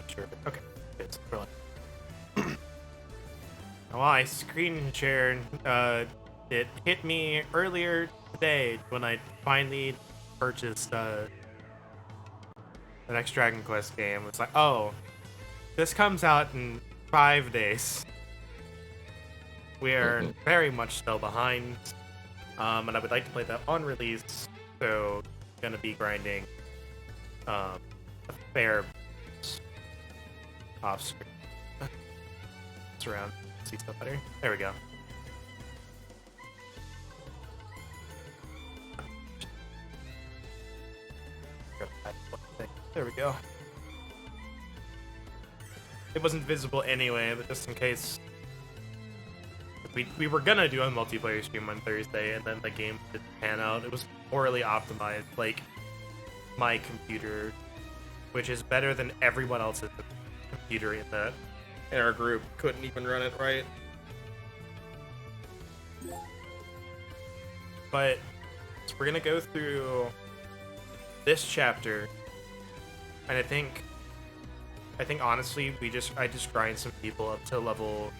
sure. Okay, it's brilliant. Well, I screen shared. It hit me earlier today when I finally purchased the next Dragon Quest game. It's like, oh, this comes out in 5 days. We are Mhm. very much still behind, and I would like to play that on release. So, gonna be grinding a fair off screen. It's around. See stuff better. There we go. There we go. It wasn't visible anyway, but just in case. We were gonna do a multiplayer stream on Thursday, and then the game didn't pan out. It was poorly optimized. Like, my computer, which is better than everyone else's computer in our group, couldn't even run it right. But so we're gonna go through this chapter, and I think honestly I just grind some people up to level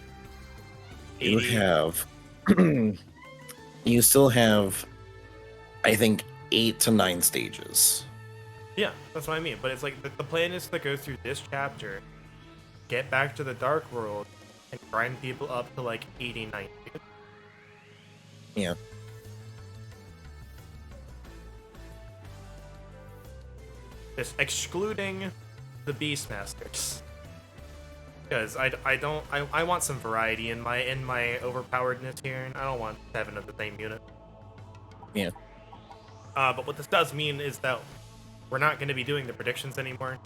80. You have, you still have, I think, 8 to 9 stages. Yeah, that's what I mean. But it's like the plan is to go through this chapter, get back to the Dark World, and grind people up to like 80, 90. Yeah. Just excluding the Beastmasters. Because I want some variety in my overpoweredness here, and I don't want 7 of the same unit. Yeah. But what this does mean is that we're not going to be doing the predictions anymore.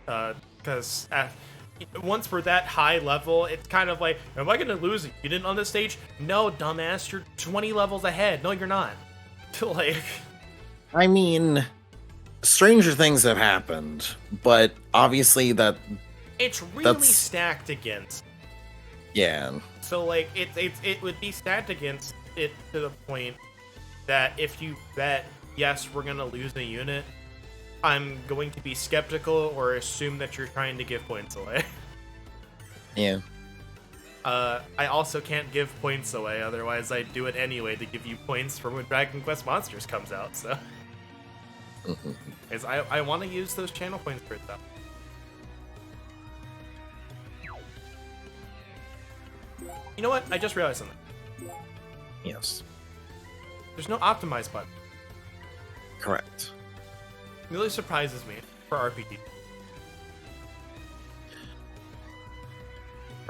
Because once we're that high level, it's kind of like, am I going to lose a unit on this stage? No, dumbass, you're 20 levels ahead. No, you're not. Like, I mean, stranger things have happened, but obviously it's really that's stacked against. Yeah. So like it would be stacked against it to the point that if you bet yes we're gonna lose a unit, I'm going to be skeptical or assume that you're trying to give points away. Yeah. I also can't give points away, otherwise I'd do it anyway to give you points for when Dragon Quest Monsters comes out. So, is I want to use those channel points for stuff. You know what? I just realized something. Yes. There's no optimize button. Correct. It really surprises me for RPG.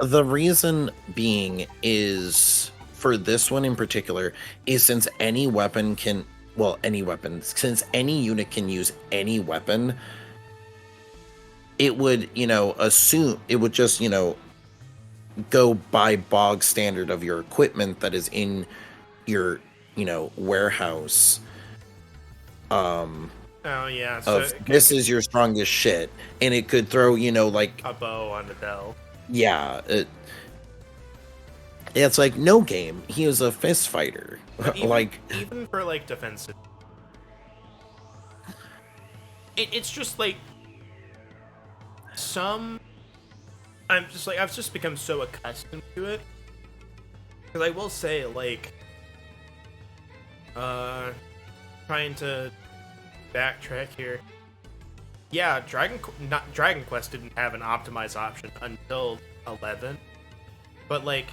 The reason being is, for this one in particular, is since any weapon can, since any unit can use any weapon, it would, assume, it would just, go by bog standard of your equipment that is in your, warehouse. Oh yeah, so This is your strongest shit, and it could throw, like a bow on the Dell. Yeah, it's like no game. He was a fist fighter. Even for like defensive, it's just like I've just become so accustomed to it. Because I will say, like, trying to backtrack here. Yeah, Dragon Quest didn't have an optimized option until 11. But, like,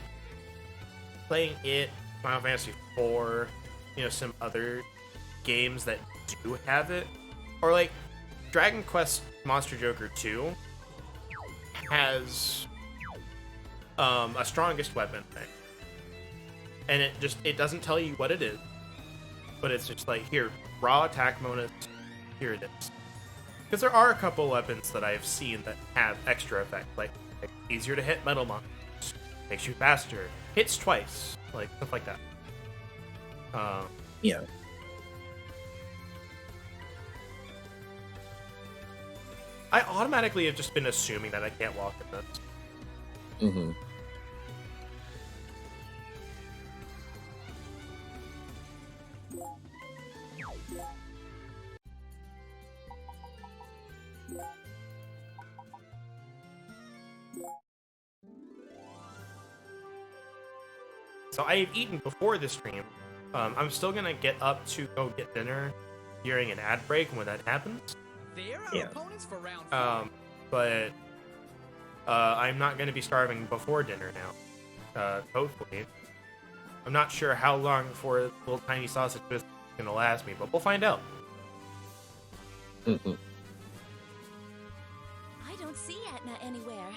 playing it, Final Fantasy 4, some other games that do have it, or, like, Dragon Quest Monster Joker 2 has a strongest weapon thing. And it doesn't tell you what it is, but it's just like, here, raw attack bonus, here it is. Because there are a couple weapons that I've seen that have extra effect, like easier to hit metal monsters, makes you faster, hits twice, like stuff like that. Yeah. I automatically have just been assuming that I can't walk in this. Mm-hmm. So I have eaten before the stream. I'm still gonna get up to go get dinner during an ad break when that happens. They're our Yeah. opponents for round 5. But I'm not gonna be starving before dinner now. Hopefully. I'm not sure how long before the little tiny sausage biscuit is gonna last me, but we'll find out. Mm-mm. I don't see Etna anywhere,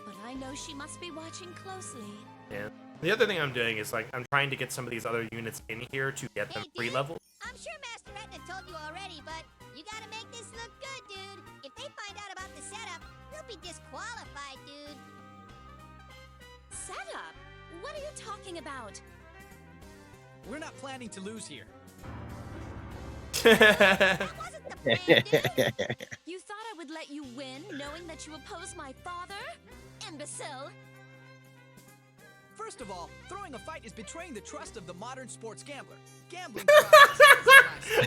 but I know she must be watching closely. Yeah. The other thing I'm doing is like I'm trying to get some of these other units in here to get them Hey, free dude. level. I'm sure Master Etna told you already, but you gotta make this look good, dude. If they find out about the setup, you'll be disqualified, dude. Setup? What are you talking about? We're not planning to lose here. That wasn't the plan, dude. You thought I would let you win, knowing that you oppose my father? Imbecile! First of all, throwing a fight is betraying the trust of the modern sports gambler. Gambling.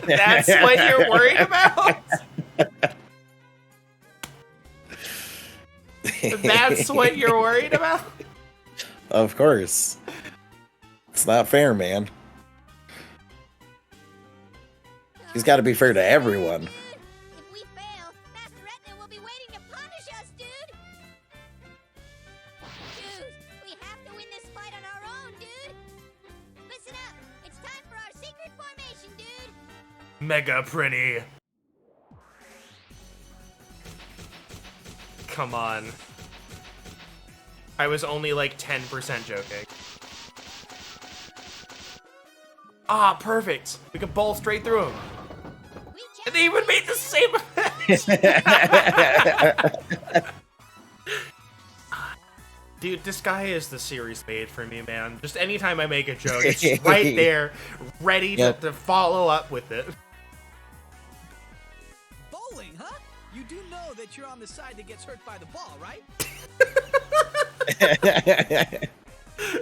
That's what you're worried about? That's what you're worried about? Of course. It's not fair, man. He's got to be fair to everyone. Dude, if we fail, Master Etna will be waiting to punish us, dude. Dude, we have to win this fight on our own, dude. Listen up, it's time for our secret formation, dude. Mega pretty. Come on. I was only like 10% joking. Ah, perfect. We could bowl straight through him. We And they even made the same effect. Dude, Disgaea is the series made for me, man. Just anytime I make a joke, it's right there, ready Yep. to follow up with it. Bowling, huh? You do know that you're on the side that gets hurt by the ball, right?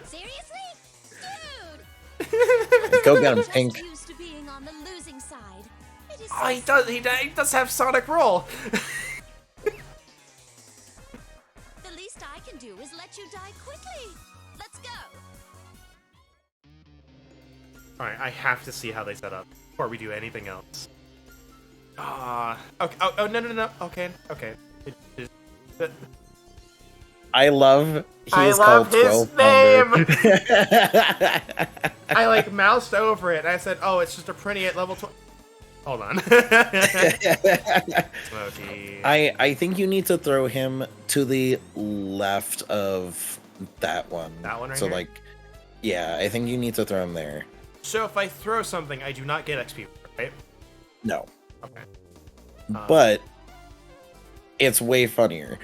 Seriously? Go get him, Just Pink. used to being on the losing side. It is Oh, so he does have Sonic Roll. The least I can do is let you die quickly. Let's go. Alright, I have to see how they set up before we do anything else. Okay. Oh, no. Okay. I love I he's love called his 12 name. I like moused over it and I said, oh, it's just a pretty at level 12. Hold on. Smokey. I think you need to throw him to the left of that one. That one right So here? like, yeah, I think you need to throw him there. So if I throw something, I do not get XP, right? No, Okay. but it's way funnier.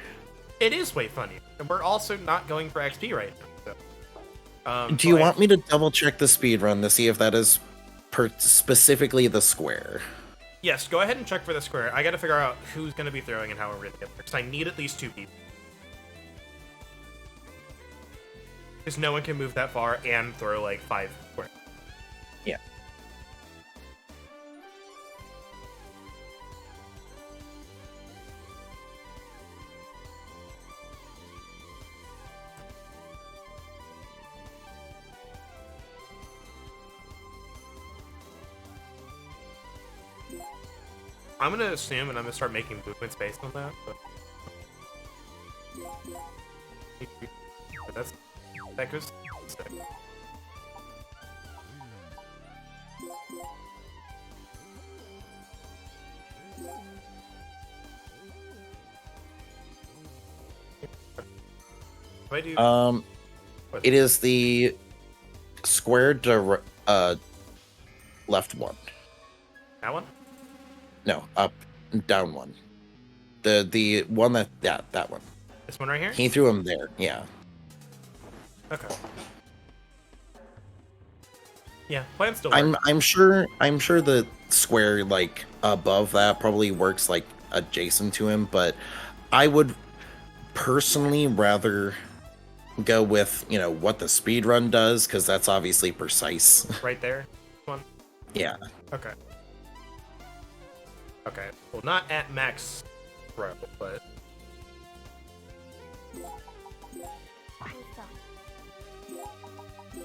It is way funny. And we're also not going for XP right now. So. Do you want me to double check the speed run to see if that is specifically the square? Yes, go ahead and check for the square. I gotta figure out who's gonna be throwing and how we're gonna get there. Because I need at least 2 people. Because no one can move that far and throw like 5 squares. Yeah. I'm gonna assume and I'm gonna start making movements based on that. But that goes sick. If I do what? It is the square left one. That one? No, up down one. The one that one. This one right here? He threw him there. Yeah. Okay. Yeah, plan still works. I'm sure the square like above that probably works like adjacent to him, but I would personally rather go with, you know, what the speed run does, because that's obviously precise. Right there? This one? Yeah. Okay. Okay. Well, not at max throw, but... You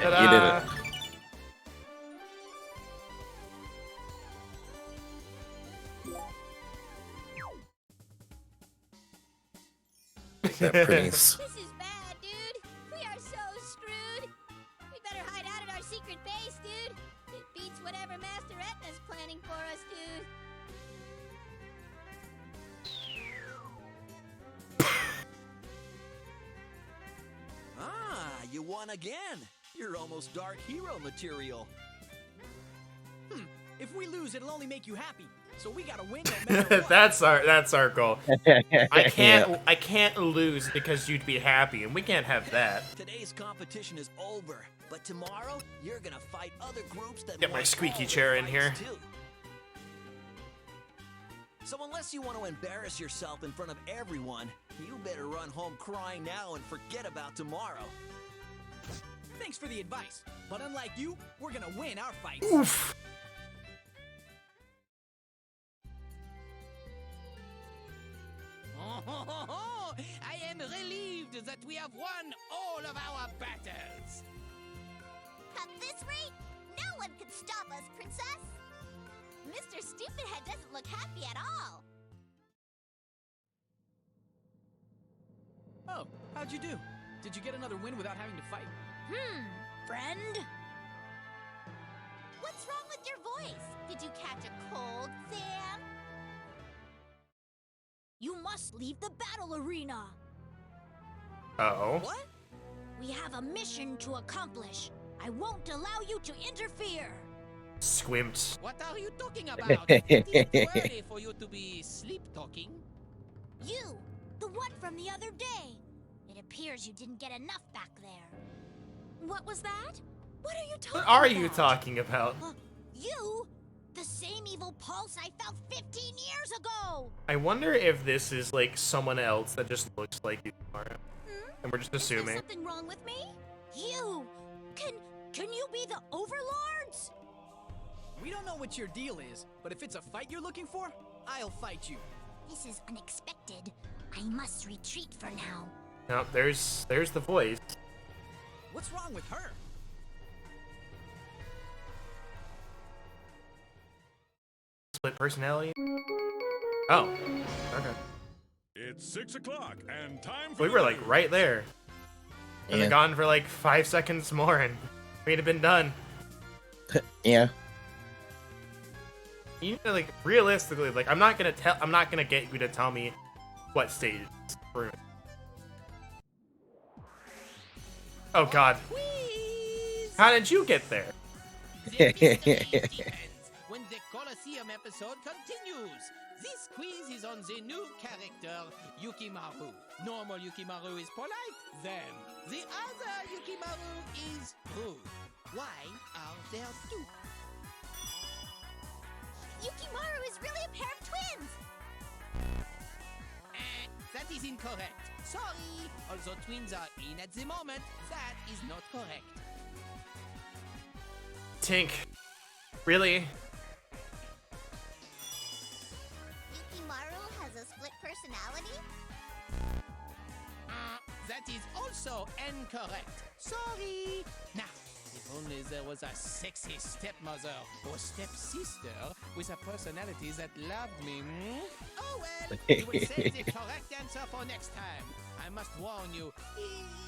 did Ta-da! it. That pretty. This is bad, dude. We are so screwed. We better hide out at our secret base, dude. It beats whatever Master Etna's planning for us, dude. Ah, you won again. You're almost Dark Hero material. If we lose, it'll only make you happy. So we gotta win no matter what. That's our goal. I Yeah. can't lose because you'd be happy, and we can't have that. Today's competition is over, but tomorrow you're gonna fight other groups that Get my want squeaky all the chair in fights, here. too. So unless you want to embarrass yourself in front of everyone, you better run home crying now and forget about tomorrow. Thanks for the advice, but unlike you, we're gonna win our fights. Oof. I am relieved that we have won all of our battles. At this rate, no one can stop us, Princess. Mr. Stupidhead doesn't look happy at all. Oh, how'd you do? Did you get another win without having to fight? Friend? What's wrong with your voice? Did you catch a cold, Sam? You must leave the battle arena. Uh-oh. What? We have a mission to accomplish. I won't allow you to interfere. Squimped. What are you talking about? It is too early for you to be sleep talking. You, the one from the other day. It appears you didn't get enough back there. What was that? What are you talking What about? are you talking about? You? The same evil pulse I felt 15 years ago! I wonder if this is like someone else that just looks like you, Mara. And we're just Is there assuming. something wrong with me? You! Can you be the overlords? We don't know what your deal is, but if it's a fight you're looking for, I'll fight you. This is unexpected. I must retreat for now. No, there's the voice. What's wrong with her? Split personality. Oh, okay. It's 6 o'clock and time for We the were like news. right there. And Yeah. gone for like 5 seconds more, and we'd have been done. Yeah. You know, like realistically, like I'm not gonna get you to tell me what stage we're in. Oh God, Quiz! how did you get there? The mystery depends when the Colosseum episode continues. This quiz is on the new character, Yukimaru. Normal Yukimaru is polite, then. The other Yukimaru is rude. Why are there two? Yukimaru is really a pair of twins! That is incorrect. Sorry. Although twins are in at the moment, that is not correct. Tink, really? Yukimaru has a split personality? That is also incorrect. Sorry. Now, if only there was a sexy stepmother or stepsister with a personality that loved me. Oh well, we will save the correct answer for next time. I must warn you,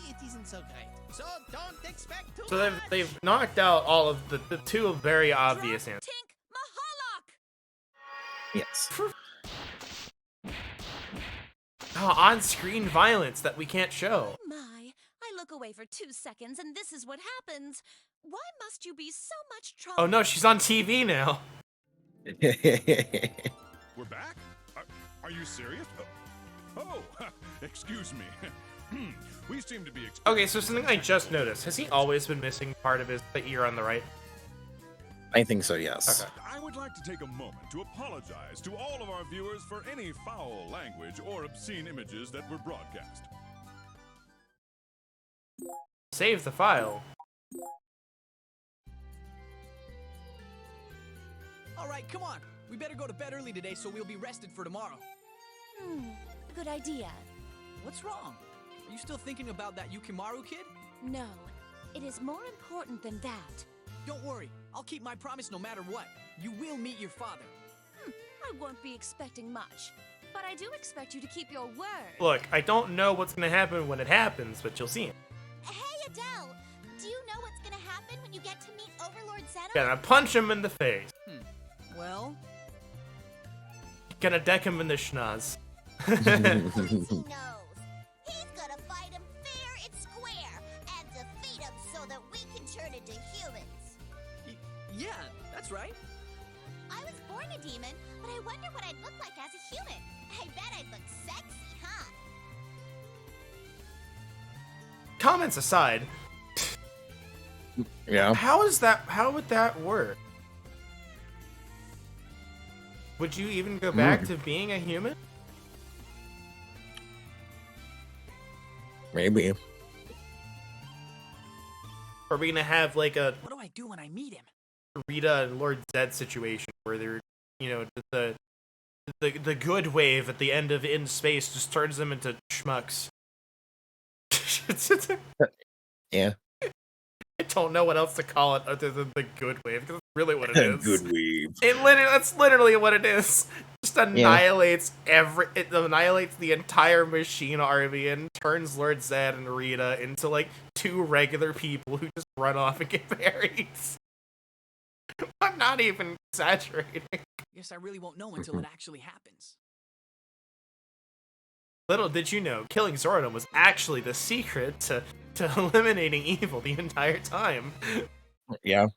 it isn't so great. So don't expect too So much. they've knocked out all of the two very obvious answers. Tink Mahalak! Yes. Oh, on-screen violence that we can't show. My, I look away for 2 seconds and this is what happens. Why must you be so much trouble? Oh no, she's on TV now. We're back? Are you serious? Oh, excuse me. We seem to be Okay, so something I just noticed. Has he always been missing part of the ear on the right? I think so, yes. Okay. I would like to take a moment to apologize to all of our viewers for any foul language or obscene images that were broadcast. Save the file. All right, come on. We better go to bed early today so we'll be rested for tomorrow. Good idea. What's wrong? Are you still thinking about that Yukimaru kid? No, it is more important than that. Don't worry. I'll keep my promise no matter what. You will meet your father. I won't be expecting much, but I do expect you to keep your word. Look, I don't know what's gonna happen when it happens, but you'll see him. Hey, Adele, do you know what's gonna happen when you get to meet Overlord Zeno? Gonna punch him in the face. Well, Gonna deck him in the schnoz. He knows. He's gonna fight him fair and square and defeat him so that we can turn into humans. yeah, that's right. I was born a demon, but I wonder what I'd look like as a human. I bet I'd look sexy, huh? Comments aside, Yeah. how would that work? Would you even go back to being a human? Maybe. Are we gonna have like a What do I do when I meet him? Rita and Lord Zed situation where they're, you know, the good wave at the end of In Space just turns them into schmucks? Yeah. I don't know what else to call it other than the good wave, because that's really what it is. Good weave. That's literally what it is. Just annihilates it annihilates the entire machine army and turns Lord Zed and Rita into like two regular people who just run off and get married. I'm not even exaggerating. Guess I really won't know until it actually happens. Little did you know, killing Zordon was actually the secret to eliminating evil the entire time. Yeah.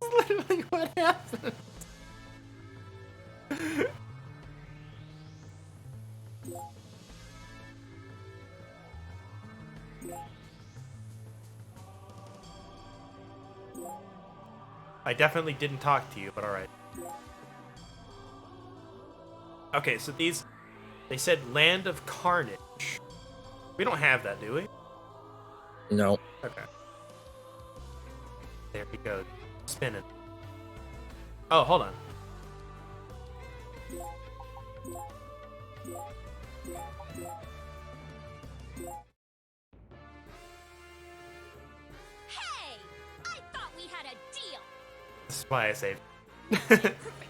That's literally what happened. I definitely didn't talk to you, but alright. Okay, so they said Land of Carnage. We don't have that, do we? No. Okay. There we go. Spinning. Oh, hold on. Hey! I thought we had a deal! This is why I saved.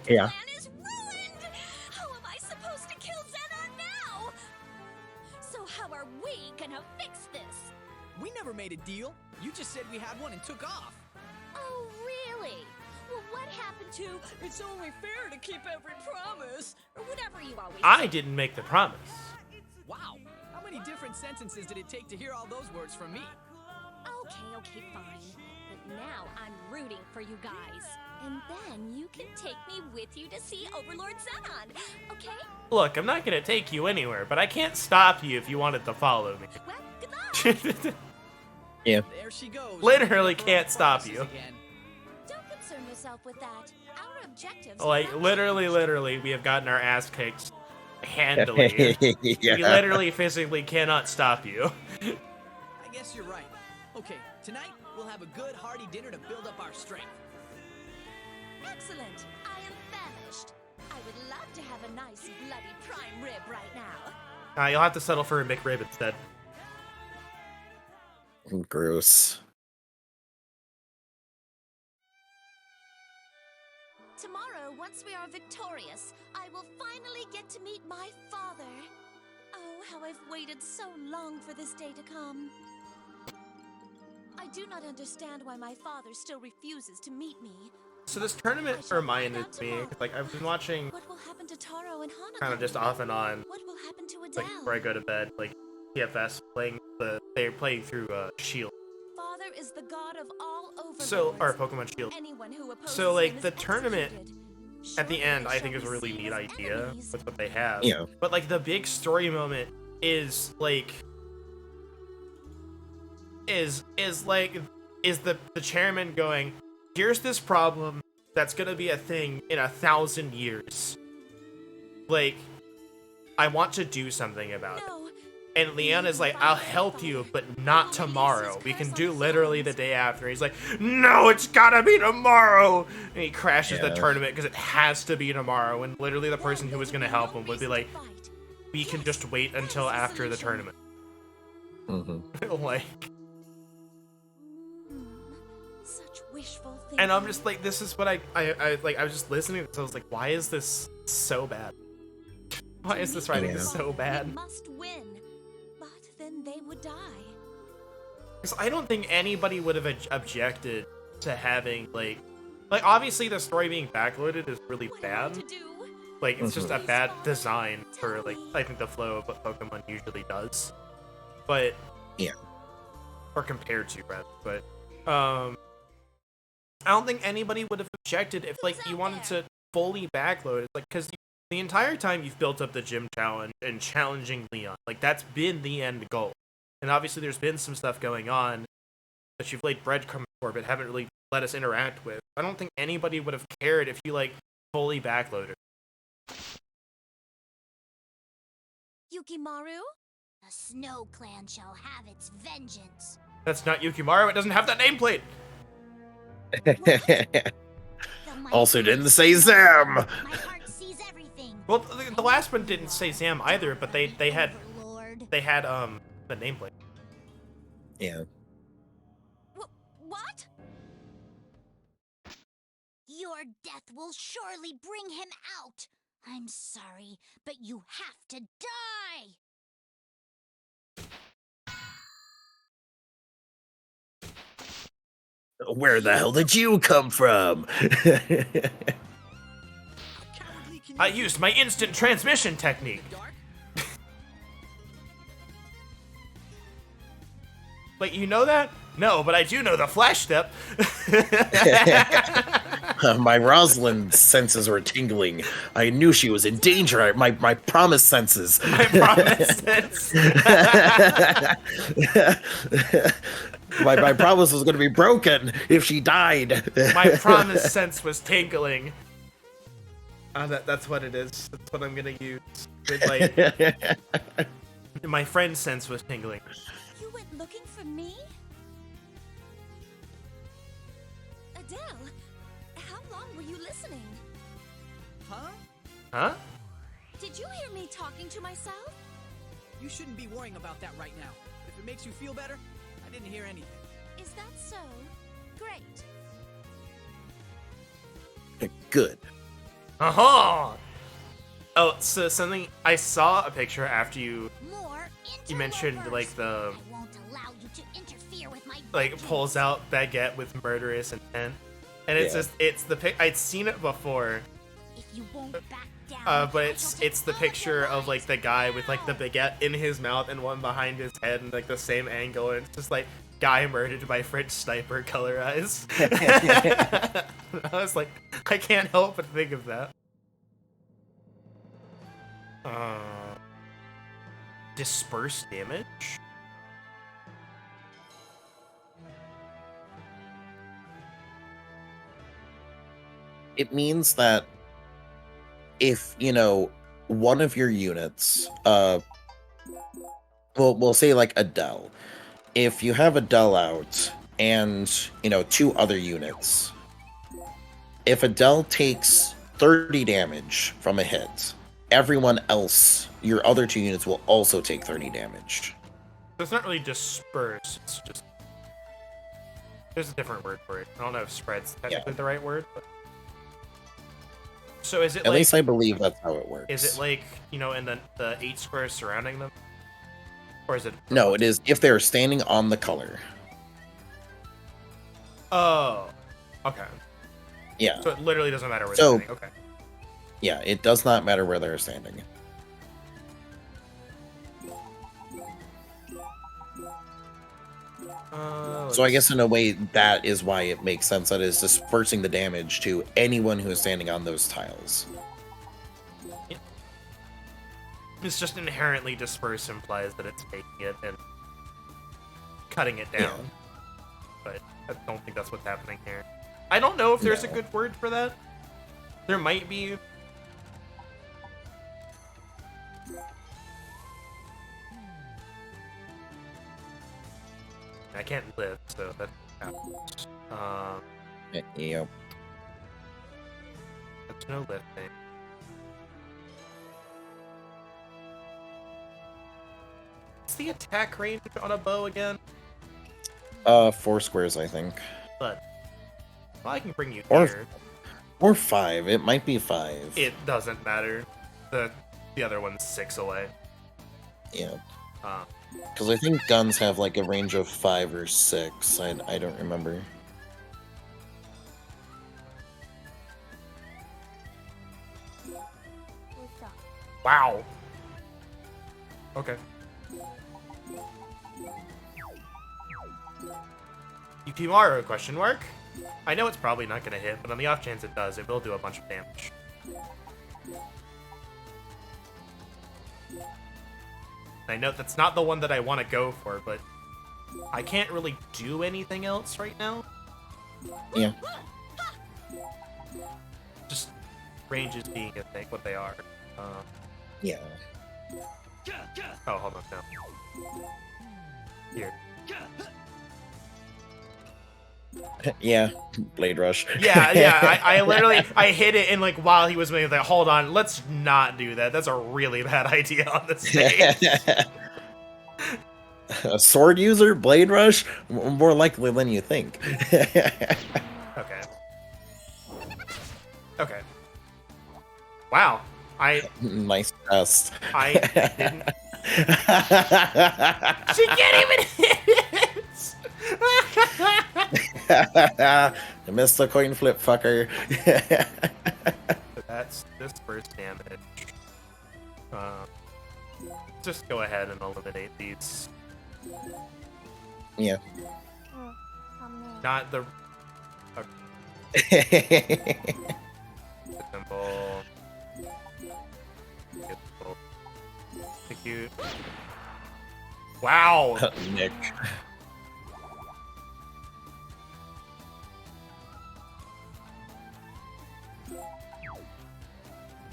Yeah. Plan is ruined! How am I supposed to kill Zenon now? So how are we gonna fix this? We never made a deal. You just said we had one and took off. Oh, really? Well, what happened to It's only fair to keep every promise. or whatever you always I didn't make the promise. Wow. How many different sentences did it take to hear all those words from me? Okay, fine. But now I'm rooting for you guys. And then you can take me with you to see Overlord Zenon, okay? Look, I'm not gonna take you anywhere, but I can't stop you if you wanted to follow me. Well, good luck! Yeah. There she goes. Literally For our can't stop promises you. again. Don't concern yourself with that. Our objectives Like, have literally, we have gotten our ass kicked handily. We Yeah. literally, physically cannot stop you. I guess you're right. Okay, tonight we'll have a good hearty dinner to build up our strength. Excellent. I am famished. I would love to have a nice bloody prime rib right now. You'll have to settle for a McRib instead. Gross. Tomorrow, once we are victorious, I will finally get to meet my father. Oh, how I've waited so long for this day to come. I do not understand why my father still refuses to meet me. So this tournament reminded me, like, I've been watching What will happen to Taro and Hanako? kind of just off and on, What will happen to like, Adele? before I go to bed, like, TFS they're playing through Shield. Father is the god of all overlords. So, or Pokemon Shield. Anyone who opposes So, like, him is the tournament executed. At the Surely end, they I shall think is a be really seen neat as idea enemies. with what they have. Yeah. But, like, the big story moment is, like, is the chairman going, here's this problem that's gonna be a thing in 1,000 years. Like, I want to do something about it. No, And Leon is like, I'll help you, but not tomorrow. We can do literally the day after. He's like, no, it's gotta be tomorrow. And he crashes the tournament because it has to be tomorrow. And literally the person who was gonna help him would be like, we can just wait until after the tournament. Like, Such wishful thinking. and I'm just like, this is what I like. I was just listening, so I was like, why is this so bad? Why is this writing so We bad? must win, but then they would die. Because I don't think anybody would have objected to having like obviously the story being backloaded is really What am I bad. to do? Like it's just a bad design for like I think the flow of what Pokemon usually does. But Yeah. or compared to rather, but I don't think anybody would have objected if like you wanted to fully backload it, like because the entire time you've built up the gym challenge and challenging Leon, like that's been the end goal. And obviously there's been some stuff going on that you've laid breadcrumbs for, but haven't really let us interact with. I don't think anybody would have cared if you like fully backloaded. Yukimaru? The Snow Clan shall have its vengeance. That's not Yukimaru. It doesn't have that nameplate. The mighty Also didn't say Zam. My heart sees everything. Well, the last one didn't say Zam either, but they had Overlord. the nameplate. Yeah. What? Your death will surely bring him out. I'm sorry, but you have to die. Where the hell did you come from? I used my instant transmission technique. Like, you know that? No, but I do know the flash step. My Rosalind senses were tingling. I knew she was in danger. My promise senses. I promise it's... my promise was going to be broken if she died. My promise sense was tingling. That's what it is. That's what I'm gonna use. With, like, my friend's sense was tingling. You went looking for me? Adele, how long were you listening? Huh? Huh? Did you hear me talking to myself? You shouldn't be worrying about that right now. If it makes you feel better, I didn't hear anything. Is that so? Great. Good. Oh, so something I saw a picture after you More mentioned like the I won't allow you to interfere with my like vengeance. pulls out baguette with murderous intent, and it's Yeah. just it's the pic. I'd seen it before, If you won't back down, but I it's shall take it's the all of your picture of like lives the guy with like the now. baguette in his mouth and one behind his head and like the same angle, and it's just like guy murdered by French sniper colorized. I was like, I can't help but think of that. Disperse damage? It means that if, one of your units, we'll say like Adele. If you have Adele out and, two other units, if Adele takes 30 damage from a hit, everyone else, your other two units, will also take 30 damage. It's not really disperse, it's just... There's a different word for it. I don't know if spread's technically the right word, but... So is it At like... least I believe that's how it works. Is it like, in the 8 squares surrounding them? Or is it... No, it is if they're standing on the color. Oh. Okay. Yeah. So it literally doesn't matter where So- they're standing. Okay. Yeah, it does not matter where they're standing. So I guess in a way that is why it makes sense that it's dispersing the damage to anyone who is standing on those tiles. It's just inherently disperse implies that it's taking it and cutting it down. Yeah. But I don't think that's what's happening here. I don't know if there's a No. good word for that. There might be. I can't live, so that counts. Yep. That's no lifting. What's the attack range on a bow again? 4 squares, I think. But well, I can bring you Or- here. Or 5. It might be 5. It doesn't matter. The other one's 6 away. Yeah. Uh, Because I think guns have like a range of 5 or 6. I don't remember. wow. Okay. Yukimaru, question mark? I know it's probably not gonna hit, but on the off chance it does, it will do a bunch of damage. I know that's not the one that I want to go for, but I can't really do anything else right now. Yeah. Just ranges being a thing, what they are. Yeah. Oh, hold on, no. Here. Yeah. Blade Rush. Yeah, I literally, I hit it, and like, while he was making that, hold on, let's not do that. That's a really bad idea on the stage. A sword user? Blade Rush? More likely than you think. Okay. Okay. Wow. Nice test. I didn't. She can't even hit it! I missed the coin flip, fucker. So that's this first damage. Just go ahead and eliminate these. Yeah. Not the simple. Cute. Wow. Nick.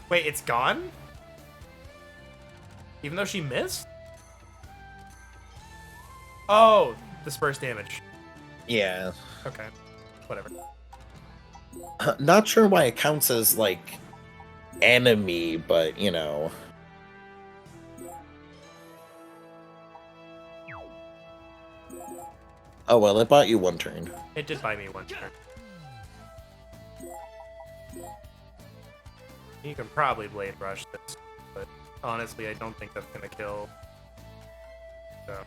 Wait, it's gone? Even though she missed? Oh, disperse damage. Yeah. Okay. Whatever. Not sure why it counts as, like, enemy, but, you know. Oh, well, it bought you 1 turn. It did buy me 1 turn. You can probably Blade Rush this, but honestly, I don't think that's gonna kill. So.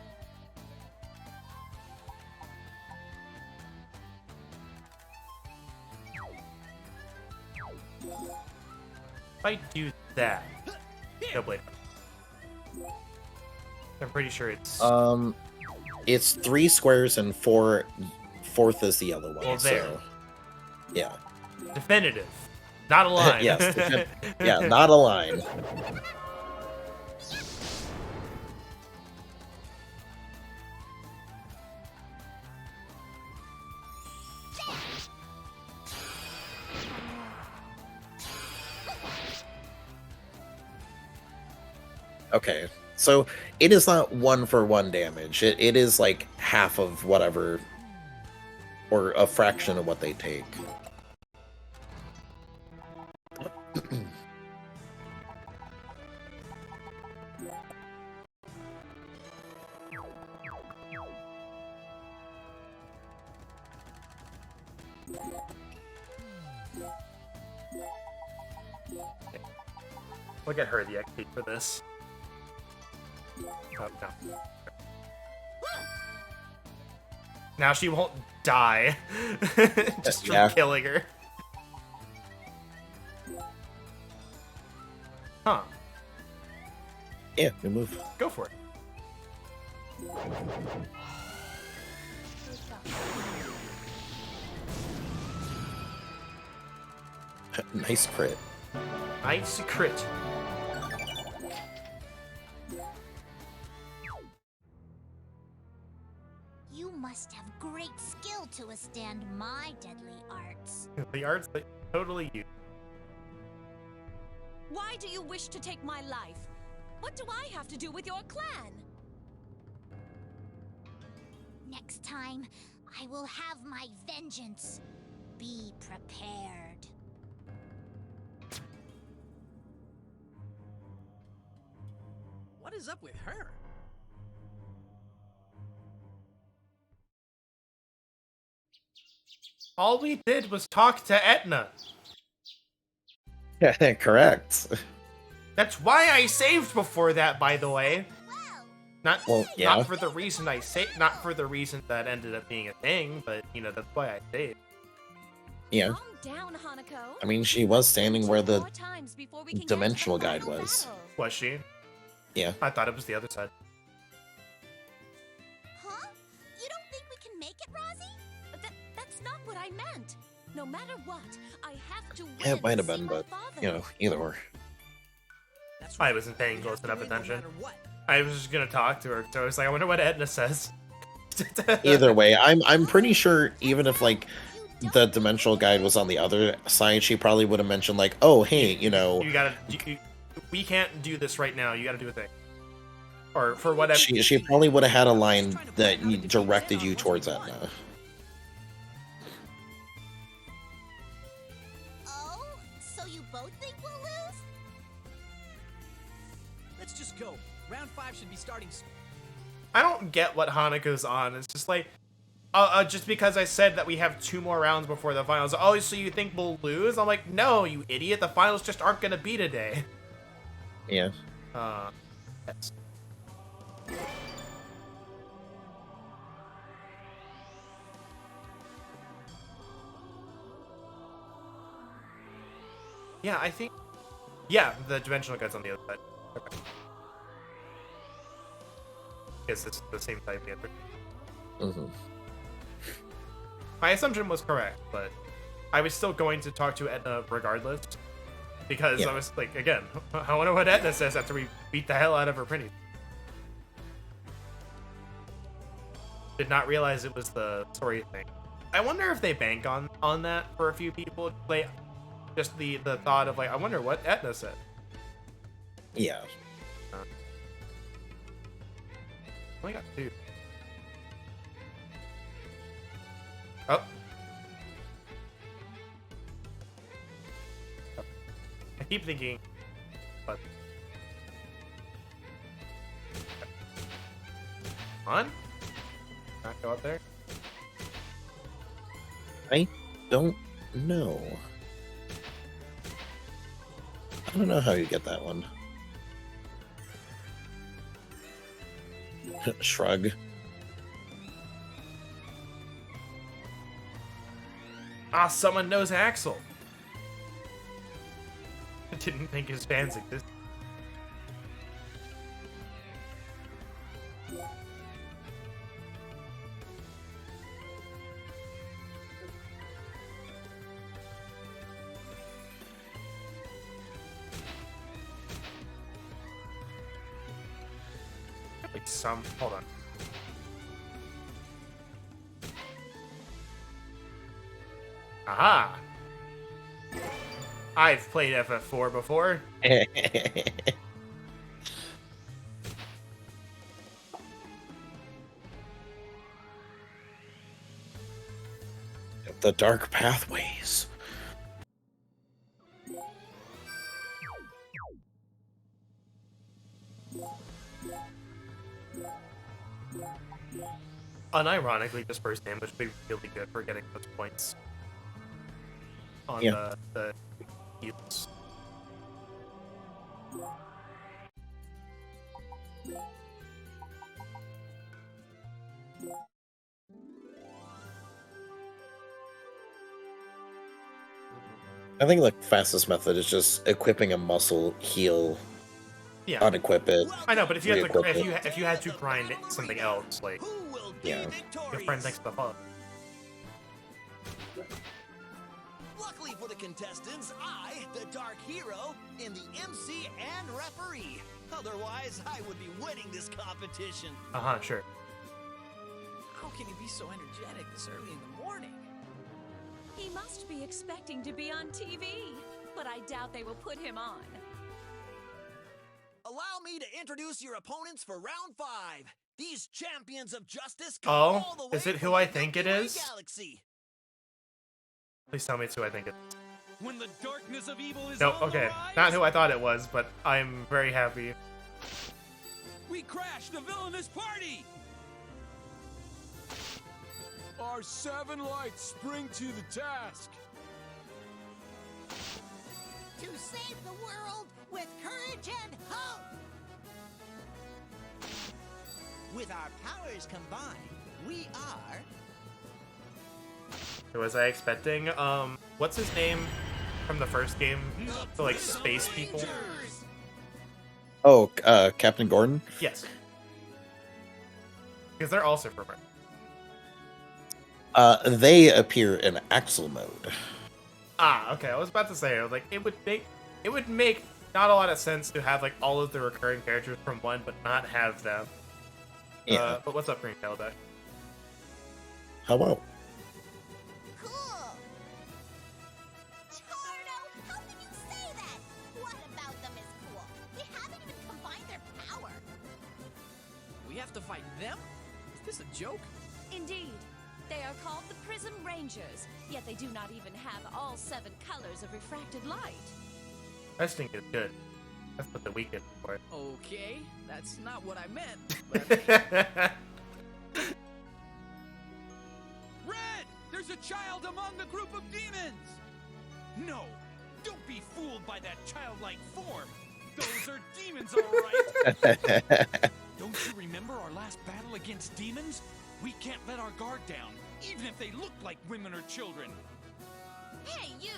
If I do that, no Blade Rush. I'm pretty sure it's... It's 3 squares and 4th is the yellow one. Well, there. So, yeah. definitive. Not a line. Yes. Yeah, not a line. Okay, so it is not 1-for-1 damage. It is like half of whatever, or a fraction of what they take. We'll get her the XP for this. Oh, no. Now she won't die. Just from Yeah. killing her. Huh. Yeah, good move. Go for it. Nice crit. Nice crit. You must have great skill to withstand my deadly arts. The arts that totally you. Why do you wish to take my life? What do I have to do with your clan? Next time, I will have my vengeance. Be prepared. What is up with her? All we did was talk to Etna. Yeah, correct. That's why I saved before that, by the way. Not Well, yeah. not for the reason I saved, not for the reason that ended up being a thing, but you know that's why I saved. Yeah. Calm down, Hanako. I mean, she was standing where the More times before we can get to dimensional the guide final was. battle. Was she? Yeah. I thought it was the other side. Huh? You don't think we can make it, Rosie? That's not what I meant. No matter what, I have to win. Yeah, it might have to see been, my but, father. you know, either or. That's I wasn't paying We close have to enough win no attention. matter what. I was just gonna talk to her, so I was like, I wonder what Edna says. Either way, I'm pretty sure even if like the dimensional guide was on the other side, she probably would have mentioned like, oh hey, you know, we can't do this right now. You gotta do a thing, or for whatever. she probably would have had a line that directed you towards Etna. Oh, so you both think we'll lose? Let's just go. Round 5 should be starting soon. I don't get what Hanako's on. It's just like, just because I said that we have 2 more rounds before the finals. Oh, so you think we'll lose? I'm like, no, you idiot. The finals just aren't gonna be today. Yeah. Yes. Yeah, I think. Yeah, the dimensional guide's on the other side. Okay. Yes, it's the same type answer. Mm-hmm. My assumption was correct, but I was still going to talk to Etna regardless. Because Yeah. I was like, again, I wonder what Etna says after we beat the hell out of her Prinny. Did not realize it was the story thing. I wonder if they bank on that for a few people. Like, just the thought of like, I wonder what Etna said. Yeah. Only got 2. Oh. I keep thinking, but come on, not go up there. I don't know. I don't know how you get that one. Shrug. Ah, someone knows Axel. I didn't think his fans existed. Like some. Hold on. Aha! I've played FF4 before. The dark pathways. Unironically, this first damage would be really good for getting those points on the heals. I think the fastest method is just equipping a muscle, heal, Yeah, unequip it. I know, but if you had to, re-equip if you had to grind something else, like Who will be Yeah. your friend next to the bug. Luckily for the contestants, I, the Dark Hero, am the MC and referee. Otherwise, I would be winning this competition. Sure. How can he be so energetic this early in the morning? He must be expecting to be on TV, but I doubt they will put him on. Allow me to introduce your opponents for round 5. These champions of justice come all the way is it who from I the think it Milky Way is? Galaxy. Please tell me it's who I think it is. When the darkness of evil is No, on the okay. rise, Not who I thought it was, but I'm very happy. we crash the villainous party. Our 7 lights spring to the task. To save the world with courage and hope. With our powers combined, we are... Who was I expecting? What's his name from the first game? The, like, space people? Oh, Captain Gordon. Yes. Because they're also from Earth. They appear in Axel mode. Ah, okay. I was about to say, I was like, it would make not a lot of sense to have like all of the recurring characters from one, but not have them. Yeah. But what's up, Green Calabash? Hello. Cool. Chardo, how can you say that? What about them is cool? They haven't even combined their power. We have to fight them? Is this a joke? Indeed. They are called the Prism Rangers, yet they do not even have all 7 colors of refracted light. Resting is good. That's what the weekend is for. Okay, that's not what I meant. But Red, there's a child among the group of demons. No, don't be fooled by that childlike form. Those are demons, all right. Don't you remember our last battle against demons? We can't let our guard down, even if they look like women or children. Hey, you!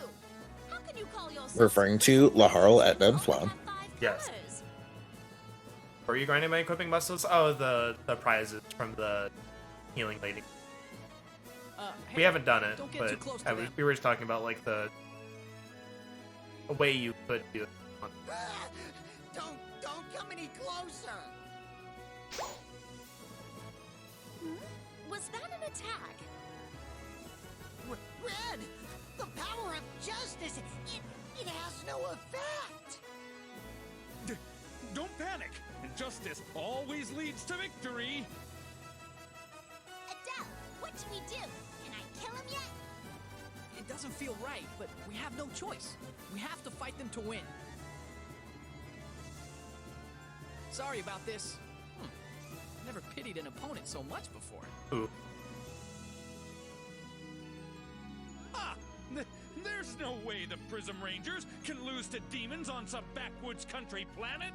How can you call yourself... Referring to Laharl at Ned Flan. Yes. Were you grinding by equipping muscles? Oh, the prizes from the healing lady. hey, We haven't done it, don't get but too close to them. we were just talking about like the way you could do it. Don't come any closer. Was that an attack? Red, the power of justice, it has no effect. Don't panic. Justice always leads to victory. Adele, what should we do? Can I kill him yet? It doesn't feel right, but we have no choice. We have to fight them to win. Sorry about this. Never pitied an opponent so much before. Ooh. There's no way the Prism Rangers can lose to demons on some backwoods country planet.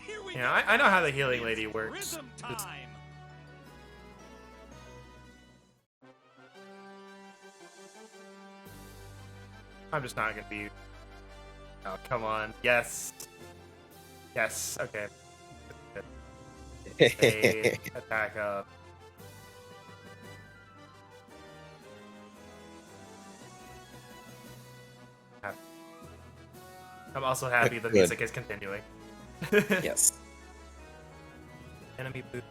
Here we go. Yeah, I know how the healing It's lady works. Prism It's- time. I'm just not gonna be. Oh, come on. Yes. Yes. Okay. Stay, attack up. I'm also happy the Good. music is continuing. Yes. Enemy boot.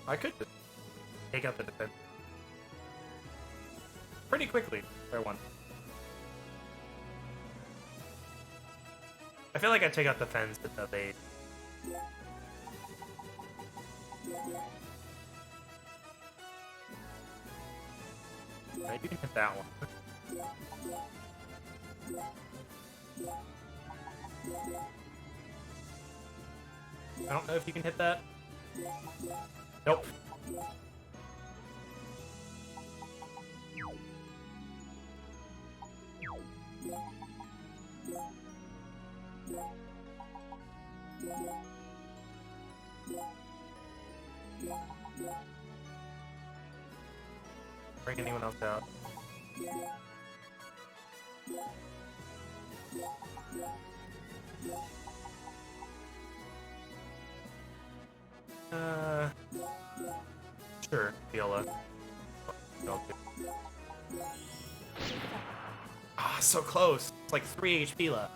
I could just take out the defense pretty quickly. Fair one. I feel like I take out the fence with the bait. Right, you can hit that one. I don't know if you can hit that. Nope. Bring anyone else out. Sure, Viola. Ah, so close. It's like 3 HP left.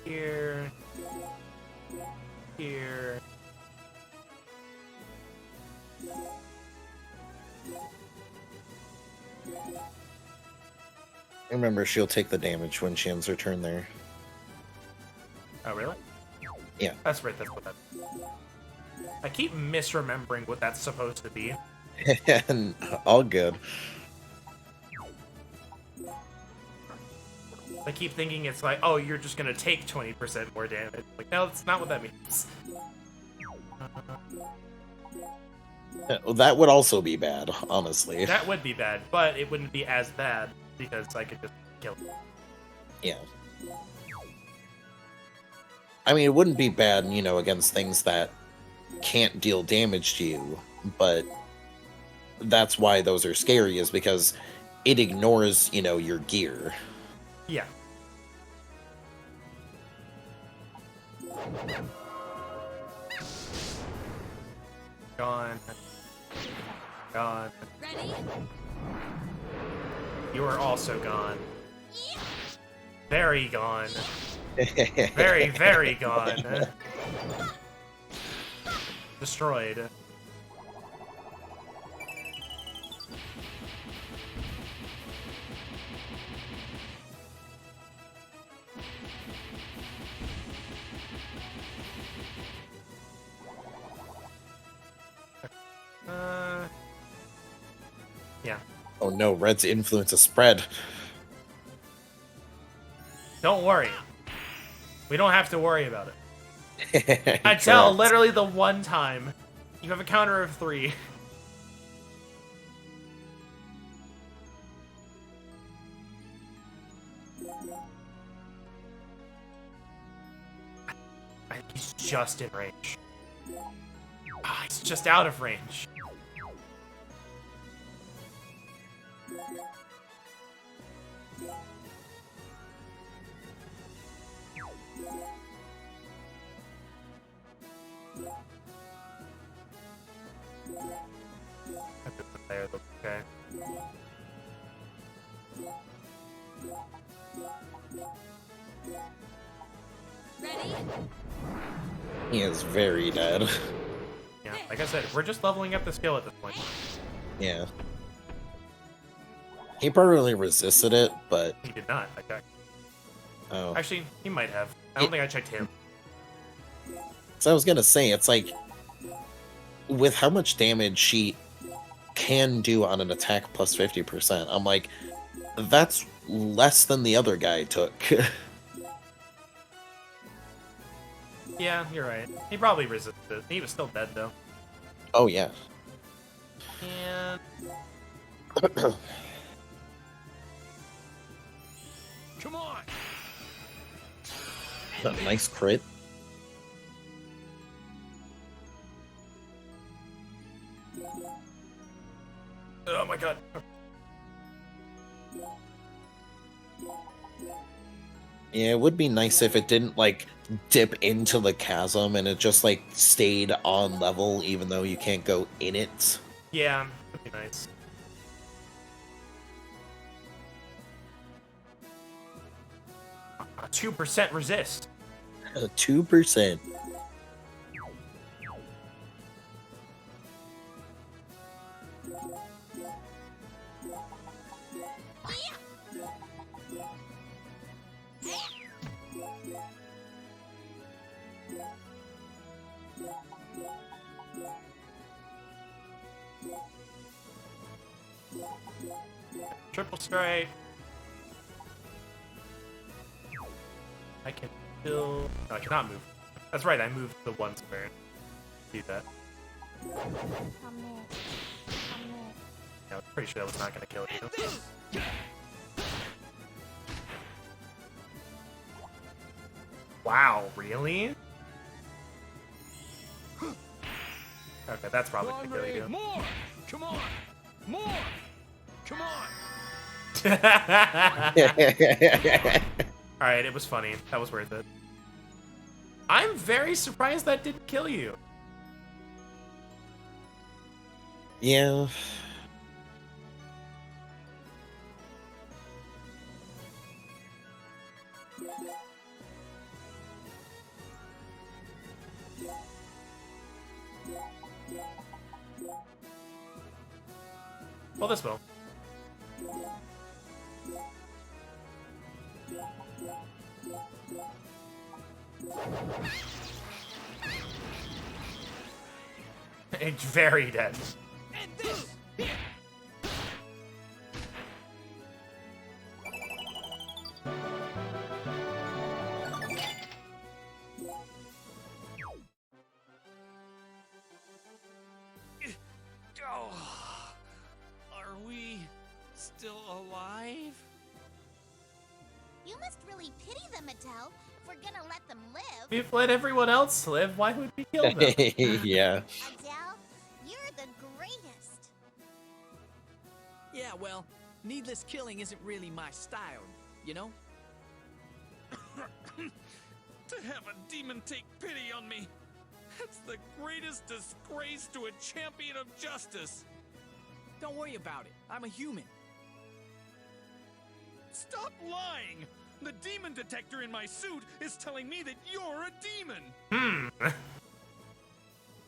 Here. Here. Remember, she'll take the damage when she ends her turn there. Oh, really? Yeah. That's right, that's what that... I keep misremembering what that's supposed to be. And all good. I keep thinking it's like, oh, you're just gonna take 20% more damage. Like, no, that's not what that means. That would also be bad, honestly. That would be bad, but it wouldn't be as bad because I could just kill it. Yeah. I mean, it wouldn't be bad, you know, against things that can't deal damage to you, but that's why those are scary, is because it ignores, you know, your gear. Yeah. Gone. Gone. Ready? You are also gone. Very gone. Very, very gone. Destroyed. Yeah. Oh no, Red's influence has spread. Don't worry. We don't have to worry about it. Until Correct. literally the one time. You have a counter of 3. He's just in range. Ah, he's just out of range. There, okay. Ready? He is very dead. Yeah, like I said, we're just leveling up the skill at this point. Yeah. He probably resisted it, but... He did not. I checked. Oh. Actually, he might have. I don't think I checked him. So I was gonna say, it's like... With how much damage she can do on an attack plus 50%, I'm like, that's less than the other guy took. Yeah, you're right. He probably resisted it. He was still dead, though. Oh, yeah. And... Come on! Nice crit. Oh my god. Yeah, it would be nice if it didn't, like, dip into the chasm and it just, like, stayed on level even though you can't go in it. Yeah, that'd be nice. A 2% resist. 2%. Triple strike. I can still... No, I cannot move. That's right, I moved the one square. Do that. Yeah, I'm pretty sure that was not going to kill you. Wow, really? Okay, that's probably going to kill you. More! Come on! More! Come on! Alright, it was funny. That was worth it. I'm very surprised that didn't kill you. Yeah. Well, this will. It's very dead. And this! Here! Oh, are we still alive? You must really pity them, Adele, if we're gonna let them live. We've let everyone else live. Why would we kill them? Yeah. Adele, you're the greatest. Yeah, well, needless killing isn't really my style, you know? To have a demon take pity on me. That's the greatest disgrace to a champion of justice. Don't worry about it. I'm a human. Stop lying! The demon detector in my suit is telling me that you're a demon!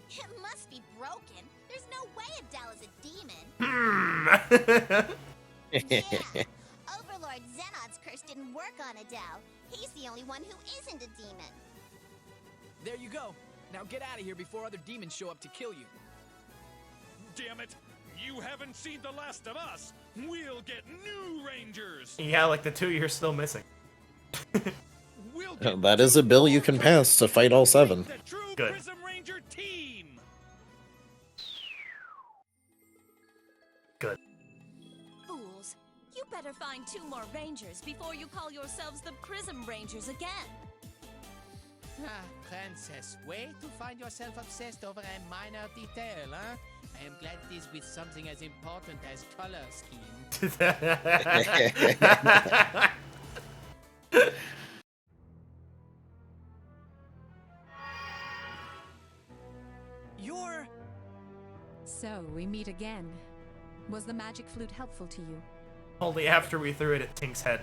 It must be broken. There's no way Adele is a demon. Yeah. Overlord Zenod's curse didn't work on Adele. He's the only one who isn't a demon. There you go. Now get out of here before other demons show up to kill you. Damn it! You haven't seen the last of us! We'll get new rangers! Yeah, like the two you're still missing. We'll get That is a bill you can pass to fight all 7. the true Good. Prism Ranger team! Good. Fools. You better find 2 more Rangers before you call yourselves the Prism Rangers again. Ah, Princess, way to find yourself obsessed over a minor detail, huh? I am glad it is with something as important as color scheme. You're... So, we meet again. Was the magic flute helpful to you? Only after we threw it at Tink's head.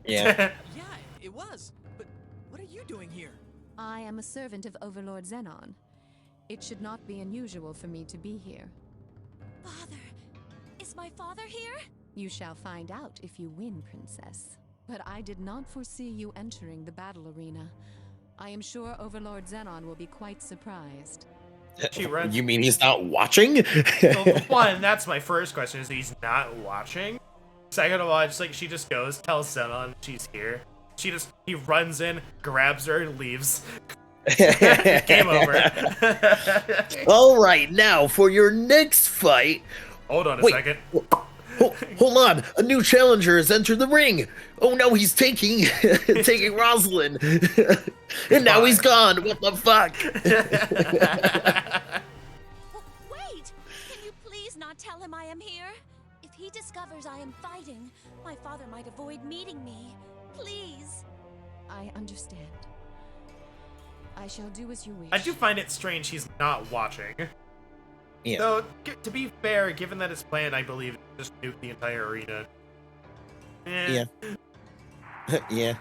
Yeah. Yeah, it was. But what are you doing here? I am a servant of Overlord Zenon. It should not be unusual for me to be here. Father, is my father here? You shall find out if you win, Princess. But I did not foresee you entering the battle arena. I am sure Overlord Zenon will be quite surprised. She runs. You mean he's not watching? Well, one, that's my first question: is he's not watching. Second of all, she just goes, tells Zenon she's here. He runs in, grabs her, and leaves. Game over. All right, now for your next fight. Hold on a Wait. second. Hold on, a new challenger has entered the ring. Oh no, he's taking Rosalind, and now he's gone. What the fuck? Wait! Can you please not tell him I am here? If he discovers I am fighting, my father might avoid meeting me. Please. I understand. I shall do as you wish. I do find it strange he's not watching. Yeah. Though, to be fair, given that his plan, I believe, is just nuke the entire arena. Yeah. Yeah.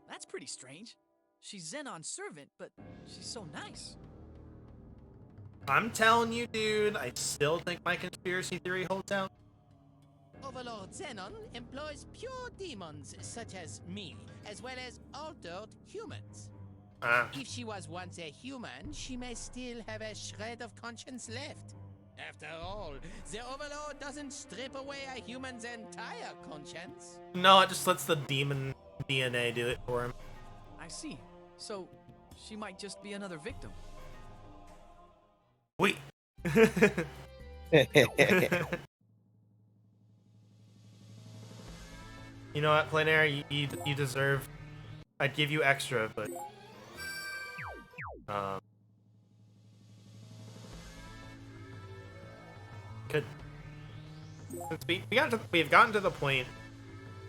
That's pretty strange. She's Zenon's servant, but she's so nice. I'm telling you, dude, I still think my conspiracy theory holds out. Overlord Zenon employs pure demons such as me, as well as altered humans. If she was once a human, she may still have a shred of conscience left. After all, the Overlord doesn't strip away a human's entire conscience. No, it just lets the demon DNA do it for him. I see. So, she might just be another victim. Wait. You know what, Plein Air, you deserve... I'd give you extra, but... could. Since we've gotten to the point.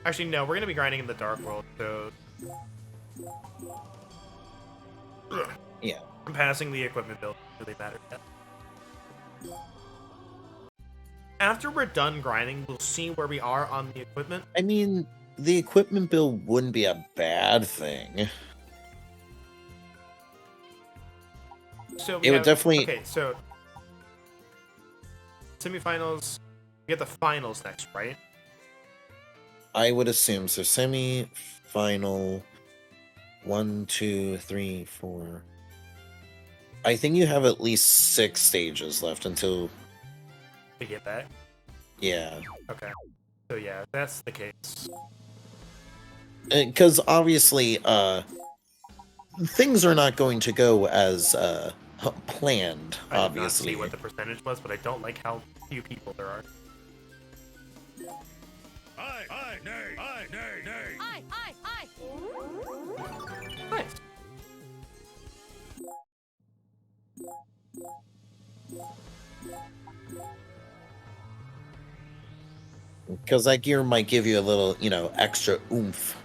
Actually, no, we're gonna be grinding in the Dark World, so. Yeah. I'm passing the equipment build. Really matter yet. After we're done grinding, we'll see where we are on the equipment. I mean, the equipment build wouldn't be a bad thing. So It would definitely. Okay, so semifinals. We get the finals next, right? I would assume so. Semi-final 1, 2, 3, 4. I think you have at least 6 stages left until. We get back. Yeah. Okay. So yeah, that's the case. Because obviously, things are not going to go as planned. I did not Obviously. see what the percentage was, but I don't like how few people there are. Aye, nay, aye, nay, nay. Aye, aye, aye. Nice. Because that gear might give you a little, extra oomph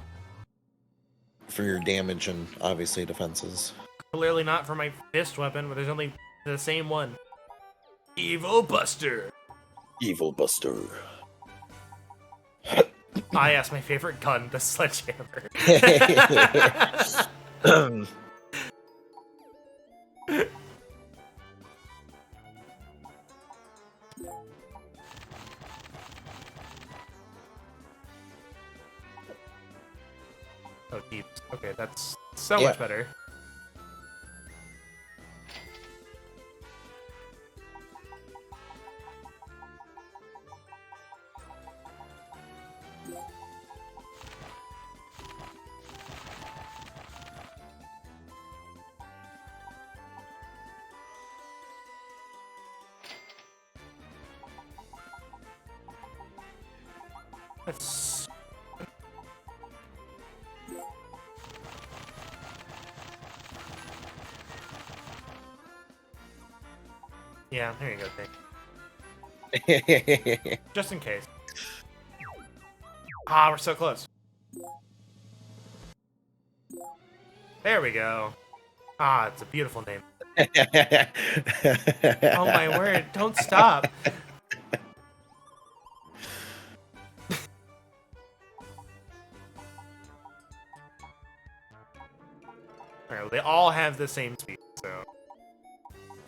for your damage and obviously defenses. Clearly not for my fist weapon, but there's only the same one. Evil Buster. Evil Buster. Ah, yes, my favorite gun, the sledgehammer. Oh, deep. Okay, that's so much better. Let's... Yeah, there you go, Dick. Just in case. Ah, we're so close. There we go. Ah, it's a beautiful name. Oh my word, don't stop. Alright, they all have the same speed, so...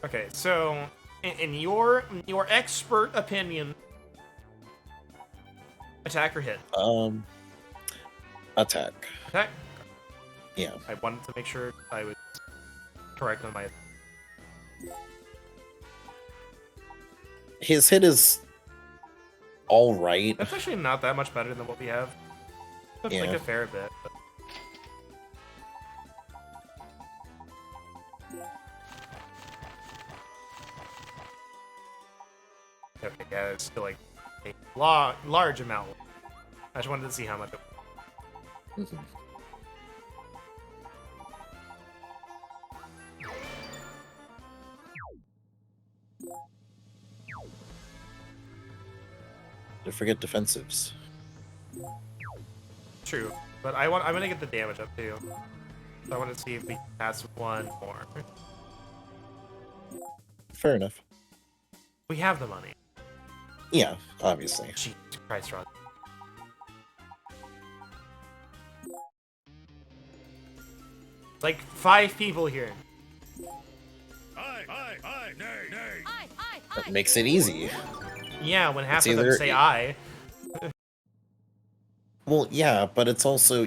Okay, so... In your expert opinion... Attack or hit? Attack. Attack? Yeah. I wanted to make sure I was correct on my... His hit is alright. That's actually not that much better than what we have. That's like a fair bit. But... Okay, yeah, it's still like a large amount. I just wanted to see how much. Don't forget defensives. True, but I'm gonna get the damage up too. So I want to see if we can pass one more. Fair enough. We have the money. Yeah, obviously. Jesus Christ, Rod. Like 5 people here. Aye, aye, aye, nay, nay. Aye, aye, That aye. makes it easy. Yeah, when half It's of them either- say I. Well, yeah, but it's also,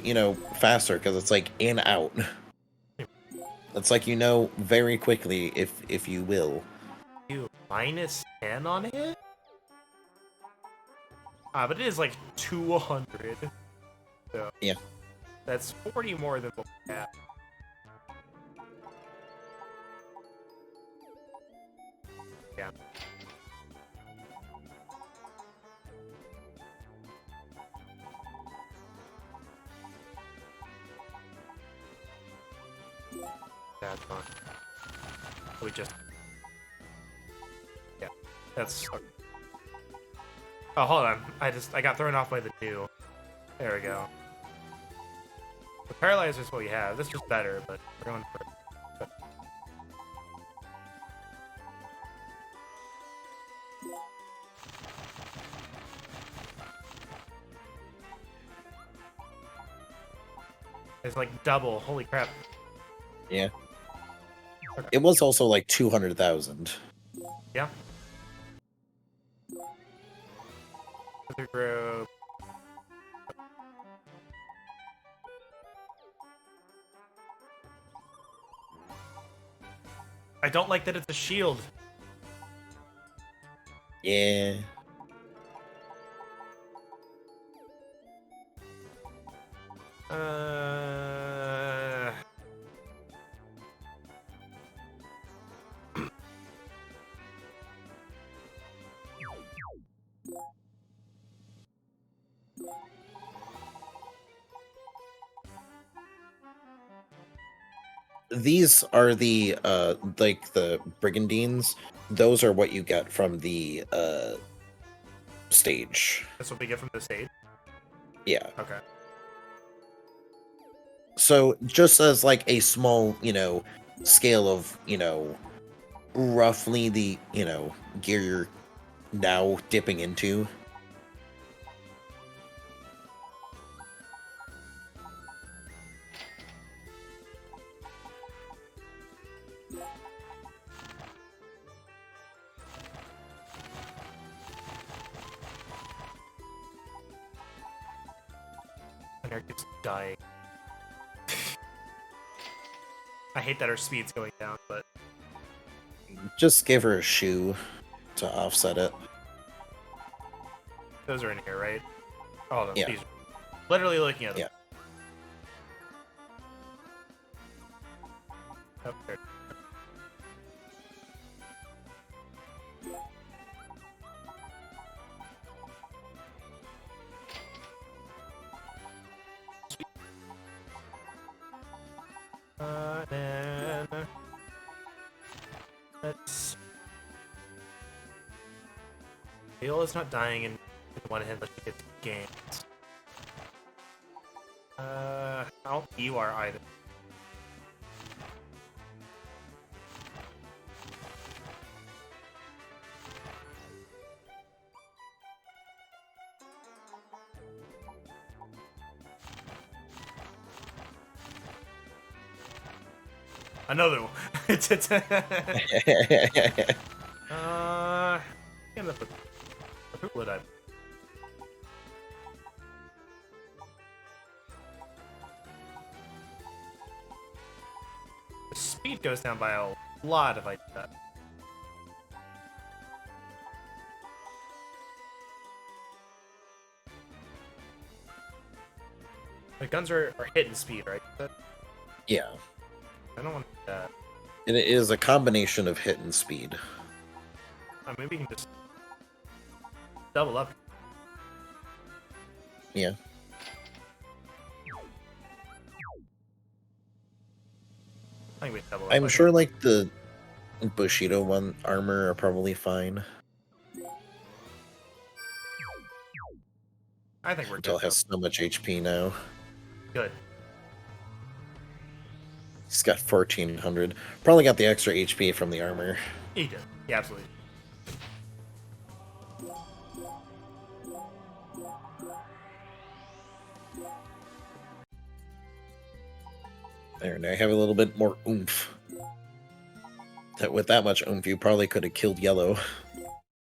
faster because it's like in out. It's like very quickly if you will. You -10 on it? Ah, but it is like 200. So Yeah. That's 40 more than what we have. Yeah. That's fine. We just... Yeah. That's... Okay. Oh, hold on. I got thrown off by the new. There we go. The paralyzer is what we have. This is better, but we're going for. It's like double. Holy crap. Yeah. It was also like 200,000. Yeah. Other group. I don't like that it's a shield. Yeah. Uh, These are the like the brigandines. Those are what you get from the stage. That's what we get from the stage. Yeah. Okay. So just as like a small, scale of, roughly the, gear you're now dipping into. And her keeps dying. I hate that her speed's going down, but Just give her a shoe to offset it. those are in here, right? Oh, no, Yeah. these are literally looking at them. Yeah. Oh, there. Then let's. Viola's not dying in one hit unless she gets games. I don't think you are either. Another one. It's end up with who would I? The speed goes down by a lot if I do that. The guns are hitting speed, right? Yeah. I don't want that. And it is a combination of hit and speed. Maybe we can just double up. Yeah. I think we double up. I'm Okay. sure like the Bushido one armor are probably fine. I think we're Until good. has so much HP now. Good. He's got 1400. Probably got the extra HP from the armor. He did. Yeah, absolutely. There, now I have a little bit more oomph. With that much oomph, you probably could have killed Yellow.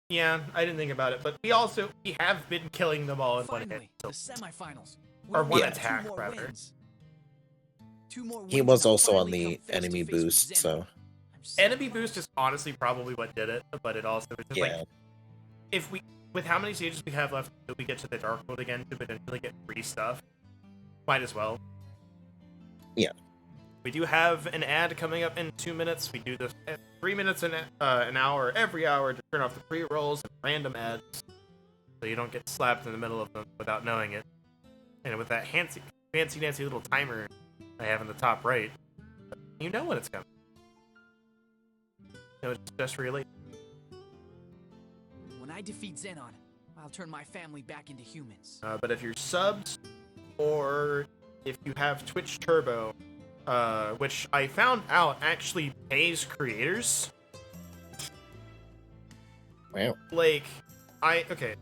Yeah, I didn't think about it, but we have been killing them all in one hit. Finally, So, the semifinals. or one Yeah. attack, Two more rather. wins. Two more He wins was and I'll also on finally the come face enemy to face with boost, Zenon. so I'm sick. Enemy boost is honestly probably what did it, but it also was just yeah. like if we with how many stages we have left until we get to the Dark World again to potentially get free stuff, might as well. Yeah. We do have an ad coming up in 2 minutes. We do this 3 minutes an hour every hour to turn off the pre-rolls and random ads, so you don't get slapped in the middle of them without knowing it. And with that fancy dancy little timer I have in the top right, you know when it's coming. It's just really. When I defeat Zenon, I'll turn my family back into humans. But if you're subbed, or if you have Twitch Turbo, which I found out actually pays creators. Wow. Like,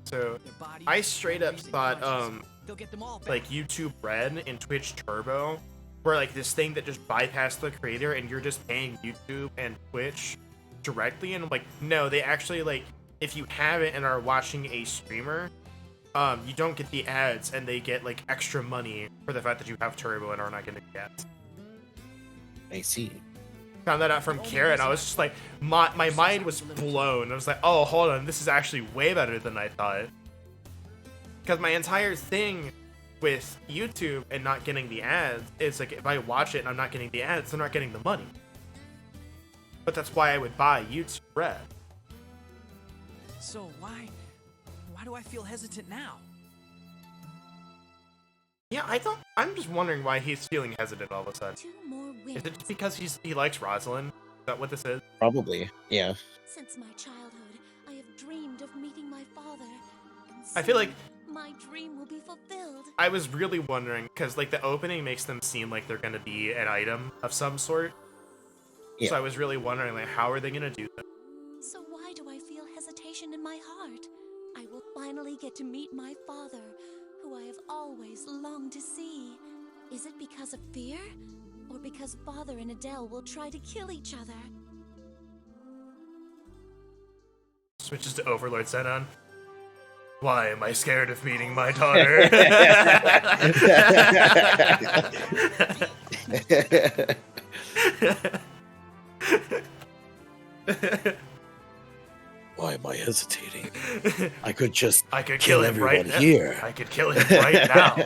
so Their bodies, I straight up memories, and thought, conscience. They'll get them all back. like YouTube Red and Twitch Turbo were like this thing that just bypassed the creator and you're just paying YouTube and Twitch directly, and I'm like, no, they actually, like, if you have it and are watching a streamer, you don't get the ads and they get like extra money for the fact that you have Turbo and are not getting the ads. I see. Found that out from Karen. I was just like, my mind was blown. I was like, oh, hold on, this is actually way better than I thought. Because my entire thing with YouTube and not getting the ads is like, if I watch it and I'm not getting the ads, I'm not getting the money. But that's why I would buy YouTube Red. So why do I feel hesitant now? Yeah, I'm just wondering why he's feeling hesitant all of a sudden. 2 more wins. Is it just because he likes Rosalind? Is that what this is? Probably. Yeah. Since my childhood, I have dreamed of meeting my father. And I feel like soon my dream will be fulfilled. I was really wondering, because like the opening makes them seem like they're gonna be an item of some sort. Yeah. So I was really wondering, like, how are they gonna do that? So why do I feel hesitation in my heart? I will finally get to meet my father, who I have always longed to see. Is it because of fear? Or because Father and Adele will try to kill each other? Switches to Overlord Zenon. Why am I scared of meeting my daughter? Why am I hesitating? I could just kill him everyone right now. here. I could kill him right now.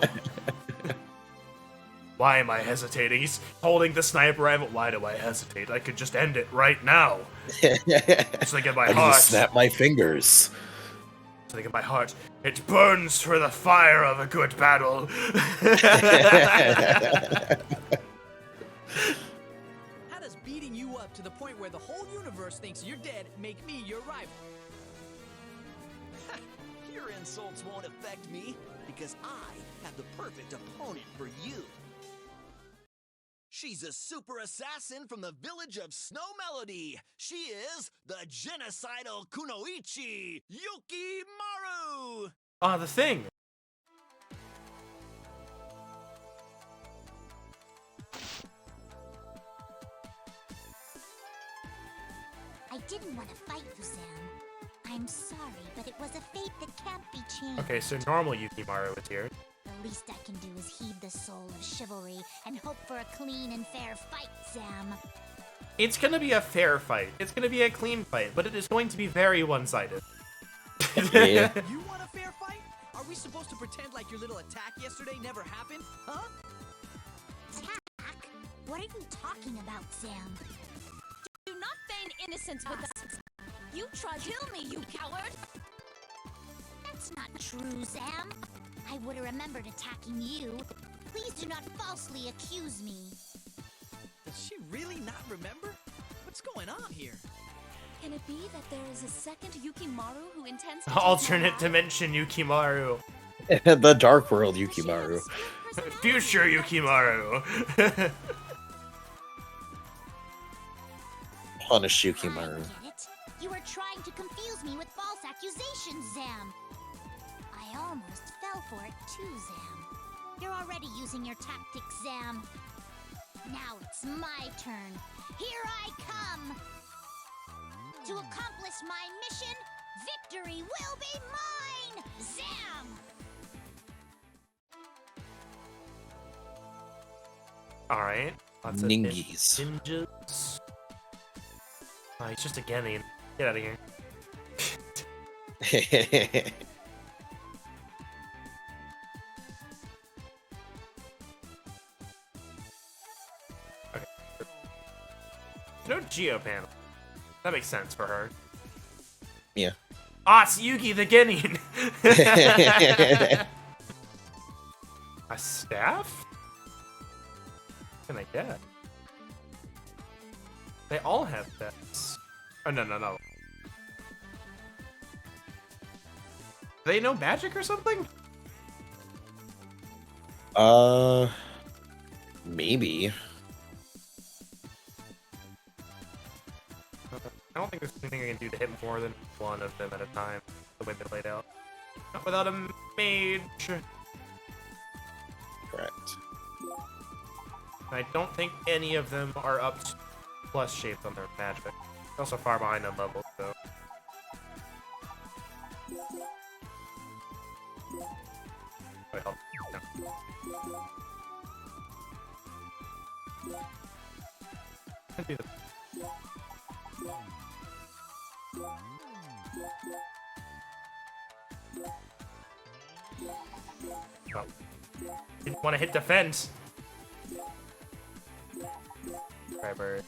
Why am I hesitating? He's holding the sniper rifle. Why do I hesitate? I could just end it right now. It's like in my I can heart. just snap my fingers. It's like in my heart. It burns for the fire of a good battle. How does beating you up to the point where the whole universe thinks you're dead make me your rival? Your insults won't affect me, because I have the perfect opponent for you. She's a super assassin from the village of Snow Melody. She is the genocidal Kunoichi Yukimaru. Ah, the thing. I didn't want to fight you, Sam. I'm sorry, but it was a fate that can't be changed. Okay, so normal Yukimaru is here. The least I can do is heed the soul of chivalry and hope for a clean and fair fight, Sam. It's gonna be a fair fight. It's gonna be a clean fight, but it is going to be very one-sided. Yeah. You want a fair fight? Are we supposed to pretend like your little attack yesterday never happened? Huh? Attack? What are you talking about, Sam? Do not feign innocence with us. You tried to kill me, you coward! That's not true, Sam. I would have remembered attacking you. Please do not falsely accuse me. Does she really not remember? What's going on here? Can it be that there is a second Yukimaru who intends to take my Alternate life? dimension Yukimaru. The Dark World Yukimaru. Future Yukimaru. Punish I Yukimaru. get it. You are trying to confuse me with false accusations, Sam. I almost fell for it too, Sam. You're already using your tactics, Sam. Now it's my turn. Here I come! To accomplish my mission, victory will be mine! Zam! Alright. Lots of Ningies. ninjas. Oh, he's just a Genin. Get out of here. Okay. No Geo panel. That makes sense for her. Yeah. Ah, it's Yugi the Genin! A staff? What can I get? They all have pets. Oh, no. they know magic or something? Maybe. I don't think there's anything I can do to hit more than one of them at a time, the way they're laid out. Not without a mage. Correct. I don't think any of them are up plus shaped on their magic. They're also far behind on levels, so. Wait, hold on. No. Could be the... Oh. Didn't want to hit defense. Driver.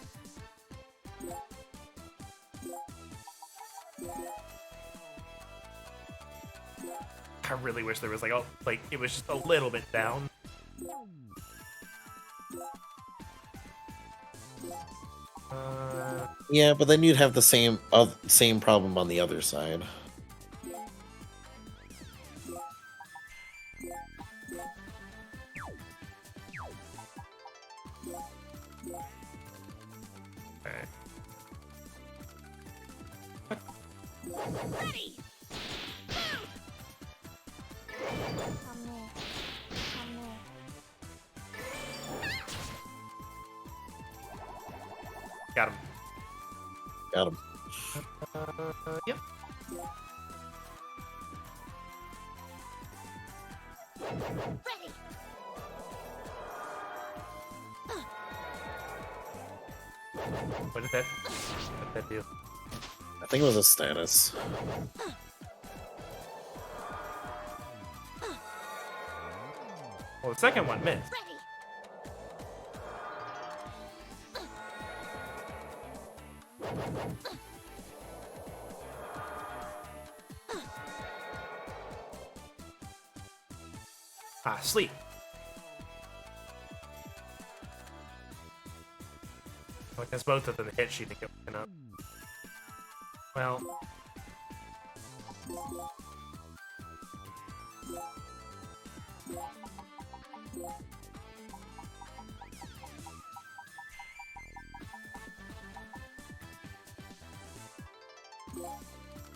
I really wish there was like, oh, like it was just a little bit down. Yeah, but then you'd have the same problem on the other side. Ready! Got him. Got him. Yep. Ready! What did that do? I think it was a status. Well, the second one missed. Ready! Ah, sleep. Well, I guess both of them hit, she didn't get woken up. Well.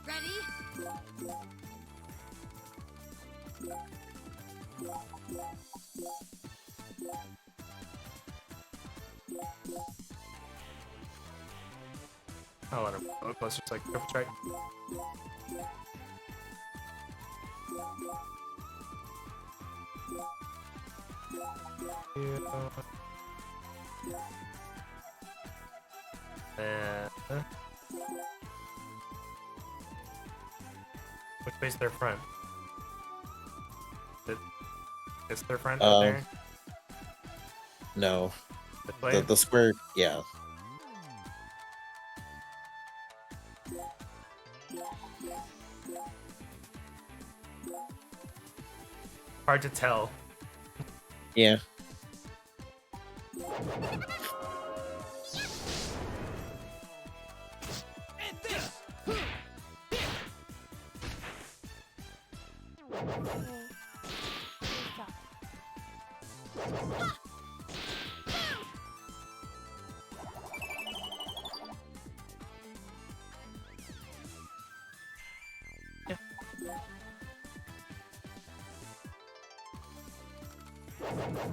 Ready? I'll let her go closer so I can go for strike. Which way's their front? Is their front up there? No. This way? The square, yeah. Hard to tell. Yeah. And this!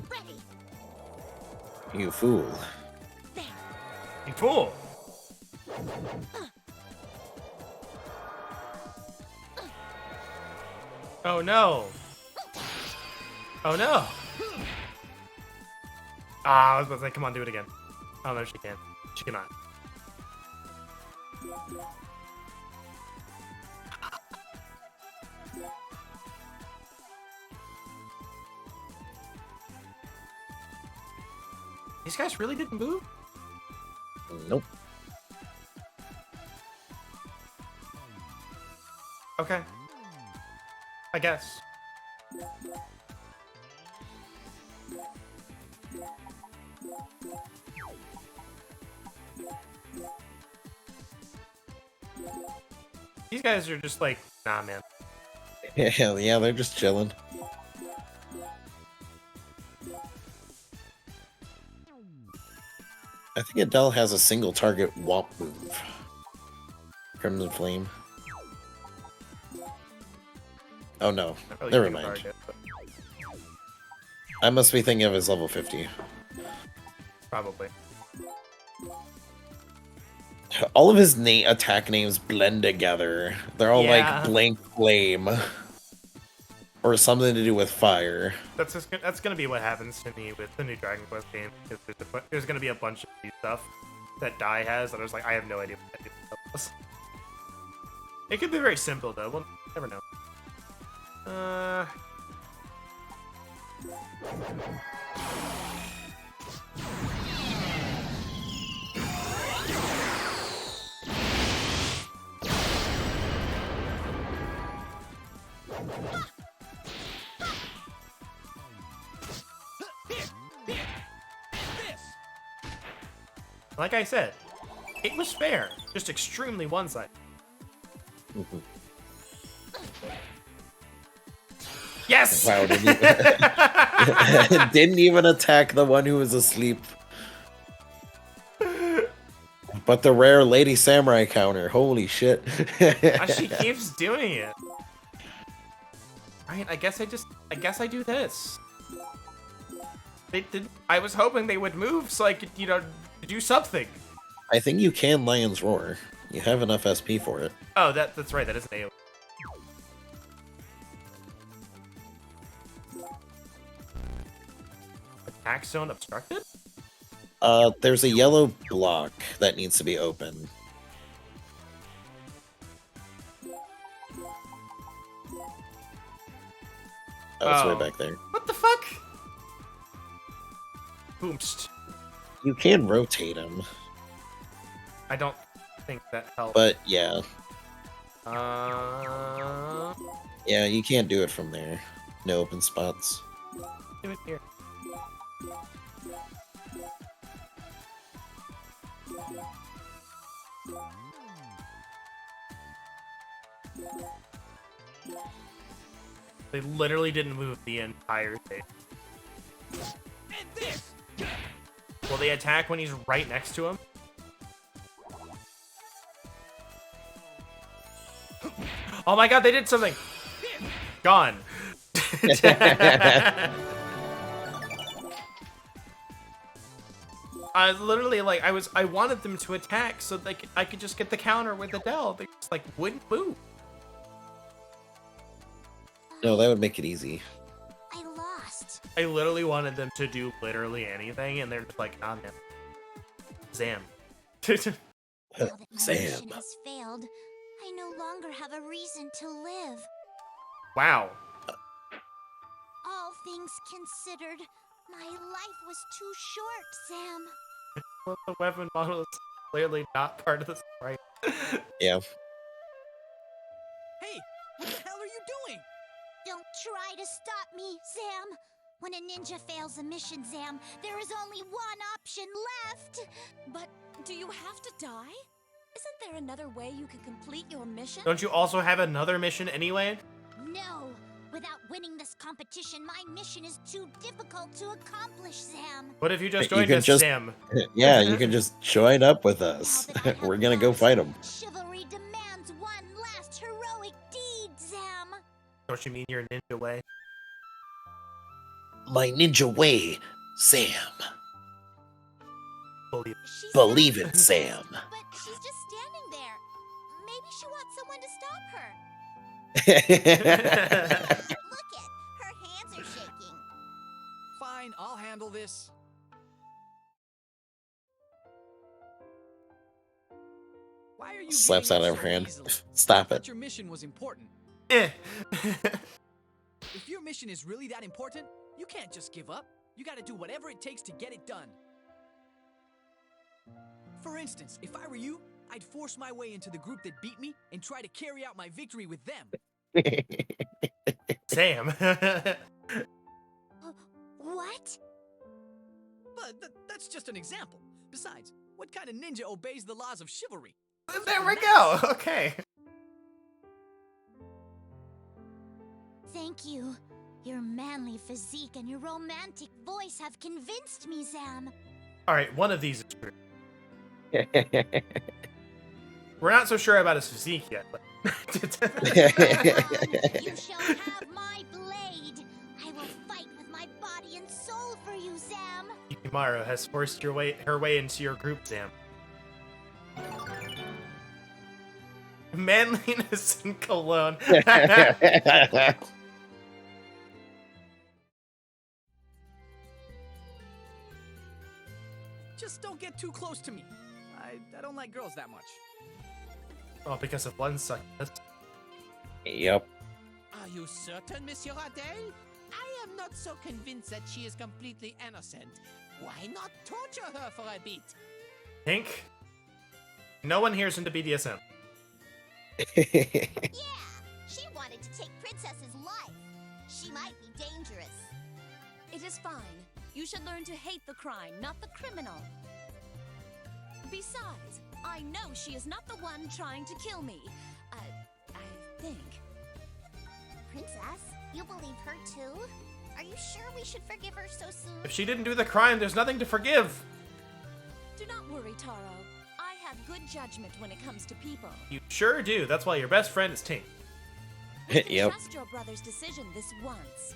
Ready! You fool. There! You fool! Oh no! Oh no! Ah, I was about to say, come on, do it again. Oh no, she can't. She cannot. These guys really didn't move? Nope. Okay. I guess. These guys are just like, nah, man. Yeah, they're just chilling. I think Adele has a single target Womp move. Crimson Flame. Oh no, Not really never single mind. target, but I must be thinking of his level 50. probably. All of his attack names blend together. They're all Yeah. like blank flame. Or something to do with fire. That's gonna be what happens to me with the new Dragon Quest game. Because there's gonna be a bunch of new stuff that Dai has that I was like, I have no idea what that new stuff was. It could be very simple though. We'll never know. Like I said, it was fair, just extremely one-sided. Yes! Wow, didn't even attack the one who was asleep. But the rare Lady Samurai counter, holy shit. She keeps doing it. Right, I guess I do this. I was hoping they would move so I could, do something. I think you can Lion's Roar. You have enough SP for it. Oh, that's right, that is an AoE. Attack zone obstructed? There's a yellow block that needs to be open. Oh, it's right back there. What the fuck? Boomst. You can rotate him, I don't think that helps. but yeah. Uh, Yeah, you can't do it from there. No open spots. do it here. They literally didn't move the entire thing. And this! Will they attack when he's right next to him? Oh my god, they did something! Gone. I literally, like, I wanted them to attack so I could just get the counter with Adele. They just, like, wouldn't move. No, that would make it easy. I lost. I literally wanted them to do literally anything, and they're just like, ah, man. Zam. Now that my Sam. mission has failed, I no longer have a reason to live. Wow. All things considered, my life was too short, Sam. Well, the weapon model is clearly not part of the story. Yeah. Hey, what the hell are you doing? Don't try to stop me, Sam. When a ninja fails a mission, Sam, there is only one option left. But do you have to die? Isn't there another way you can complete your mission? Don't you also have another mission anyway? No. Without winning this competition, my mission is too difficult to accomplish, Sam. What if you just You joined can us, just- Sam? Yeah, you can just join up with us. Now that I have We're gonna go lost, fight him. Chivalry demands one last heroic deed, Sam. Don't you mean your ninja way? My ninja way, Sam. Believe it. She's Believe not- it, Sam. But she's just standing there. Maybe she wants someone to stop her. Look it, her hands are shaking. Fine, I'll handle this. Why are you Slaps giving out up of so her hand. easily? Stop I it. thought your mission was important. Eh. If your mission is really that important, you can't just give up. You gotta do whatever it takes to get it done. For instance, if I were you, I'd force my way into the group that beat me and try to carry out my victory with them. Sam. What? But that's just an example. Besides, what kind of ninja obeys the laws of chivalry? There we go. Okay. Thank you. Your manly physique and your romantic voice have convinced me, Zam. Alright, one of these is true. We're not so sure about his physique yet, but... You shall have my blade. I will fight with my body and soul for you, Zam. Yukimaru has forced her way into your group, Sam. Manliness and cologne. Just don't get too close to me. I don't like girls that much. Oh, because of one success. Yep. Are you certain, Monsieur Adele? I am not so convinced that she is completely innocent. Why not torture her for a bit? Pink? No one here's into BDSM. Yeah, she wanted to take Princess's life. She might be dangerous. It is fine. You should learn to hate the crime, not the criminal. Besides, I know she is not the one trying to kill me. I think. Princess, you believe her too? Are you sure we should forgive her so soon? If she didn't do the crime, there's nothing to forgive. Do not worry, Taro. I have good judgment when it comes to people. You sure do. That's why your best friend is Tink. You can Yep. trust your brother's decision this once.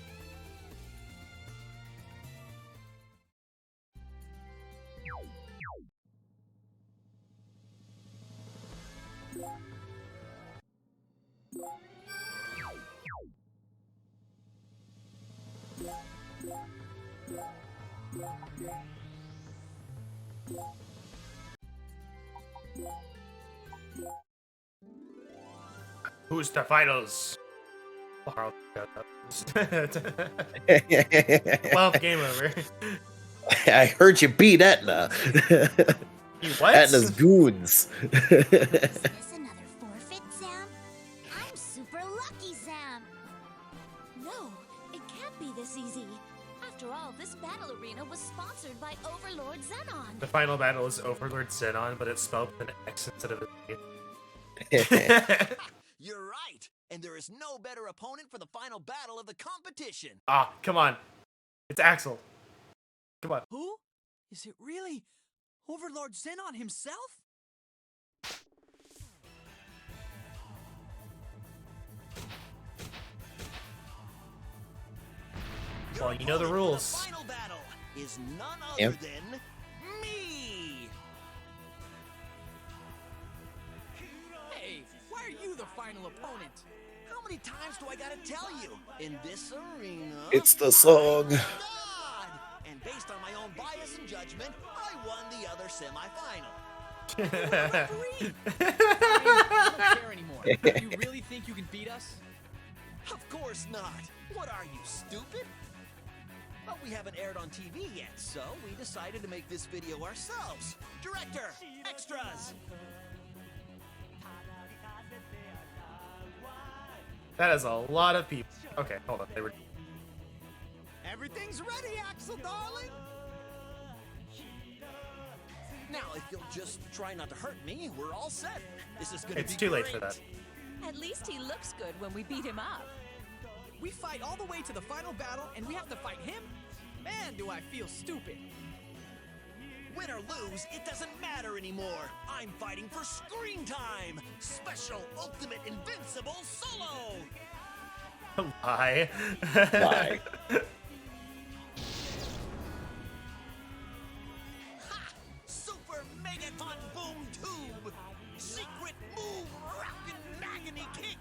Who's the finals? Well, game over. I heard you beat Etna. You what? Etna's goons. Is this another forfeit, Zam? I'm super lucky, Zam. No, it can't be this easy. After all, this battle arena was sponsored by Overlord Zenon. The final battle is Overlord Zenon, but it's spelled with an X instead of a You're right, and there is no better opponent for the final battle of the competition. Ah, come on. It's Axel. Come on. Who? Is it really Overlord Zenon himself? Your Well, you know the opponent for rules. The final battle is none other Yep. than me. Hey, why are you the final opponent? How many times do I gotta tell you? In this arena, It's the song. I'm God. And based on my own bias and judgment, I won the other semifinal. Referee! I don't care anymore. You really think you can beat us? Of course not. What are you, stupid? But we haven't aired on TV yet, so we decided to make this video ourselves. Director, extras. That is a lot of people. Okay, hold on. They were. Everything's ready, Axel, darling! Now, if you'll just try not to hurt me, we're all set. This is gonna It's be too late great. for that. At least he looks good when we beat him up. We fight all the way to the final battle, and we have to fight him? Man, do I feel stupid. Win or lose, it doesn't matter anymore. I'm fighting for screen time. Special, ultimate, invincible solo. Lie. Lie. Ha! Super Megaton Boom Tube. Secret move, rockin' agony kick.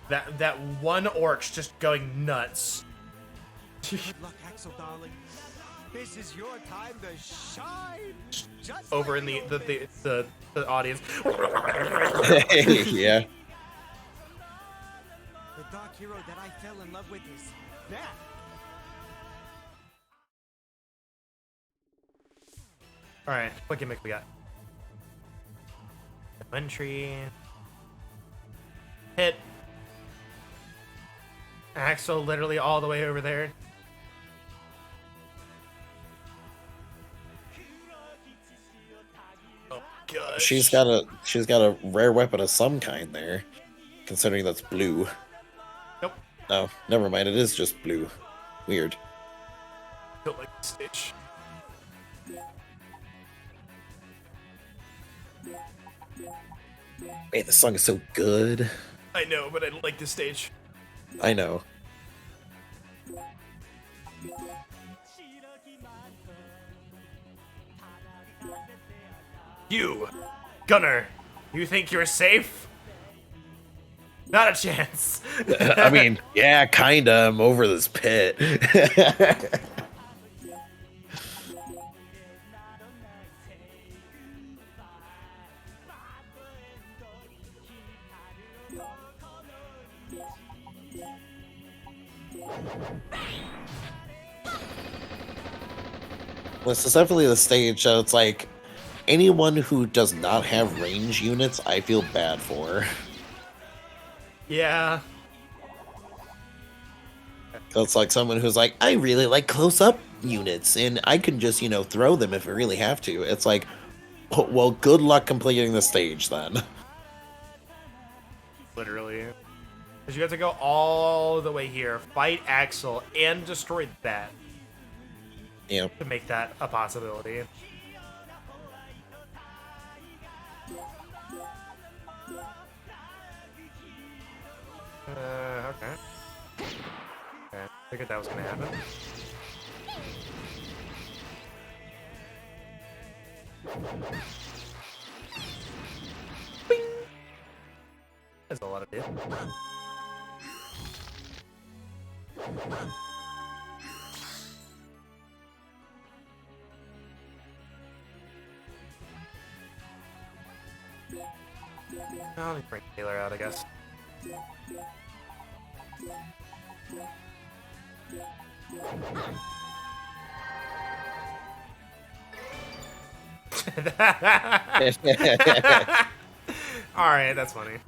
That one orc's just going nuts. Good luck, Axel, darling. This is your time to shine. Just Over like in the Olympics. the audience. Yeah. The dark hero that I fell in love with is back. All right, what gimmick we got? Entry. Hit. Axel literally all the way over there. Oh gosh. She's got a rare weapon of some kind there, considering that's blue. Oh, never mind. It is just blue. Weird. Don't like the stage. Man, this song is so good. I know, but I don't like this stage. I know. You, Gunner, you think you're safe? Not a chance. I mean, yeah, kinda. I'm over this pit. This is definitely the stage that it's like anyone who does not have range units, I feel bad for. Yeah. It's like someone who's like, I really like close-up units, and I can just, throw them if I really have to. It's like, oh, well, good luck completing the stage then. Literally. Because you have to go all the way here, fight Axel, and destroy that Yeah. to make that a possibility. Okay. Okay, figured that was gonna happen. Bing! That's a lot of it. I'll just bring Taylor out, I guess. Alright, that's funny.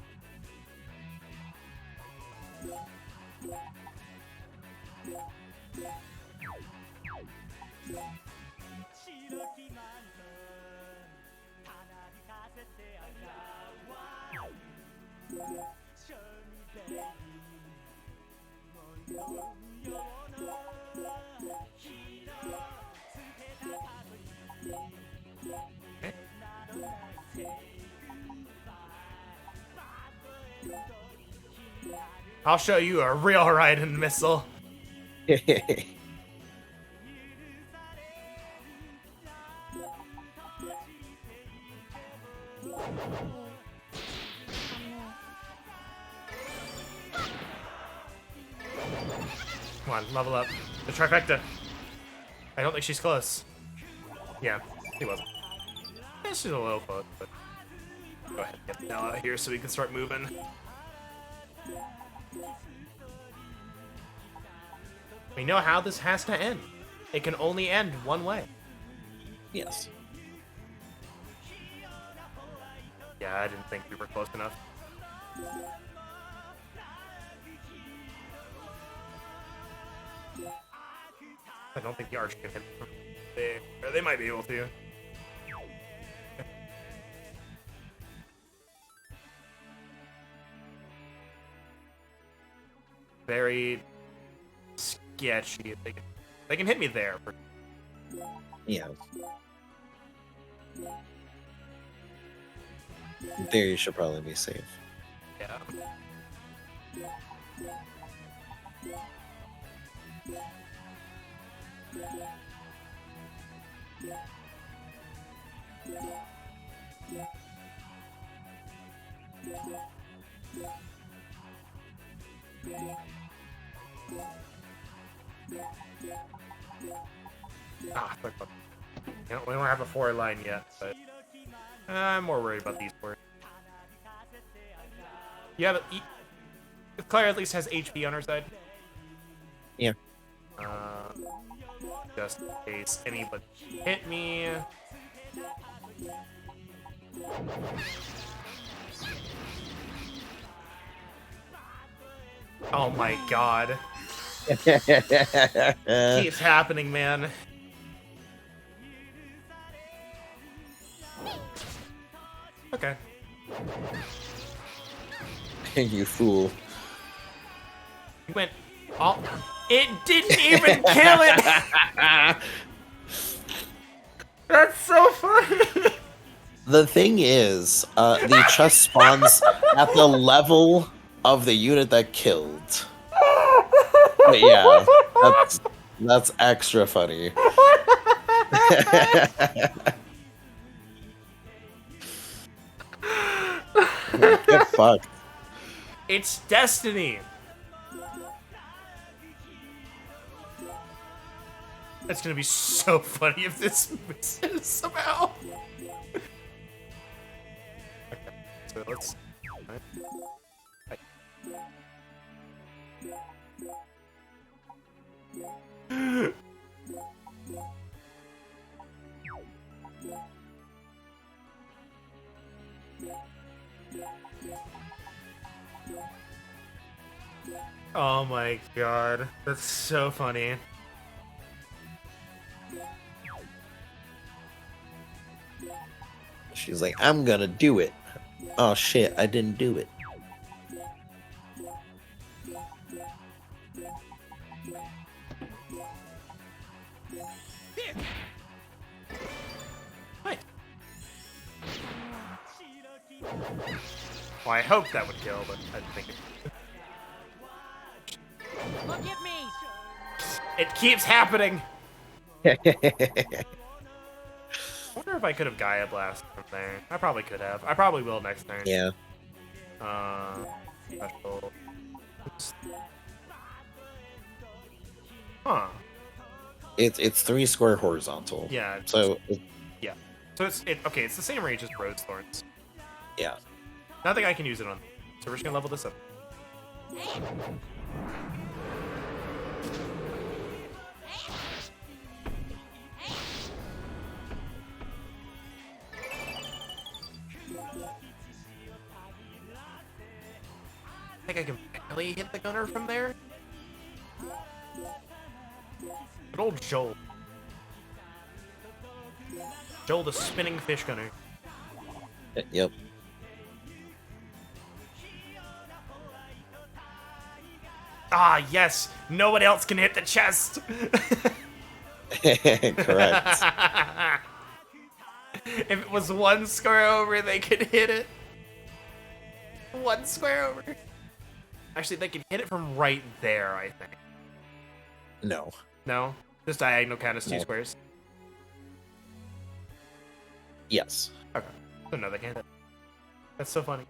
I'll show you a real Raiden missile. Come on, level up. The trifecta. I don't think she's close. Yeah, she wasn't. Yeah, she's a little close, but go ahead and get the hell out of here so we can start moving. We know how this has to end. It can only end one way. Yes. Yeah, I didn't think we were close enough. I don't think the arch can hit them. They might be able to. Very sketchy. They can hit me there. Yeah. There you should probably be safe. Yeah. Ah, fuck. You know, we don't have a forward line yet, but I'm more worried about these four. Yeah, but Claire at least has HP on her side. Yeah. Just in case anybody hit me. Oh my god. Keeps happening, man. Okay. He went all. It didn't even kill it. That's so funny. The thing is, the chest spawns at the level of the unit that killed. But yeah, that's extra funny. Get fucked. It's destiny. It's gonna be so funny if this misses somehow. Okay, so let's. Oh my god, that's so funny. She's like, I'm gonna do it. Oh shit, I didn't do it. Hi. Well, I hope that would kill, but I didn't think it. Look at me! It keeps happening! I wonder if I could have Gaia Blast from there. I probably could have. I probably will next turn. Yeah. Special. Oops. Huh. It's 3 square horizontal. Yeah. So Yeah. So it's okay. It's the same range as Rose Thorns. yeah. Nothing I can use it on. So we're just gonna level this up. I think I can barely hit the gunner from there. Good old Joel. Joel the spinning fish gunner. Yep. Ah, yes! No one else can hit the chest! Correct. If it was 1 square over, they could hit it. 1 square over. Actually, they can hit it from right there, I think. No. No? This diagonal count as 2 No. squares? Yes. Okay. So no, they can't hit. That's so funny.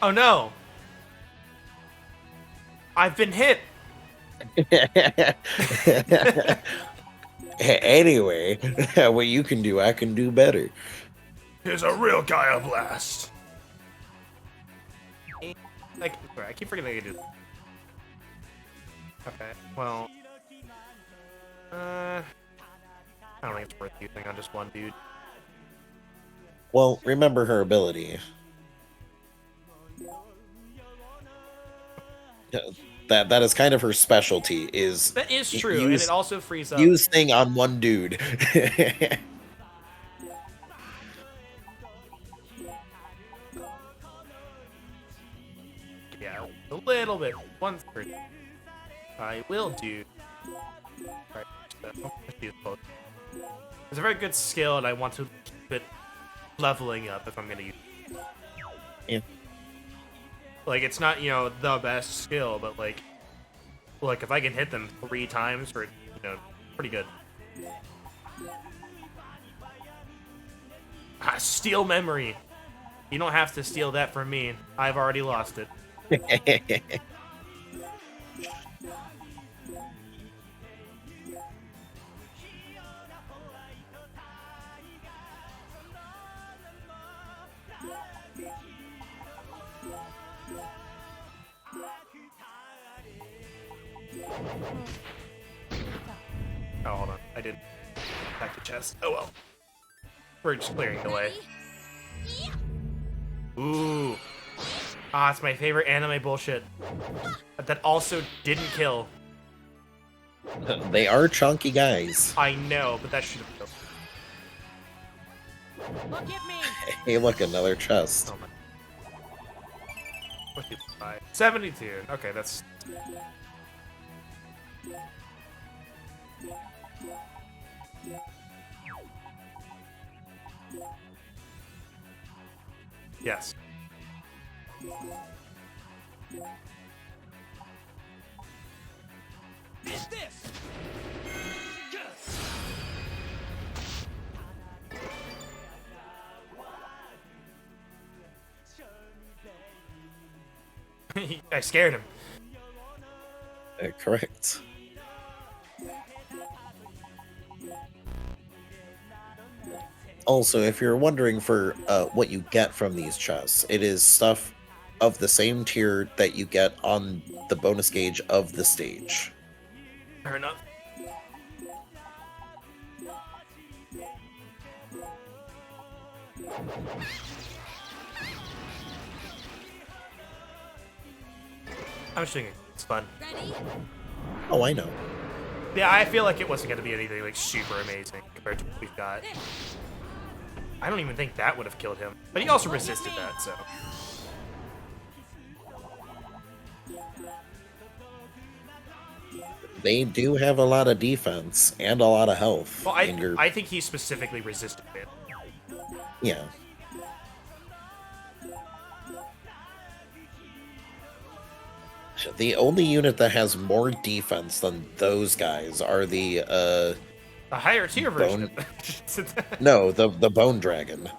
Oh no! I've been hit! Anyway, what you can do, I can do better. Here's a real Gaia Blast! Like, sorry, I keep forgetting I can do that. Okay, well... I don't think it's worth using on just one dude. Well, remember her ability. That is kind of her specialty, is That is true, and it also frees up... use thing on one dude. Yeah, a little bit. 1 third. I will do... Alright, let's do both. It's a very good skill, and I want to keep it leveling up if I'm gonna use it. Yeah. Like, it's not, the best skill, but, like, if I can hit them 3 times for, pretty good. Ah, steal memory. You don't have to steal that from me. I've already lost it. Oh, hold on. I did back to chest. Oh well. We're just clearing the way. Ooh. Ah, it's my favorite anime bullshit. That also didn't kill. They are chunky guys. I know, but that should have killed. Look at me! Hey, look, another chest. Oh my. What did I buy? 72. Okay, that's. Yes. Is this? I scared him. Correct. Also, if you're wondering for what you get from these chests, it is stuff of the same tier that you get on the bonus gauge of the stage. Fair enough. I'm just thinking it's fun. Ready? Oh, I know. Yeah, I feel like it wasn't going to be anything like super amazing compared to what we've got. I don't even think that would have killed him, but he also resisted that, so. They do have a lot of defense and a lot of health. Well, and I think he specifically resisted it. yeah. The only unit that has more defense than those guys are the higher tier version. no, the bone dragon.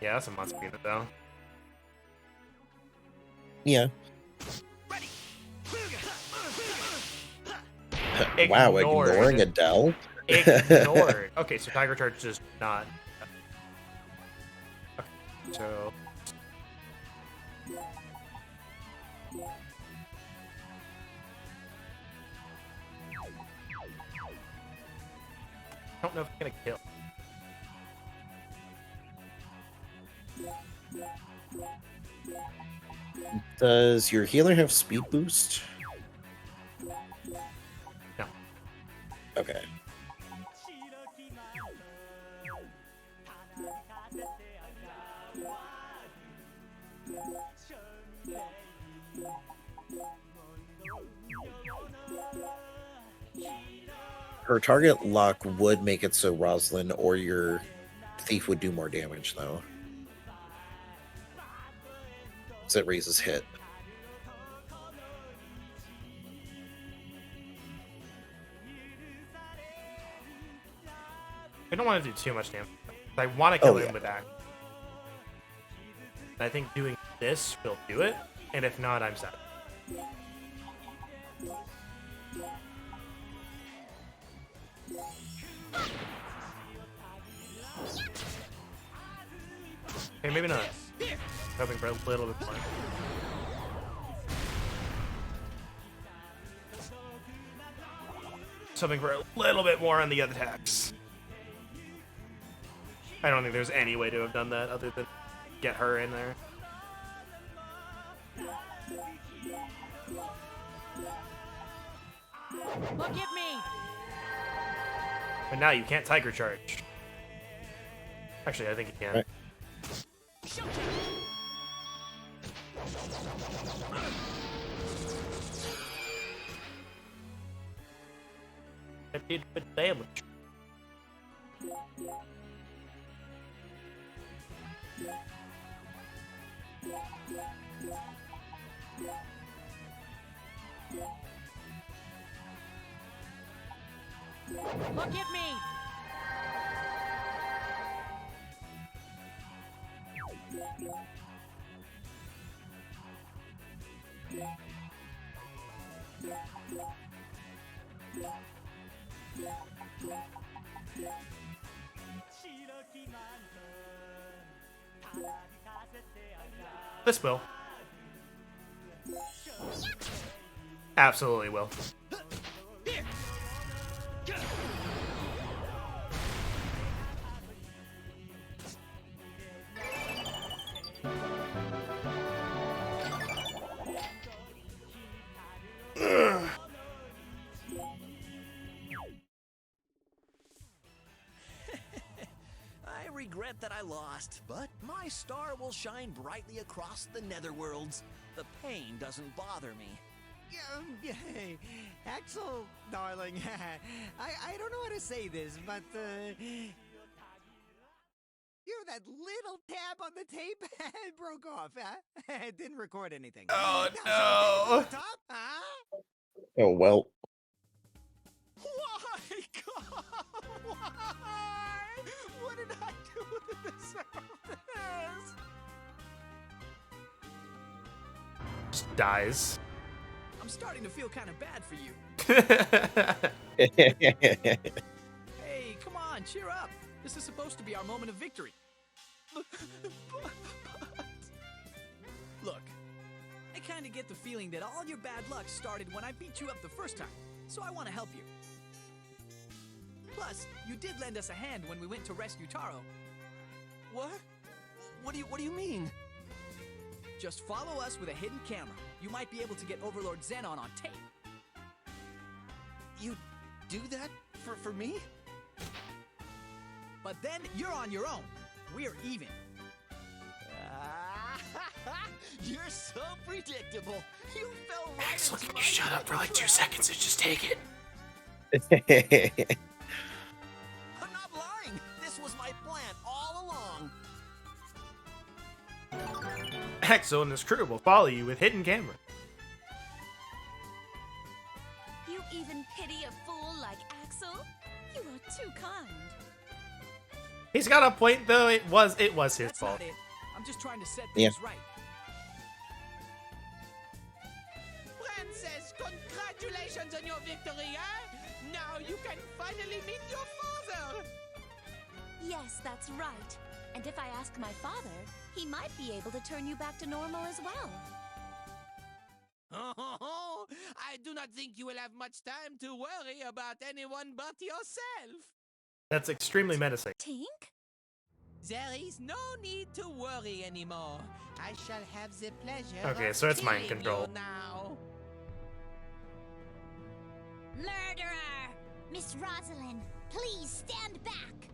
Yeah, that's a monster unit though. Yeah. Ignored. Wow, ignoring Adele? Ignored. Okay, so Tiger Charge is not. Okay, so. I don't know if I'm gonna kill. Does your healer have speed boost? No. Okay. Her target lock would make it so Rosalind or your thief would do more damage, though. As it raises hit. I don't want to do too much damage. I want to kill him yeah. with that. I think doing this will do it, and if not, I'm sad. Okay, maybe not. Hoping for a little bit more. Hoping for a little bit more on the other attacks. I don't think there's any way to have done that other than get her in there. Look at me! But now you can't Tiger Charge. Actually, I think you can. Right. It did good damage. Look at me! This will. Absolutely will. regret that I lost, but my star will shine brightly across the netherworlds. The pain doesn't bother me. Axel, darling, I don't know how to say this, but that little tab on the tape broke off, huh? It didn't record anything. Oh, Now, no. top, huh? Oh, well. Why, God? Why? What did I do to deserve this? Just dies. I'm starting to feel kind of bad for you. Hey, come on, cheer up. This is supposed to be our moment of victory. Look, I kind of get the feeling that all your bad luck started when I beat you up the first time, so I want to help you. Plus, you did lend us a hand when we went to rescue Taro. What? What do you mean? Just follow us with a hidden camera. You might be able to get Overlord Xenon on tape. You do that for me? But then you're on your own. We're even. You're so predictable. You fell right Axel, into can my you shut up for like 2 trap. seconds and just take it? I'm not lying. This was my plan all along. Axel and his crew will follow you with hidden camera. You even pity a fool like Axel? You are too kind. He's got a point though. It was his That's fault. not it. I'm just trying to set Yeah. things right. Princess, congratulations on your victory, eh? Now you can finally meet your father! Yes, that's right. And if I ask my father, he might be able to turn you back to normal as well. Oh, I do not think you will have much time to worry about anyone but yourself. That's extremely menacing. Tink? There is no need to worry anymore. I shall have the pleasure Okay, of so it's mind killing control. you now. Murderer! Miss Rosalind, please stand back!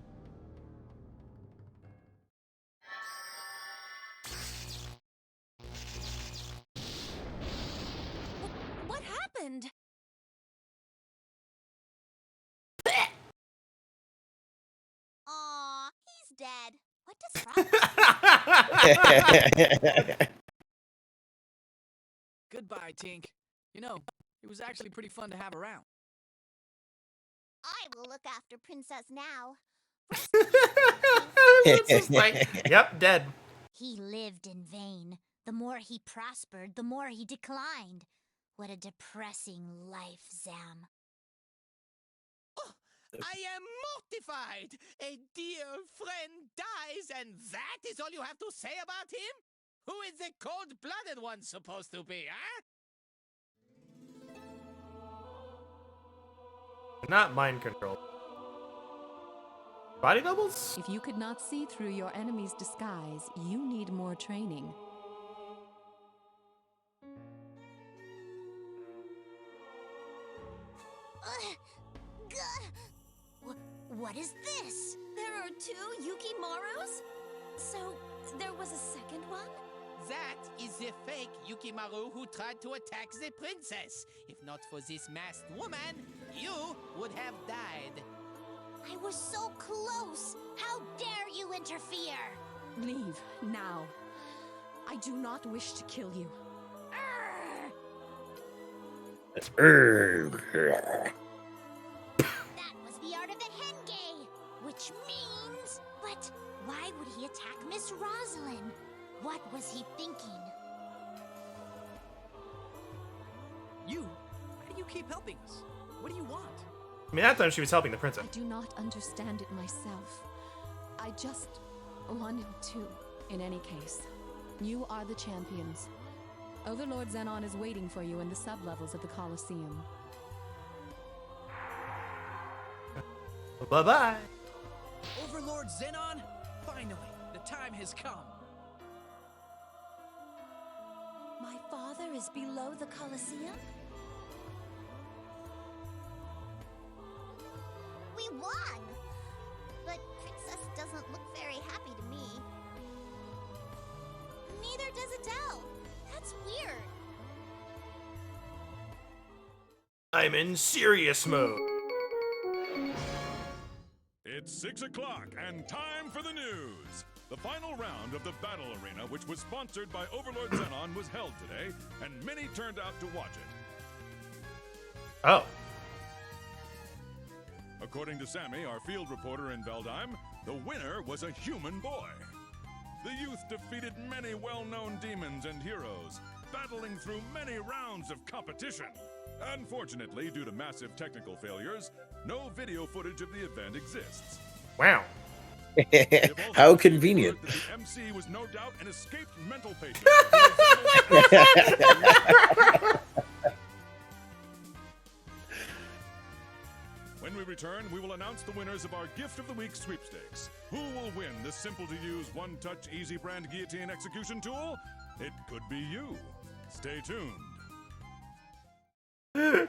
What happened? Aw, he's dead. What does Rosalind... Goodbye, Tink. You know, it was actually pretty fun to have around. I will look after Princess now. It's just like, yep, dead. He lived in vain. The more he prospered, the more he declined. What a depressing life, Zam. I am mortified. A dear friend dies, and that is all you have to say about him? Who is the cold-blooded one supposed to be, huh? Not mind control. Body doubles? If you could not see through your enemy's disguise, you need more training. What is this? There are 2 Yukimarus? So, there was a second one? That is the fake Yukimaru who tried to attack the princess. If not for this masked woman, you would have died. I was so close! How dare you interfere! Leave, now. I do not wish to kill you. That was the art of the Henge, which means... But why would he attack Miss Rosalind? What was he thinking? You? Why do you keep helping us? What do you want? I mean, that time she was helping the princess. I do not understand it myself. I just wanted to. In any case, you are the champions. Overlord Xenon is waiting for you in the sublevels of the Colosseum. Bye-bye. Overlord Xenon? Finally, the time has come. My father is below the Colosseum? We won! But Princess doesn't look very I'm in serious mode. It's 6 o'clock and time for the news. The final round of the Battle Arena, which was sponsored by Overlord Xenon, was held today, and many turned out to watch it. Oh. According to Sammy, our field reporter in Veldheim, the winner was a human boy. The youth defeated many well-known demons and heroes, battling through many rounds of competition. Unfortunately, due to massive technical failures, no video footage of the event exists. Wow. How convenient. The MC was no doubt an escaped mental patient. When we return, we will announce the winners of our Gift of the Week sweepstakes. Who will win the simple-to-use, one-touch, easy brand guillotine execution tool? It could be you. Stay tuned. I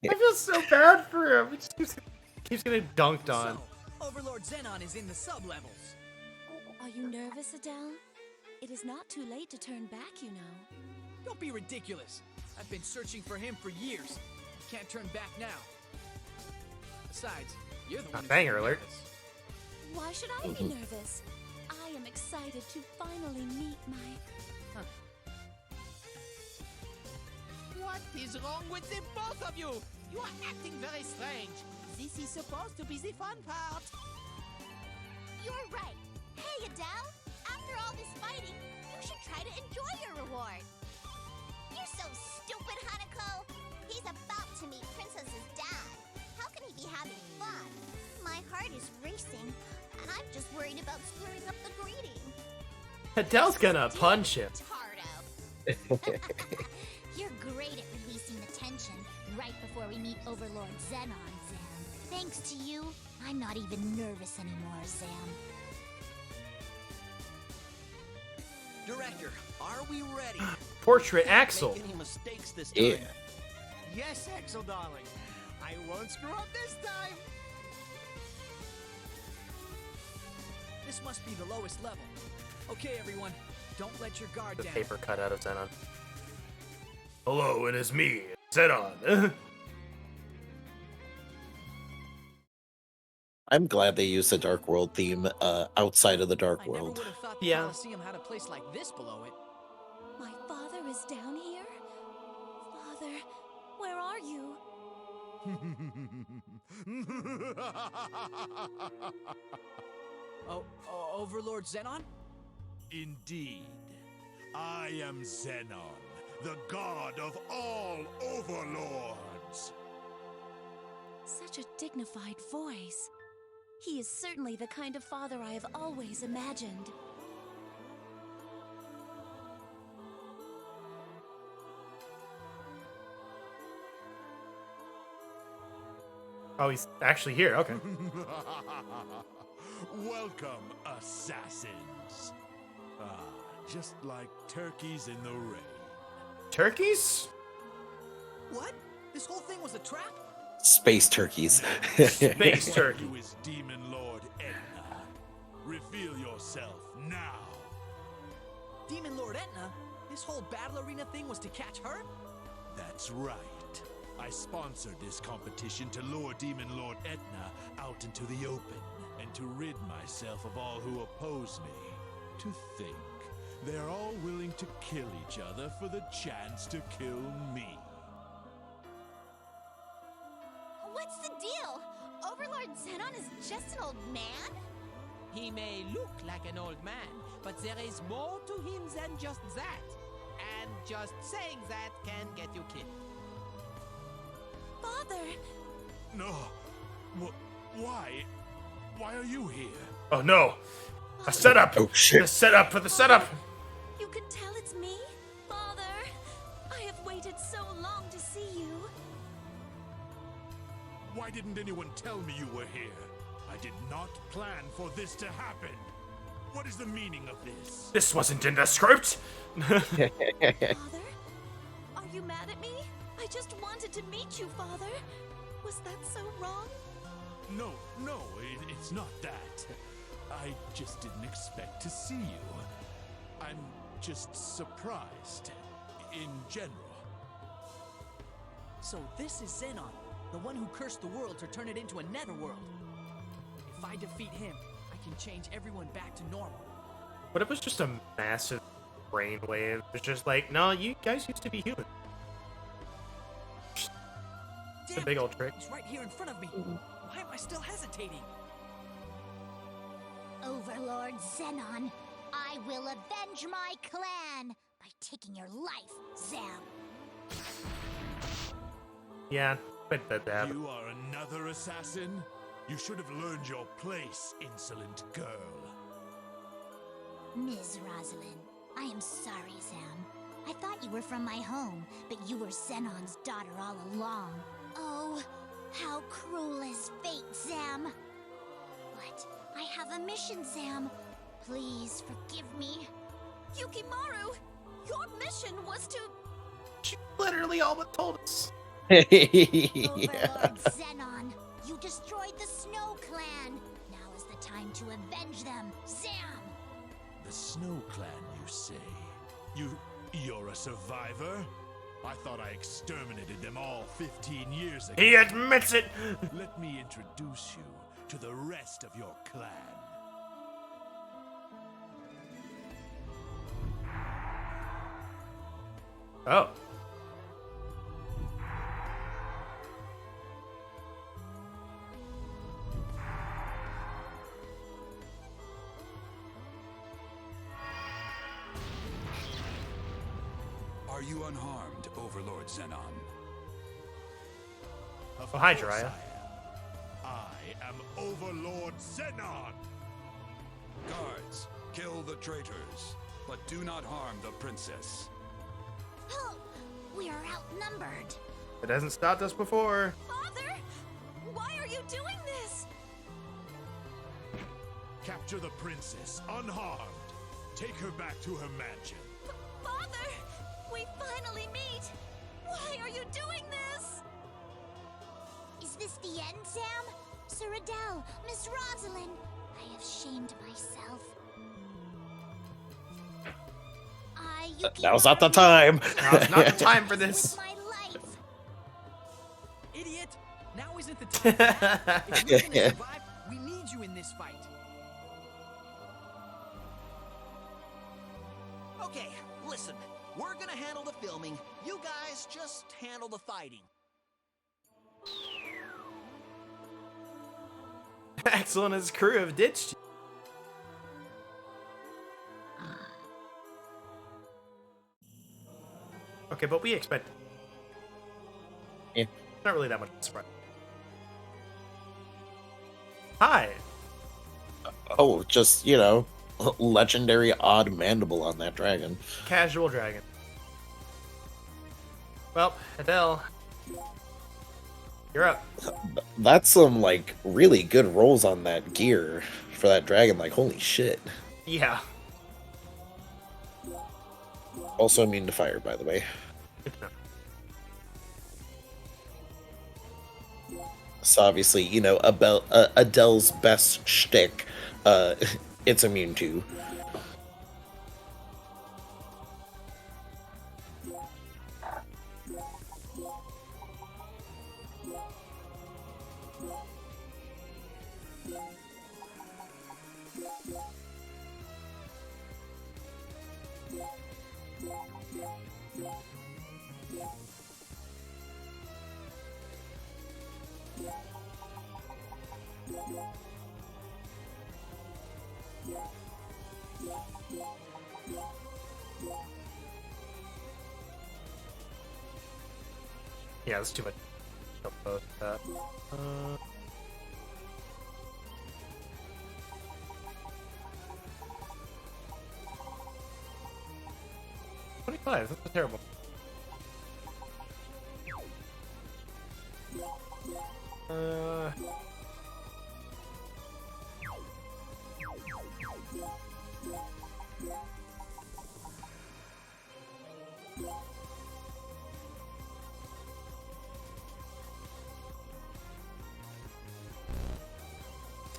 feel so bad for him. He just keeps getting dunked on. So, Overlord Xenon is in the sub-levels. Are you nervous, Adele? It is not too late to turn back, you know. Don't be ridiculous. I've been searching for him for years. Can't turn back now. Besides, you're the one who's banger alert. nervous. Why should I be nervous? I am excited to finally meet my... What is wrong with the both of you? You are acting very strange. This is supposed to be the fun part. You're right. Hey, Adele. After all this fighting, you should try to enjoy your reward. You're so stupid, Hanako. He's about to meet Princess's dad. How can he be having fun? My heart is racing, and I'm just worried about screwing up the greeting. Adele's gonna punch him. Tardo. You're great at releasing the tension right before we meet Overlord Xenon, Zam. Thanks to you, I'm not even nervous anymore, Zam. Director, are we ready? Portrait Can't Axel. make any mistakes this time. Yeah. Yes, Axel, darling. I won't screw up this time. This must be the lowest level. Okay, everyone, don't let your guard The down. paper cut out of Xenon. Hello, it is me, Xenon. I'm glad they used the Dark World theme outside of the Dark I never World. would have thought the Yeah. Coliseum had a place like this below it. My father is down here? Father, where are you? Overlord Xenon? Indeed. I am Xenon, the god of all overlords. Such a dignified voice. He is certainly the kind of father I have always imagined. Oh, he's actually here. Okay. Welcome, assassins. Ah, just like turkeys in the rain. Turkeys? What? This whole thing was a trap? Space turkeys. Space turkey. Who is Demon Lord Etna? Reveal yourself now. Demon Lord Etna? This whole battle arena thing was to catch her? That's right. I sponsored this competition to lure Demon Lord Etna out into the open and to rid myself of all who oppose me. To think, they're all willing to kill each other for the chance to kill me. What's the deal? Overlord Xenon is just an old man? He may look like an old man, but there is more to him than just that. And just saying that can get you killed. Father! No. Why? Why are you here? Oh no! A setup! Oh, shit. The setup for the setup! You can tell it's me? Father! I have waited so long to see you. Why didn't anyone tell me you were here? I did not plan for this to happen. What is the meaning of this? This wasn't in the script! Father? Are you mad at me? I just wanted to meet you, Father. Was that so wrong? No, it's not that. I just didn't expect to see you. I'm just surprised, in general. So this is Xenon, the one who cursed the world to turn it into a netherworld. If I defeat him, I can change everyone back to normal. What if it was just a massive brainwave? It's just like, no, you guys used to be human. It's a big old trick. He's right here in front of me. Why am I still hesitating? Overlord Xenon, I will avenge my clan by taking your life, Zam. Yeah, I bet that happened. You are another assassin? You should have learned your place, insolent girl. Ms. Rosalind, I am sorry, Zam. I thought you were from my home, but you were Xenon's daughter all along. Oh, how cruel is fate, Zam. But I have a mission, Zam. Please forgive me. Yukimaru, your mission was to... She literally all but told us. Overlord Xenon, you destroyed the Snow Clan. Now is the time to avenge them, Zam. The Snow Clan, you say? You're a survivor? I thought I exterminated them all 15 years ago. He admits it! Let me introduce you to the rest of your clan. Oh. Are you unharmed, Overlord Xenon? Oh, hi, Jiraiya. I am Overlord Xenon! Guards, kill the traitors, but do not harm the princess. We are outnumbered. It hasn't stopped us before. Father! Why are you doing this? Capture the princess, unharmed. Take her back to her mansion. Father! We finally meet! Why are you doing this? Is this the end, Sam? Sir Adele, Miss Rosalind, I have shamed myself. Now's not the time. Now's not the time for this. With my life. Idiot! Now isn't the time. If you're gonna survive, we need you in this fight. Okay, listen. We're gonna handle the filming. You guys just handle the fighting. Axel and his crew have ditched you. Okay, but we expect. Yeah. Not really that much of a surprise. Hi. Oh, just, legendary odd mandible on that dragon. Casual dragon. Well, Adele, you're up. That's some, really good rolls on that gear for that dragon. Holy shit. Yeah. Also immune to fire, by the way. So obviously, Adele's best shtick, it's immune to. Yeah, that's too much. Both that. 25, that's terrible.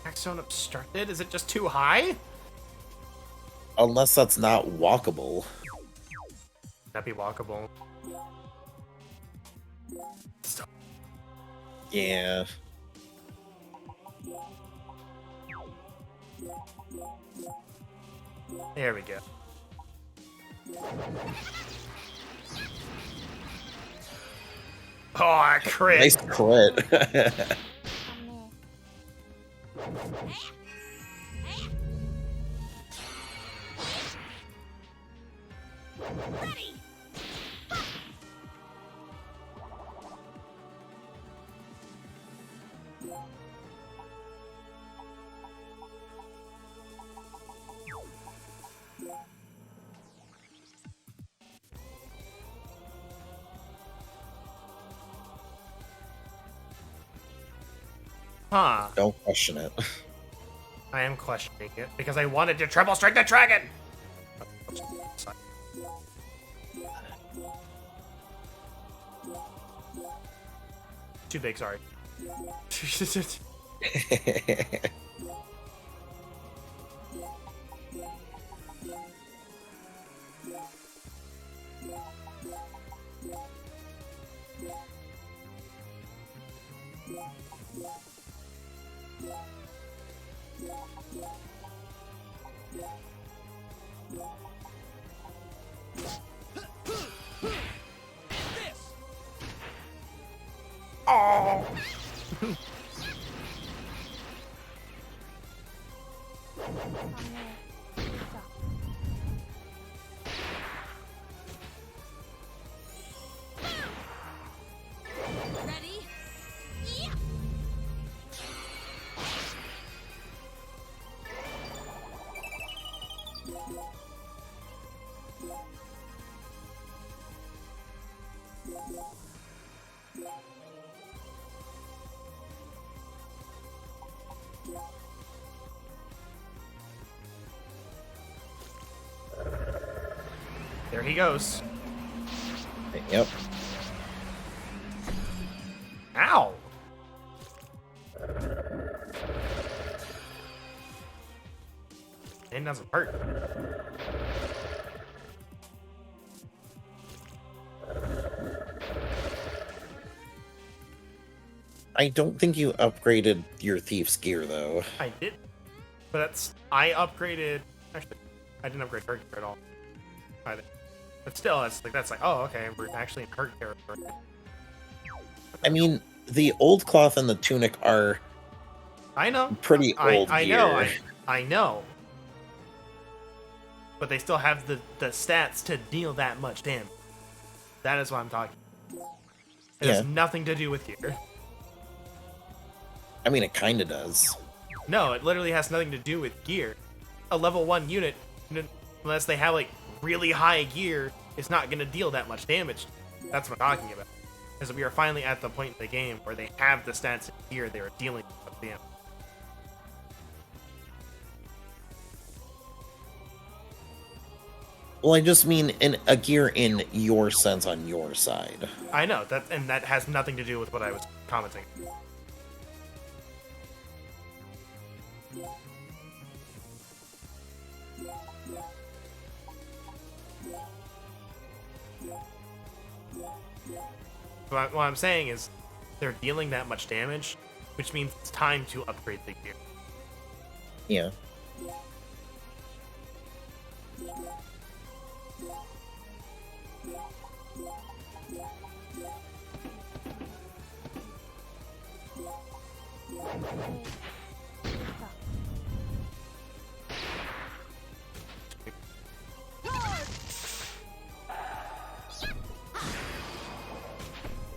Attack zone obstructed? Is it just too high? Unless that's not walkable. That'd be walkable. Yeah. There we go. Oh, I crit. Nice crit. Ready! Huh. Don't question it. I am questioning it because I wanted to triple strike the dragon. Too big, sorry. Oh. Ready? Yeah. There he goes. Yep. Ow! It doesn't hurt. I don't think you upgraded your thief's gear though. I did, but I upgraded. Actually, I didn't upgrade her gear at all. Either. But still, that's like, oh, okay, we're actually in hurt territory. I mean, the old cloth and the tunic are I know. pretty old I gear. know. I know. But they still have the stats to deal that much damage. That is what I'm talking about. It has nothing to do with gear. I mean, it kind of does. No, it literally has nothing to do with gear. A level 1 unit, unless they have like really high gear, is not going to deal that much damage. That's what I'm talking about. Because we are finally at the point in the game where they have the stats and gear they are dealing with damage. Well, I just mean a gear in your sense on your side. I know, and that has nothing to do with what I was commenting. What I'm saying is, they're dealing that much damage, which means it's time to upgrade the gear. Yeah.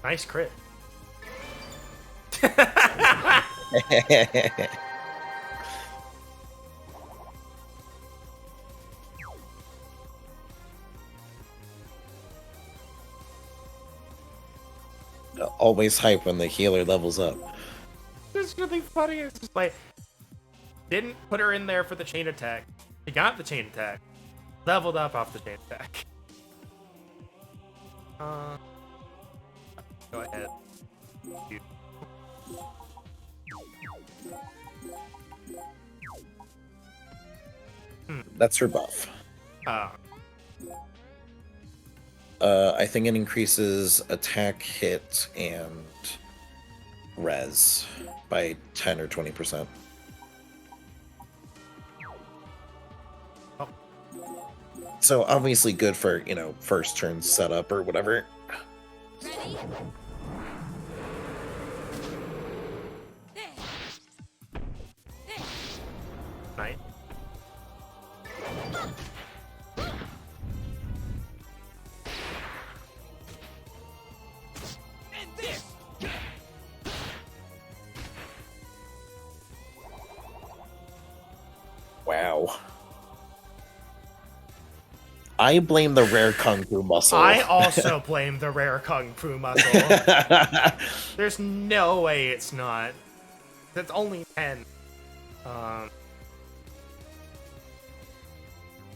Nice crit. Always hype when the healer levels up. It's really funny. It's just like, didn't put her in there for the chain attack. She got the chain attack. Leveled up off the chain attack. Go ahead. That's her buff. I think it increases attack, hit, and res by 10 or 20%. Oh. So obviously good for, you know, first turn setup or whatever. Ready? Right. And this! Wow. I blame the rare kung fu muscle. I also blame the rare kung fu muscle. There's no way it's not. That's only 10.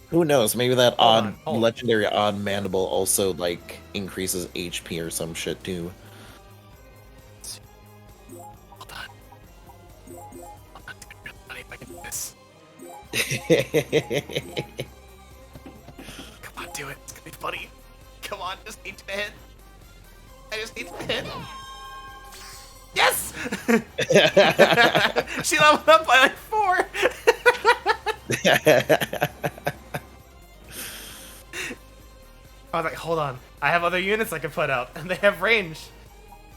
Who knows? Maybe that Hold odd on. legendary odd mandible also like increases HP or some shit too. Hold on. Funny if I can do this. Come on, do it. It's gonna be funny. Come on, just need to hit. I just need to hit. Yes! She leveled up by like 4. I was like, hold on. I have other units I can put out, and they have range.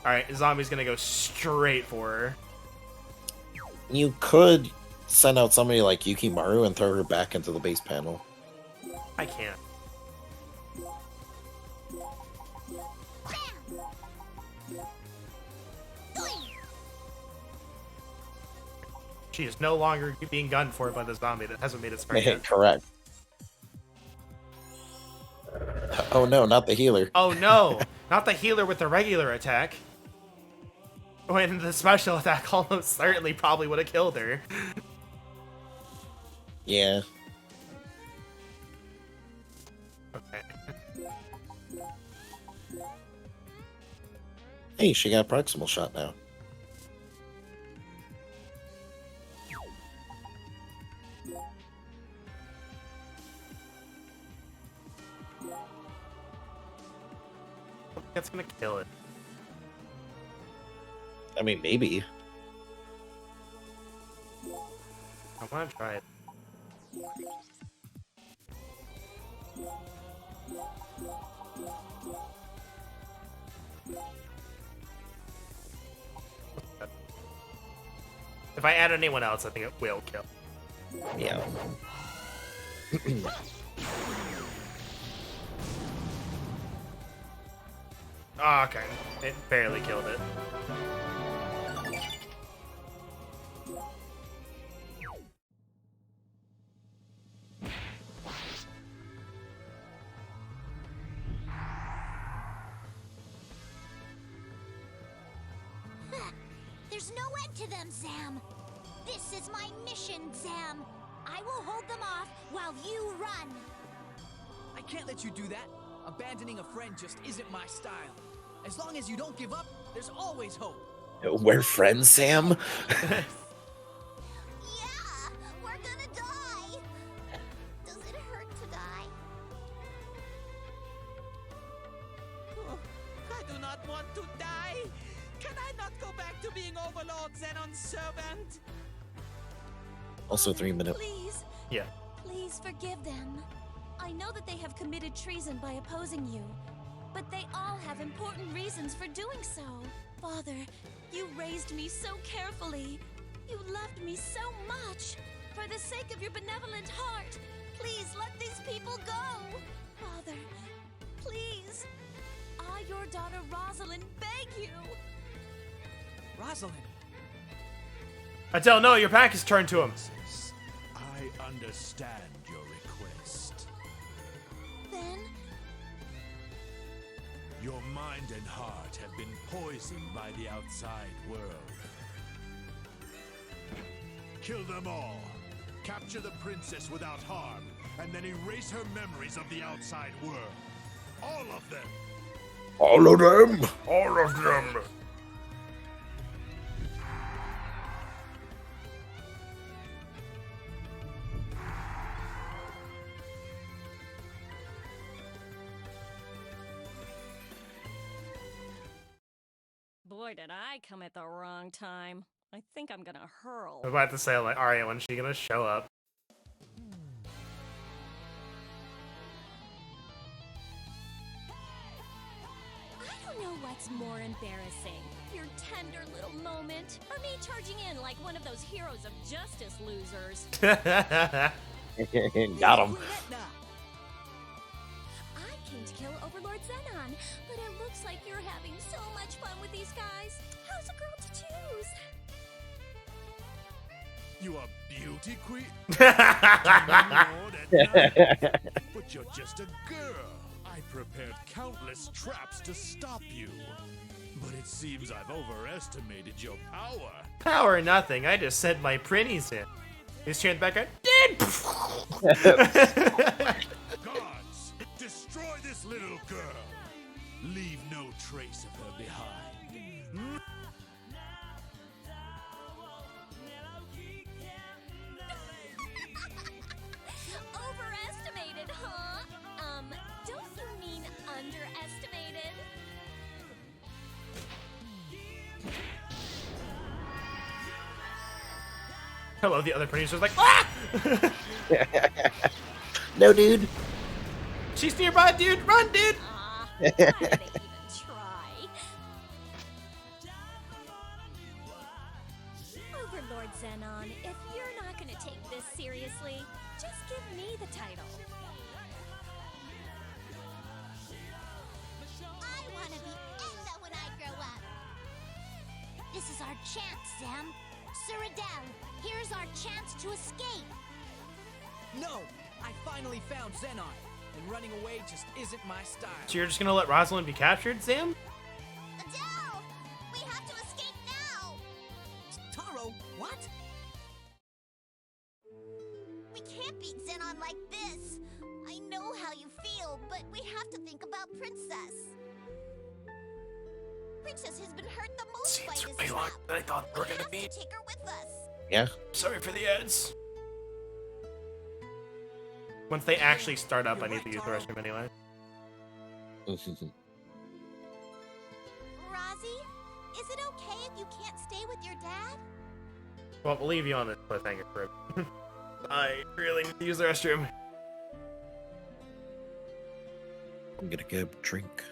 Alright, zombie's gonna go straight for her. You could send out somebody like Yukimaru and throw her back into the base panel. I can't. She is no longer being gunned for by the zombie that hasn't made its turn yet. Correct. Oh no, not the healer. Oh no! Not the healer with the regular attack. When the special attack almost certainly probably would have killed her. Yeah. Okay. Hey, she got a proximal shot now. That's gonna kill it. I mean, maybe. I wanna try it. If I add anyone else, I think it will kill. Yeah. Oh, okay. It barely killed it. There's no end to them, Zam. This is my mission, Zam. I will hold them off while you run. I can't let you do that. Abandoning a friend just isn't my style. As long as you don't give up, there's always hope. We're friends, Sam. Yeah, we're gonna die. Does it hurt to die? Oh, I do not want to die. Can I not go back to being Overlord Xenon's servant? Also 3 minutes. Please, Yeah. please forgive them. I know that they have committed treason by opposing you, but they all have important reasons for doing so. Father, you raised me so carefully. You loved me so much. For the sake of your benevolent heart, please let these people go. Father, please. I, your daughter Rosalind, beg you. Rosalind. Adele, no, your back is turned to him. I understand your request. Then, Your mind and heart have been poisoned by the outside world. Kill them all. Capture the princess without harm, and then erase her memories of the outside world. All of them. All of them. All of them. boy, Boy, did I come at the wrong time. I think I'm gonna hurl. I'm about to say, like, Arya, when's she gonna show up? I don't know what's more embarrassing. Your tender little moment, or me charging in like one of those heroes of justice losers. Got him. I came to kill Overlord Zenon, but it looks like you're having so much fun with these guys. How's a girl to choose? You a beauty queen? Lord Edna? But you're just a girl. I prepared countless traps to stop you. But it seems I've overestimated your power. Power nothing. I just sent my printies in. He's turned back on. Dead. Gods, destroy this little girl. Leave no trace of her behind. Overestimated, huh? Don't you mean underestimated? Hello, the other producer's like, ah! No, dude. She's nearby, dude. Run, dude. Why did they even try? Overlord Zenon, if you're not gonna take this seriously, just give me the title. I want to be Edna when I grow up. This is our chance, Zam. Cyrodiil, here's our chance to escape. No! I finally found Zenon, and running away just isn't my style. So you're just gonna let Rosalind be captured, Sam? Adele! We have to escape now! Taro, what? We can't beat Zenon like this. I know how you feel, but we have to think about Princess. Princess has been hurt the most by this way longer than I thought they were gonna We be. have to take her with us. Yeah. Sorry for the ads. Once they actually start up, I need to use the restroom anyway. Rosie, is it okay if you can't stay with your dad? Well, we'll leave you on this cliffhanger for a bit. I really need to use the restroom. I'm gonna get a drink.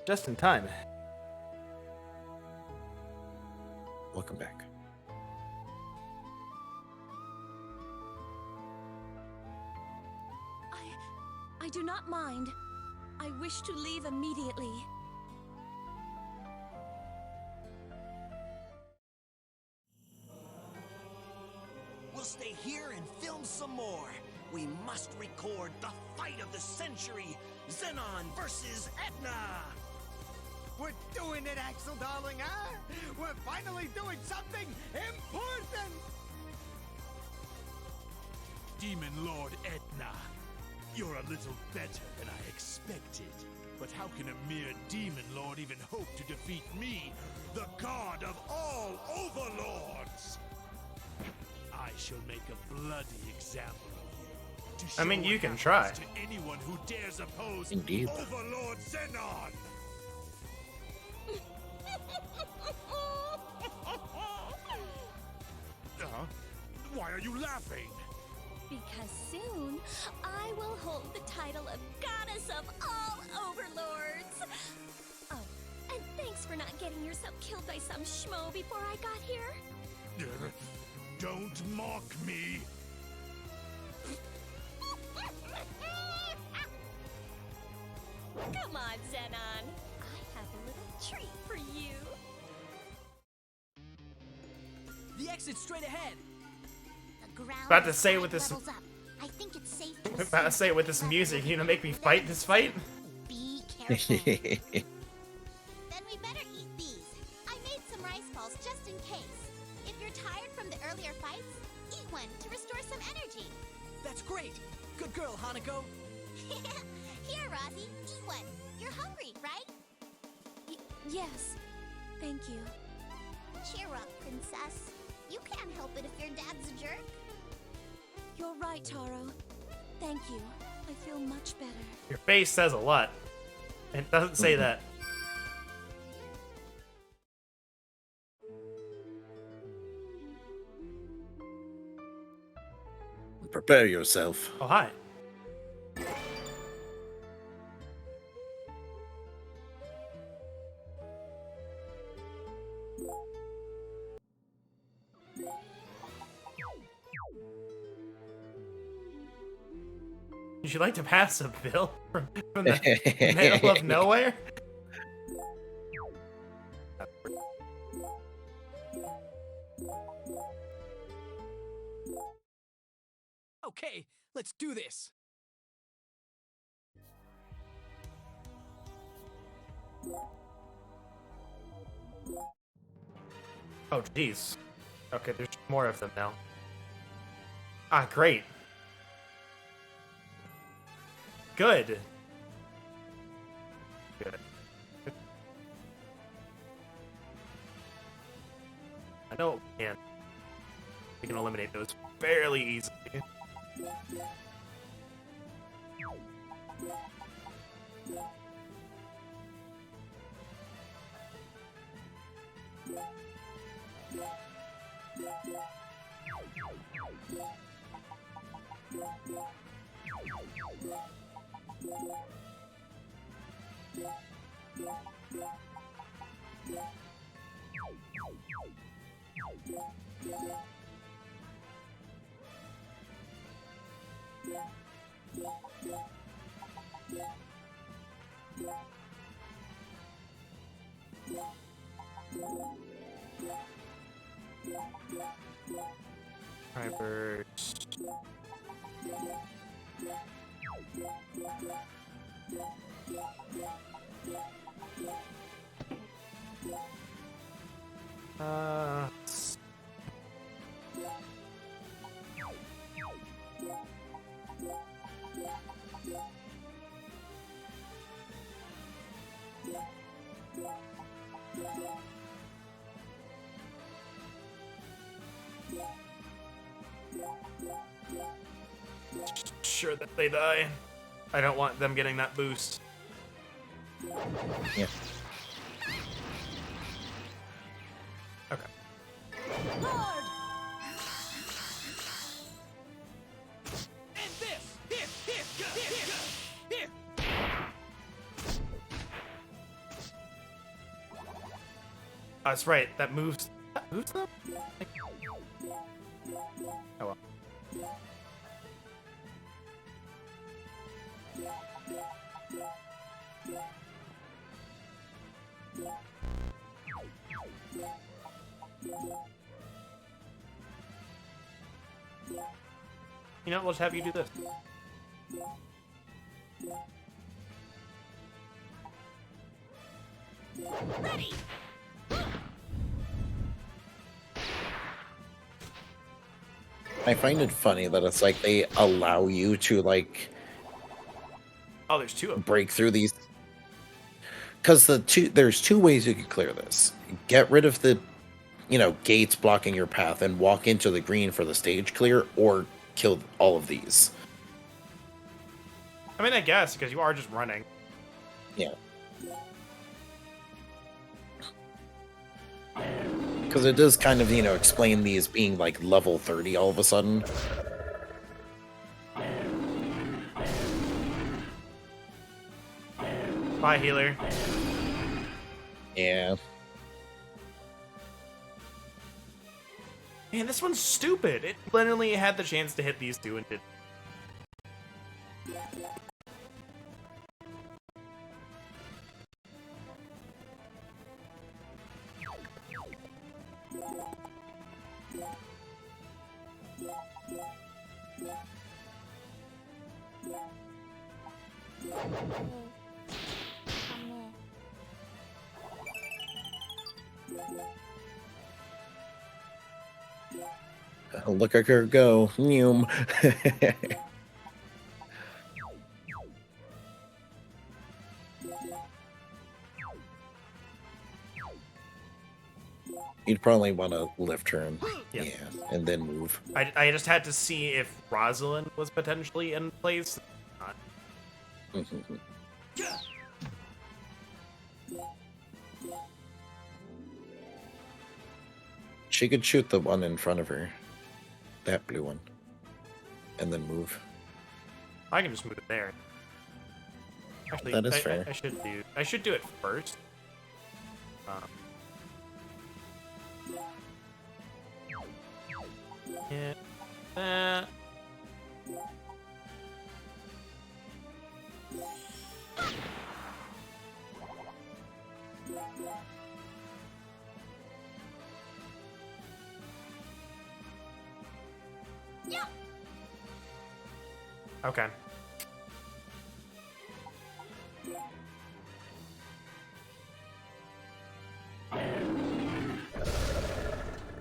Just in time. Welcome back. I do not mind. I wish to leave immediately. We'll stay here and film some more. We must record the fight of the century. Xenon versus Etna. We're doing it, Axel, darling, huh? We're finally doing something important! Demon Lord Etna, you're a little better than I expected. But how can a mere Demon Lord even hope to defeat me, the god of all overlords? I shall make a bloody example of you. I mean, show you what can happens try. To anyone who dares oppose Indeed. Overlord Xenon. Why are you laughing? Because soon, I will hold the title of Goddess of all Overlords. Oh, and thanks for not getting yourself killed by some schmo before I got here. Don't mock me. Come on, Xenon. I have a little treat for you. The exit's straight ahead. The ground About to is say five with this- levels up. I think it's safe to I'm about to assume say with this music, you gonna make me fight this fight? Be careful. Then we better eat these. I made some rice balls just in case. If you're tired from the earlier fights, eat one to restore some energy. That's great. Good girl, Hanako. Here, Rosie, eat one. You're hungry, right? Yes. Thank you. Cheer up, princess. You can't help it if your dad's a jerk. You're right, Taro. Thank you. I feel much better. Your face says a lot. It doesn't say that. Prepare yourself. Oh, hi. Would you like to pass a bill from the middle of nowhere? Okay, let's do this. Oh, jeez. Okay, there's more of them now. Ah, great. Good. Good. I know we can. We can eliminate those fairly easily. Reverse. Uh, sure that they die. I don't want them getting that boost. Yeah. Okay. Hard! And this! Here! That's right. That moves. That moves them. Oh well. You know, we'll just have you do this. Ready! I find it funny that it's like they allow you to like Oh, there's two of them. break through these, because there's two ways you could clear this. Get rid of the gates blocking your path and walk into the green for the stage clear, or kill all of these. I mean, I guess, because you are just running. Yeah. Because it does kind of, explain these being like level 30 all of a sudden. Bye, healer. Yeah. Man, this one's stupid. It literally had the chance to hit these two and didn't. Look at her go. Neum. You'd probably want to lift her and, Yep. yeah, and then move. I just had to see if Rosalind was potentially in place. Not. Mhm. She could shoot the one in front of her. That blue one. And then move. I can just move it there. Actually, That is fair. I should do it first. Yeah. Yeah. Okay.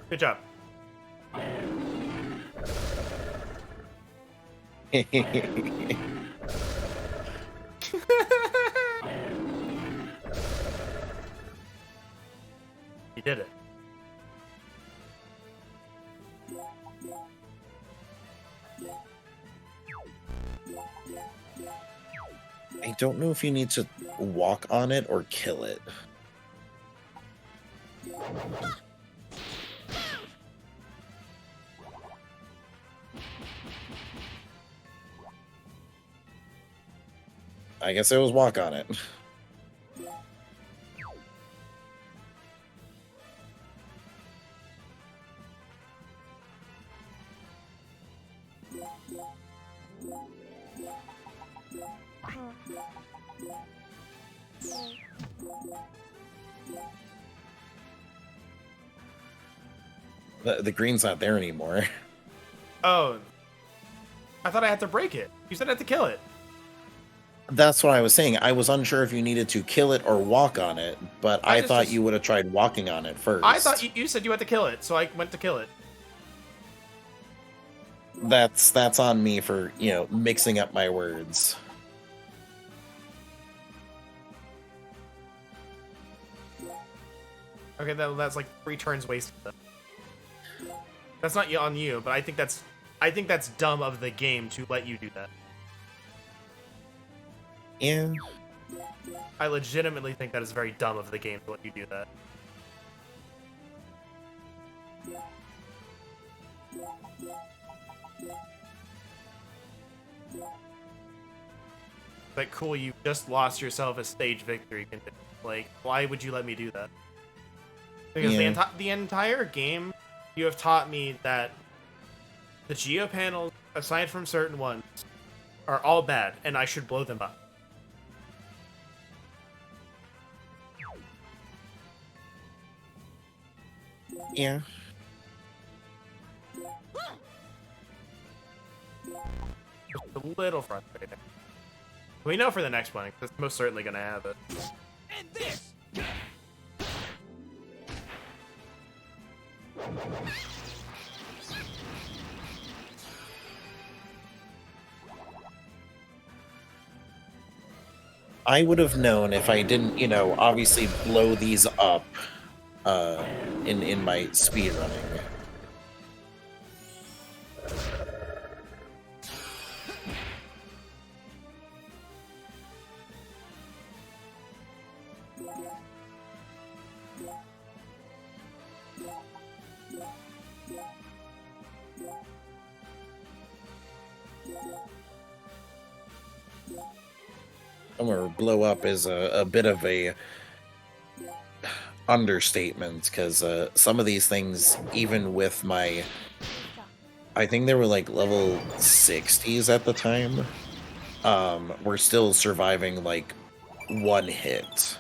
Good job. You did it. I don't know if you need to walk on it or kill it. I guess it was walk on it. The green's not there anymore. Oh. I thought I had to break it. You said I had to kill it. That's what I was saying. I was unsure if you needed to kill it or walk on it, but I thought you would have tried walking on it first. I thought you said you had to kill it, so I went to kill it. That's on me for, mixing up my words. Okay, that's like 3 turns wasted. That's not on you, but I think that's dumb of the game to let you do that. Yeah. I legitimately think that is very dumb of the game to let you do that. Like, cool, you just lost yourself a stage victory. Like, why would you let me do that? Because Yeah. the entire game, you have taught me that the geo panels, aside from certain ones, are all bad, and I should blow them up. Yeah. Just a little frustrating. We know for the next one, it's most certainly going to have it. And this! I would have known if I didn't, obviously blow these up in my speed running. Or blow up is a bit of a understatement, because some of these things, even with my, I think they were like level 60s at the time, were still surviving like one hit.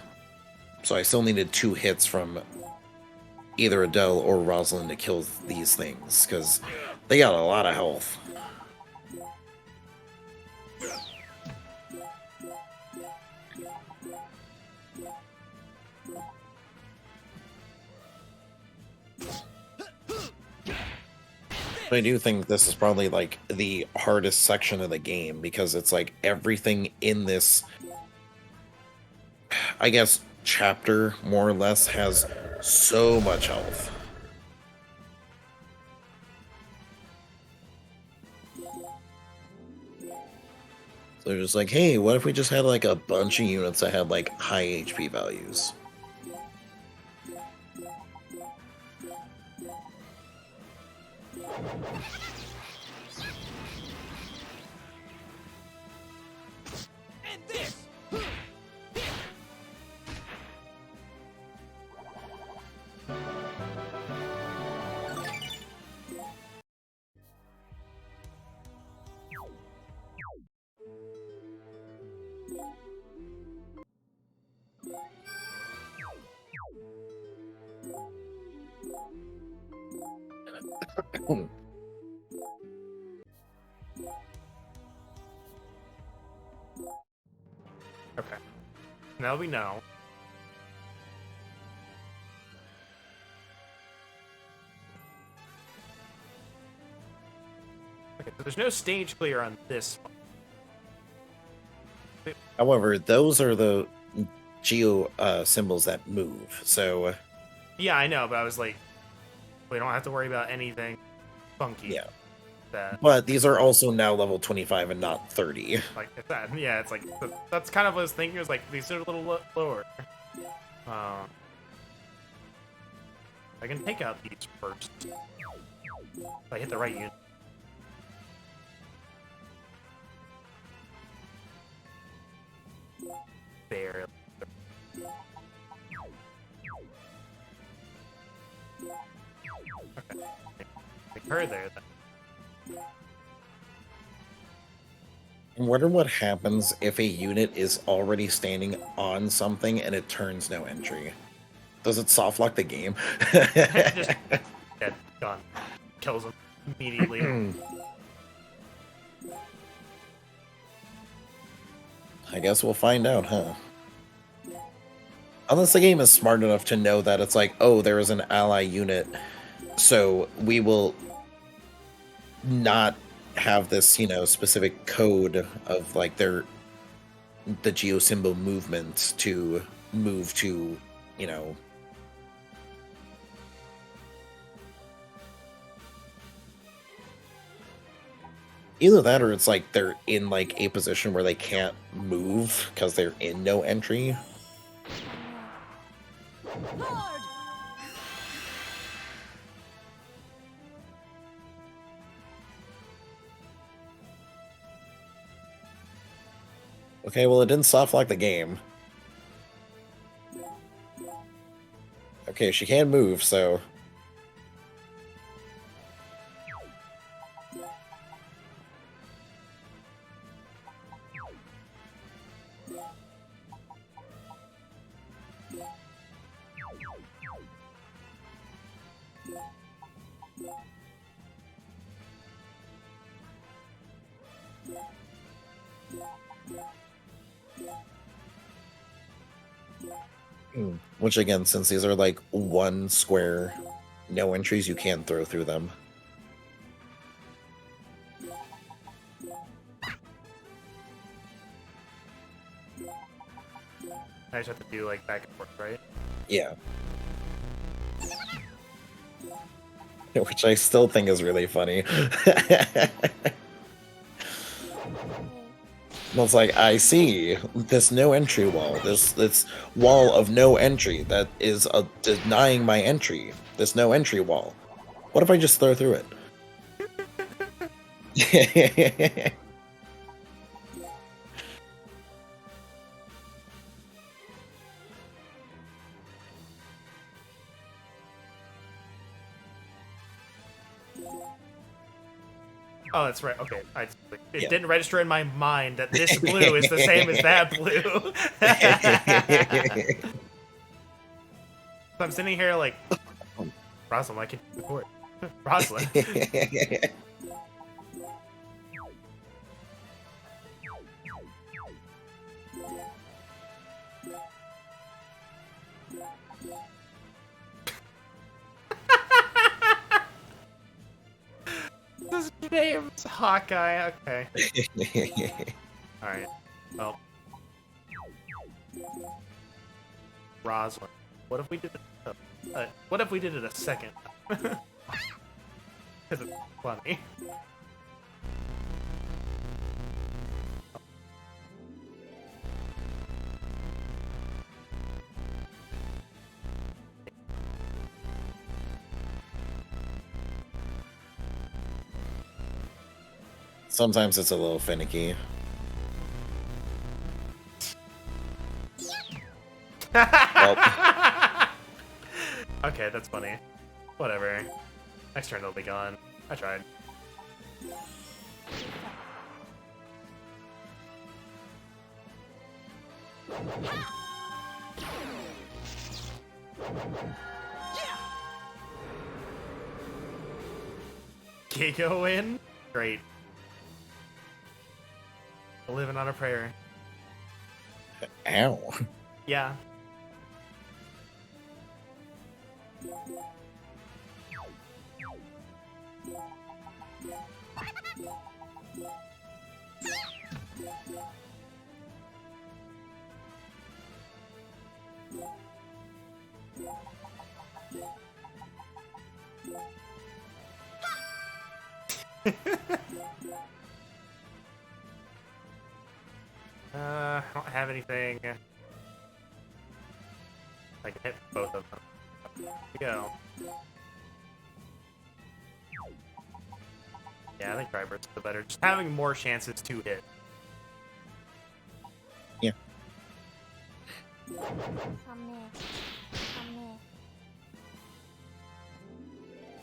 So I still needed 2 hits from either Adele or Rosalind to kill these things, because they got a lot of health. I do think this is probably like the hardest section of the game, because it's like everything in this, I guess, chapter more or less has so much health. So they're just like, hey, what if we just had like a bunch of units that had like high HP values? And this! Okay. Now we know. Okay, so there's no stage clear on this one. However, those are the geo symbols that move, so... Yeah, I know, but I was like, we don't have to worry about anything funky. Yeah. That, But these are also now level 25 and not 30. like, it's that. Yeah, it's like, that's kind of what I was thinking. It was like, these are a little lower. I can take out these first. If I hit the right unit. Barely. Okay. Take her there then. I wonder what happens if a unit is already standing on something and it turns no entry. Does it soft lock the game? Just dead, gone. Kills him immediately. I guess we'll find out, huh? Unless the game is smart enough to know that it's like, oh, there is an ally unit, so we will not have this, specific code of like the geo symbol movement to move to, either that or it's like they're in like a position where they can't move because they're in no entry. Okay, well, it didn't soft lock the game. Okay, she can move, so... Which again, since these are like one square, no entries, you can throw through them. I just have to do like back and forth, right? Yeah. Which I still think is really funny. Well, it's like, I see this no entry wall, this wall of no entry that is denying my entry, this no entry wall. What if I just throw through it? Oh, that's right. Okay, it didn't register in my mind that this blue is the same as that blue. So I'm sitting here like, Rosalind, why can't you record? Rosalind. His name's Hawkeye. Okay. All right. Well, Rosalind. What if we did it? What if we did it a second? Because it's funny. Sometimes it's a little finicky. Well. Okay, that's funny. Whatever. Next turn they'll be gone. I tried. Giga win? Great. Living on a prayer. Ow. Yeah. I don't have anything. I can hit both of them. There we go. Yeah, I think Dryburst's the better. Just having more chances to hit. Yeah.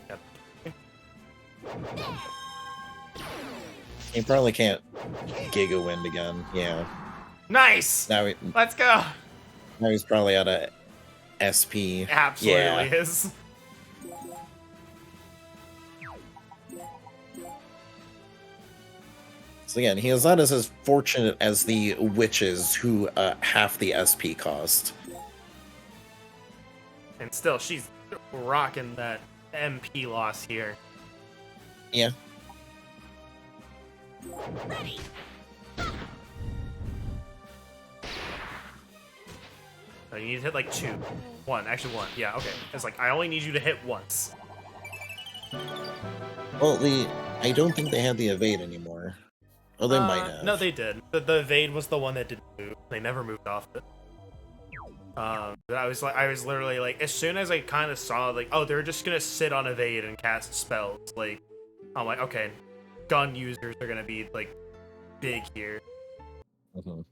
Yep. He probably can't Giga Wind again. Yeah. Nice! Now Let's go! Now he's probably out of SP. Absolutely Yeah. is. So again, he is not as fortunate as the witches who half the SP cost. And still, she's rocking that MP loss here. Yeah. Ready. So you need to hit like one. Actually one. Yeah, okay. It's like, I only need you to hit once. Well, I don't think they have the evade anymore. Oh, they might have. No, they did. The evade was the one that didn't move. They never moved off it. I was literally like, as soon as I kind of saw like, oh, they're just gonna sit on evade and cast spells. Like, I'm like, okay, gun users are gonna be like big here. Mm-hmm.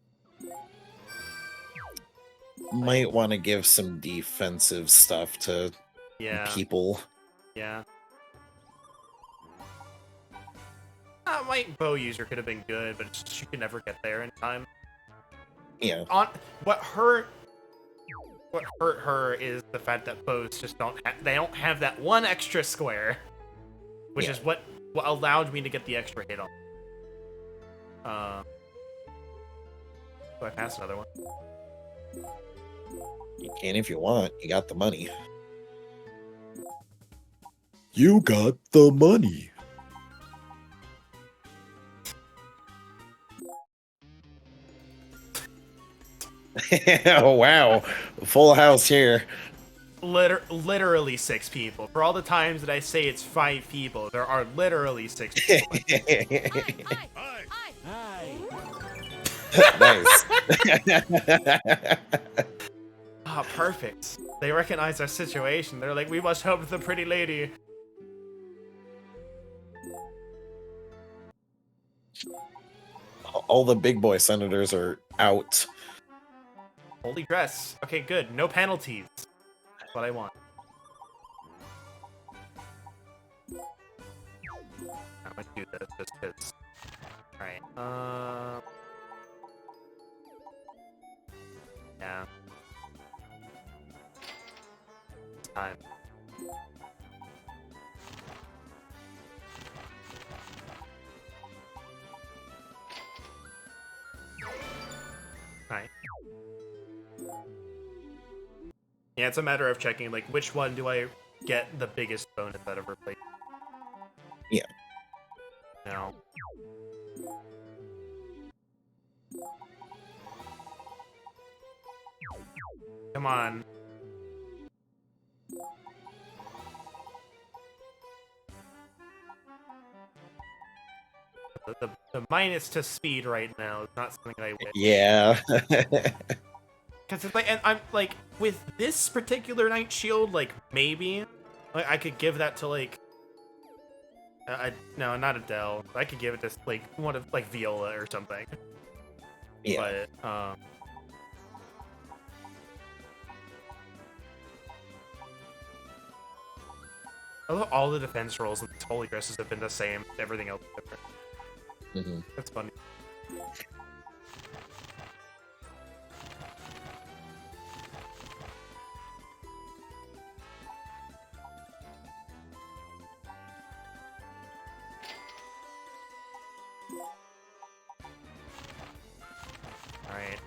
Might want to give some defensive stuff to Yeah. people. Yeah. My bow user could have been good, but she could never get there in time. Yeah. What hurt her is the fact that bows just don't have that one extra square, which is what allowed me to get the extra hit on. Do I pass another one? You can if you want. You got the money. You got the money. Oh, wow. Full house here. Literally 6 people. For all the times that I say it's 5 people, there are literally 6 people. Nice. Ah, perfect. They recognize our situation. They're like, we must help the pretty lady. All the big boy senators are out. Holy dress. Okay, good. No penalties. That's what I want. I'm gonna do this just because. Alright. Yeah. It's time. Alright. Yeah, it's a matter of checking, like, which one do I get the biggest bonus out of replacement? Yeah. No. Come on. The minus to speed right now is not something I wish. Yeah. Because it's like, and I'm like, with this particular Night Shield, like, maybe, like, I could give that to, like, no, not Adele. I could give it to, like, one of, like, Viola or something. Yeah. But, although all the defense rolls and holy dresses have been the same, everything else is different. Mm-hmm. That's funny. Alright.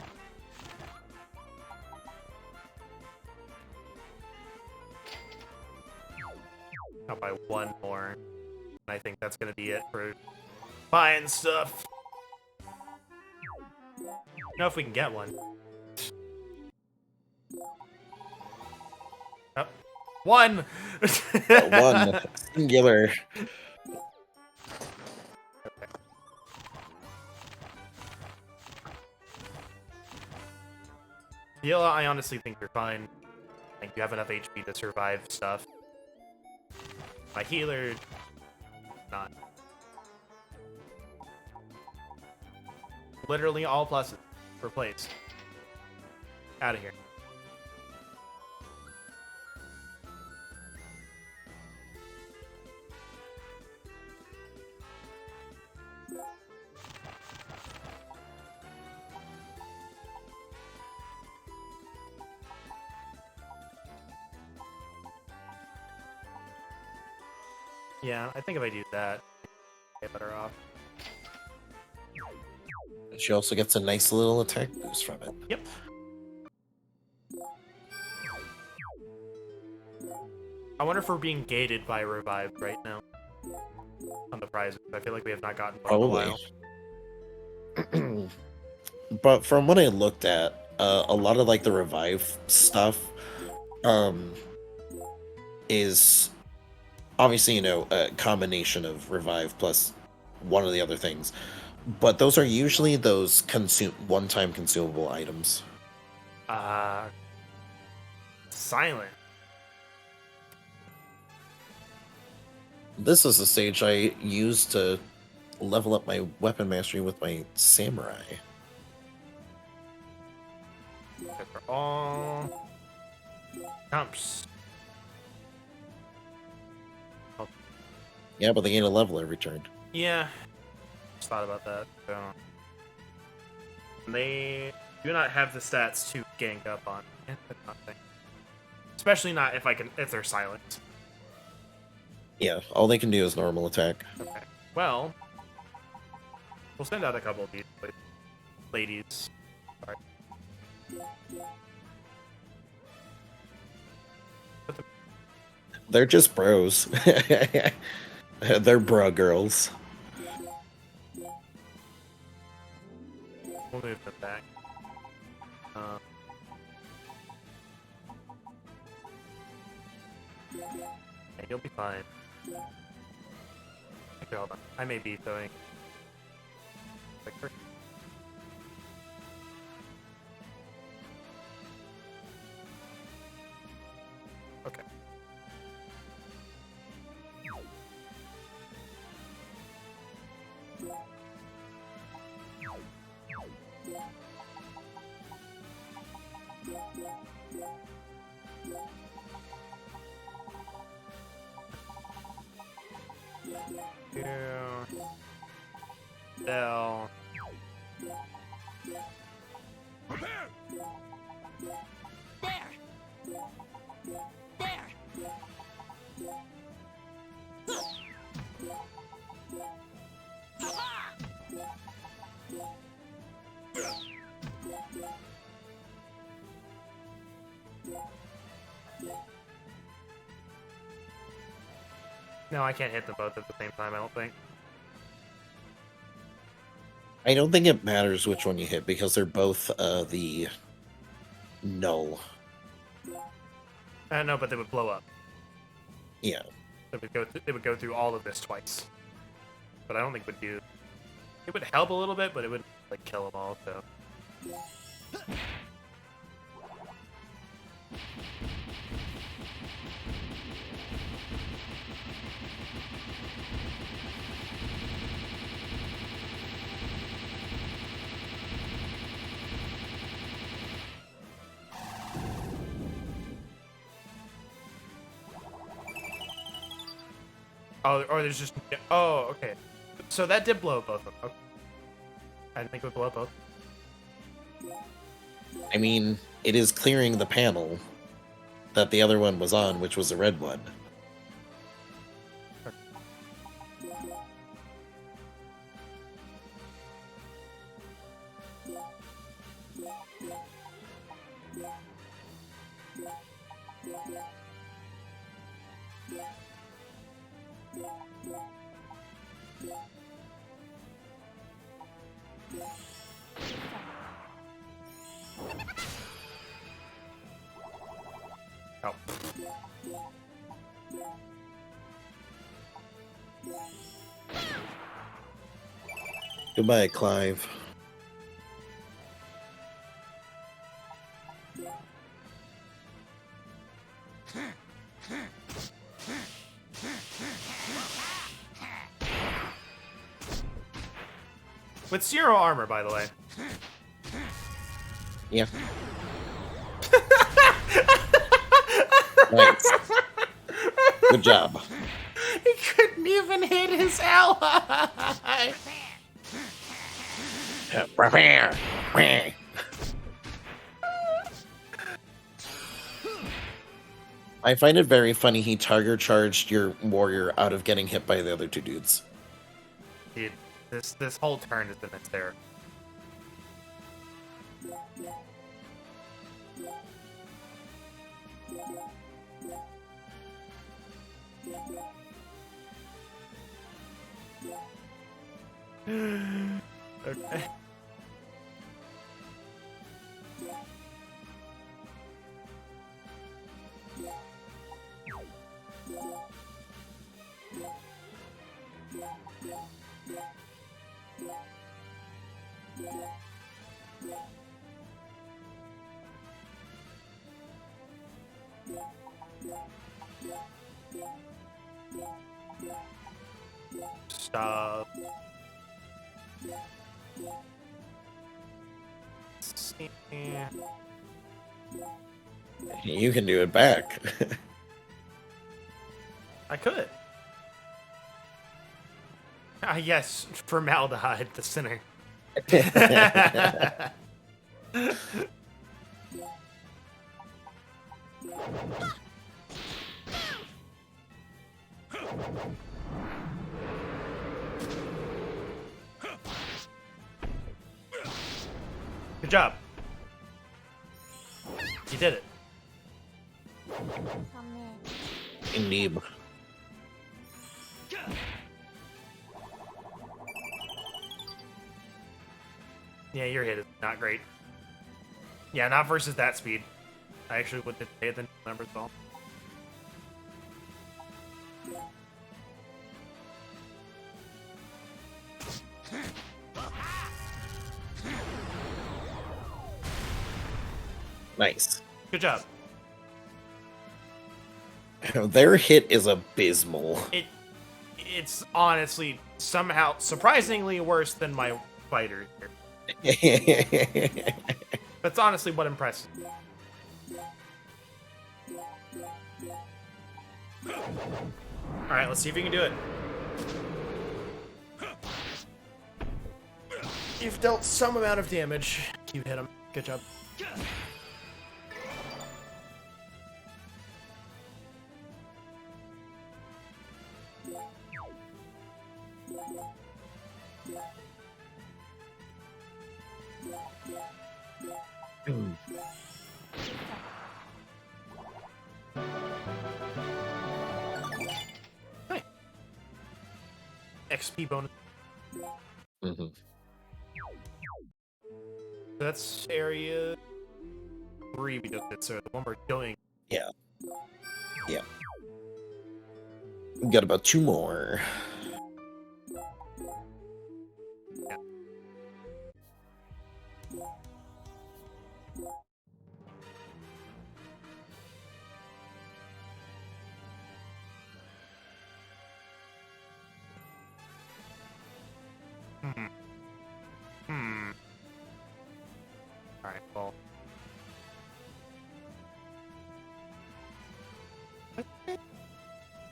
I'll buy one more. And I think that's gonna be it for buying stuff. Know if we can get one. Oh. One! One. Singular. Viola, I honestly think you're fine. I think you have enough HP to survive stuff. My healer, not. Literally all pluses. Replaced. Out of here. Yeah, I think if I do that, I get better off. She also gets a nice little attack boost from it. Yep. I wonder if we're being gated by revived right now on the prizes. I feel like we have not gotten one in a Probably. But from what I looked at, a lot of like the revive stuff is obviously, you know, a combination of revive plus one of the other things. But those are usually those one-time consumable items. Silent. This is the stage I used to level up my weapon mastery with my samurai. because they're all jumps. Yeah, but they gain a level every turn. Yeah, just thought about that. So they do not have the stats to gank up on, nothing. Especially not if they're silent. Yeah, all they can do is normal attack. Okay. Well, we'll send out a couple of these ladies. Sorry. They're just bros. They're bro girls. We'll move them back. Yeah, you'll be fine. Okay, hold on. I may be throwing. Okay. Yeah. Bell. There! There! Aha! No, I can't hit them both at the same time, I don't think. I don't think it matters which one you hit because they're both the null. No, but they would blow up. Yeah. They would go through all of this twice. But I don't think it would do. It would help a little bit, but it would like kill them all. So. Oh, or there's just... Oh, okay. So that did blow both of them. Okay. I didn't think it would blow up both. I mean, it is clearing the panel that the other one was on, which was the red one. Oh. Goodbye, Clive. With 0 armor, by the way. Yeah. Nice. Good job. He couldn't even hit his ally. I find it very funny he tiger charged your warrior out of getting hit by the other two dudes. Dude, this whole turn has been a terror. Okay. Stop. See. You can do it back. I could. Ah, yes, formaldehyde, the sinner. Good job. You did it. Indeed. Yeah, your hit is not great. Yeah, not versus that speed. I actually would say the numbers all. Nice. Good job. Their hit is abysmal. It's honestly somehow surprisingly worse than my fighter here. That's honestly what impresses me. Alright, let's see if you can do it. You've dealt some amount of damage. You hit him. Good job. Hey. XP bonus. Mm-hmm. That's area 3 we just did, so the one we're doing. Yeah. Yeah. We got about 2 more. Yeah. Alright, well.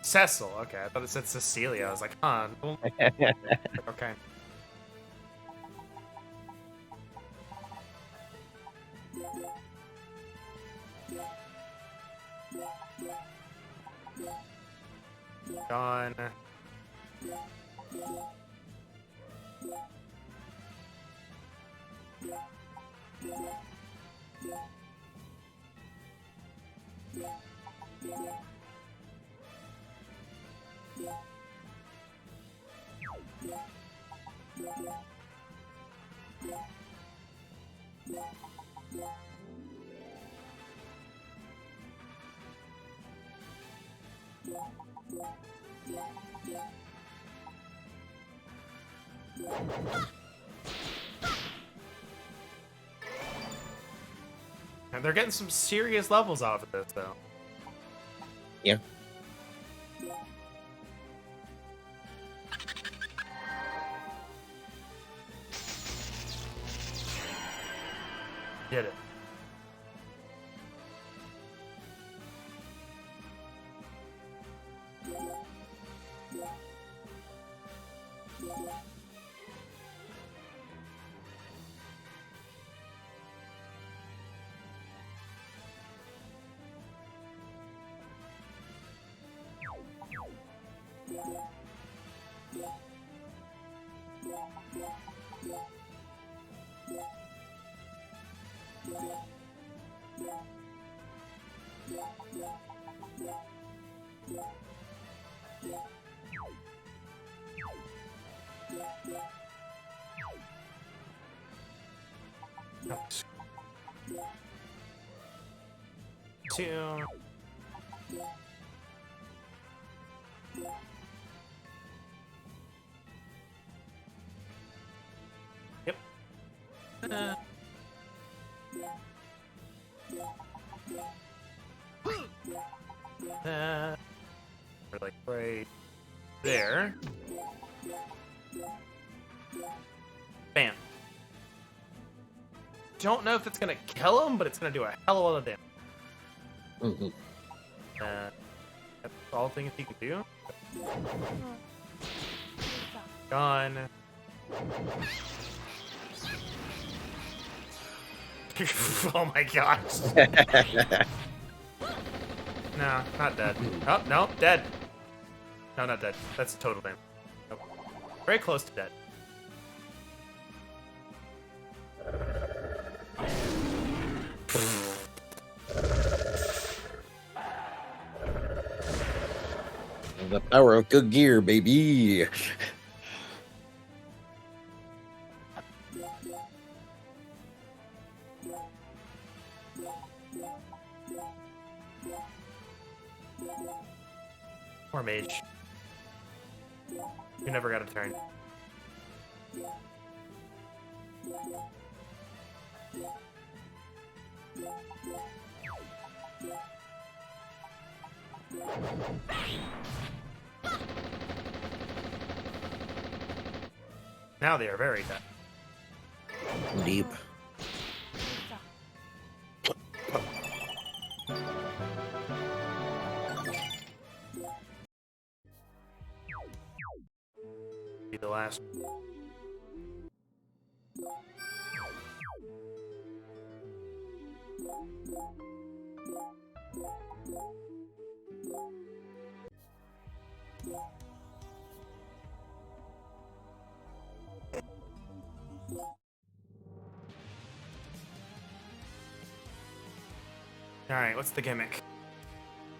Cecil, okay. I thought it said Cecilia. I was like, huh. Okay. Gone. And they're getting some serious levels off of this, though. Yeah. Did it. Two. Yep. We're like right there. Bam. Don't know if it's gonna kill him, but it's gonna do a hell of a lot of damage. Mhm. That's all things he can do. Gone. Oh my gosh. No, not dead. Oh, no, dead. No, not dead. That's total damage. Nope. Very close to dead. The power of good gear, baby. Or mage. You never got a turn. Now they are very dead. Deep. Be the last. Alright, what's the gimmick?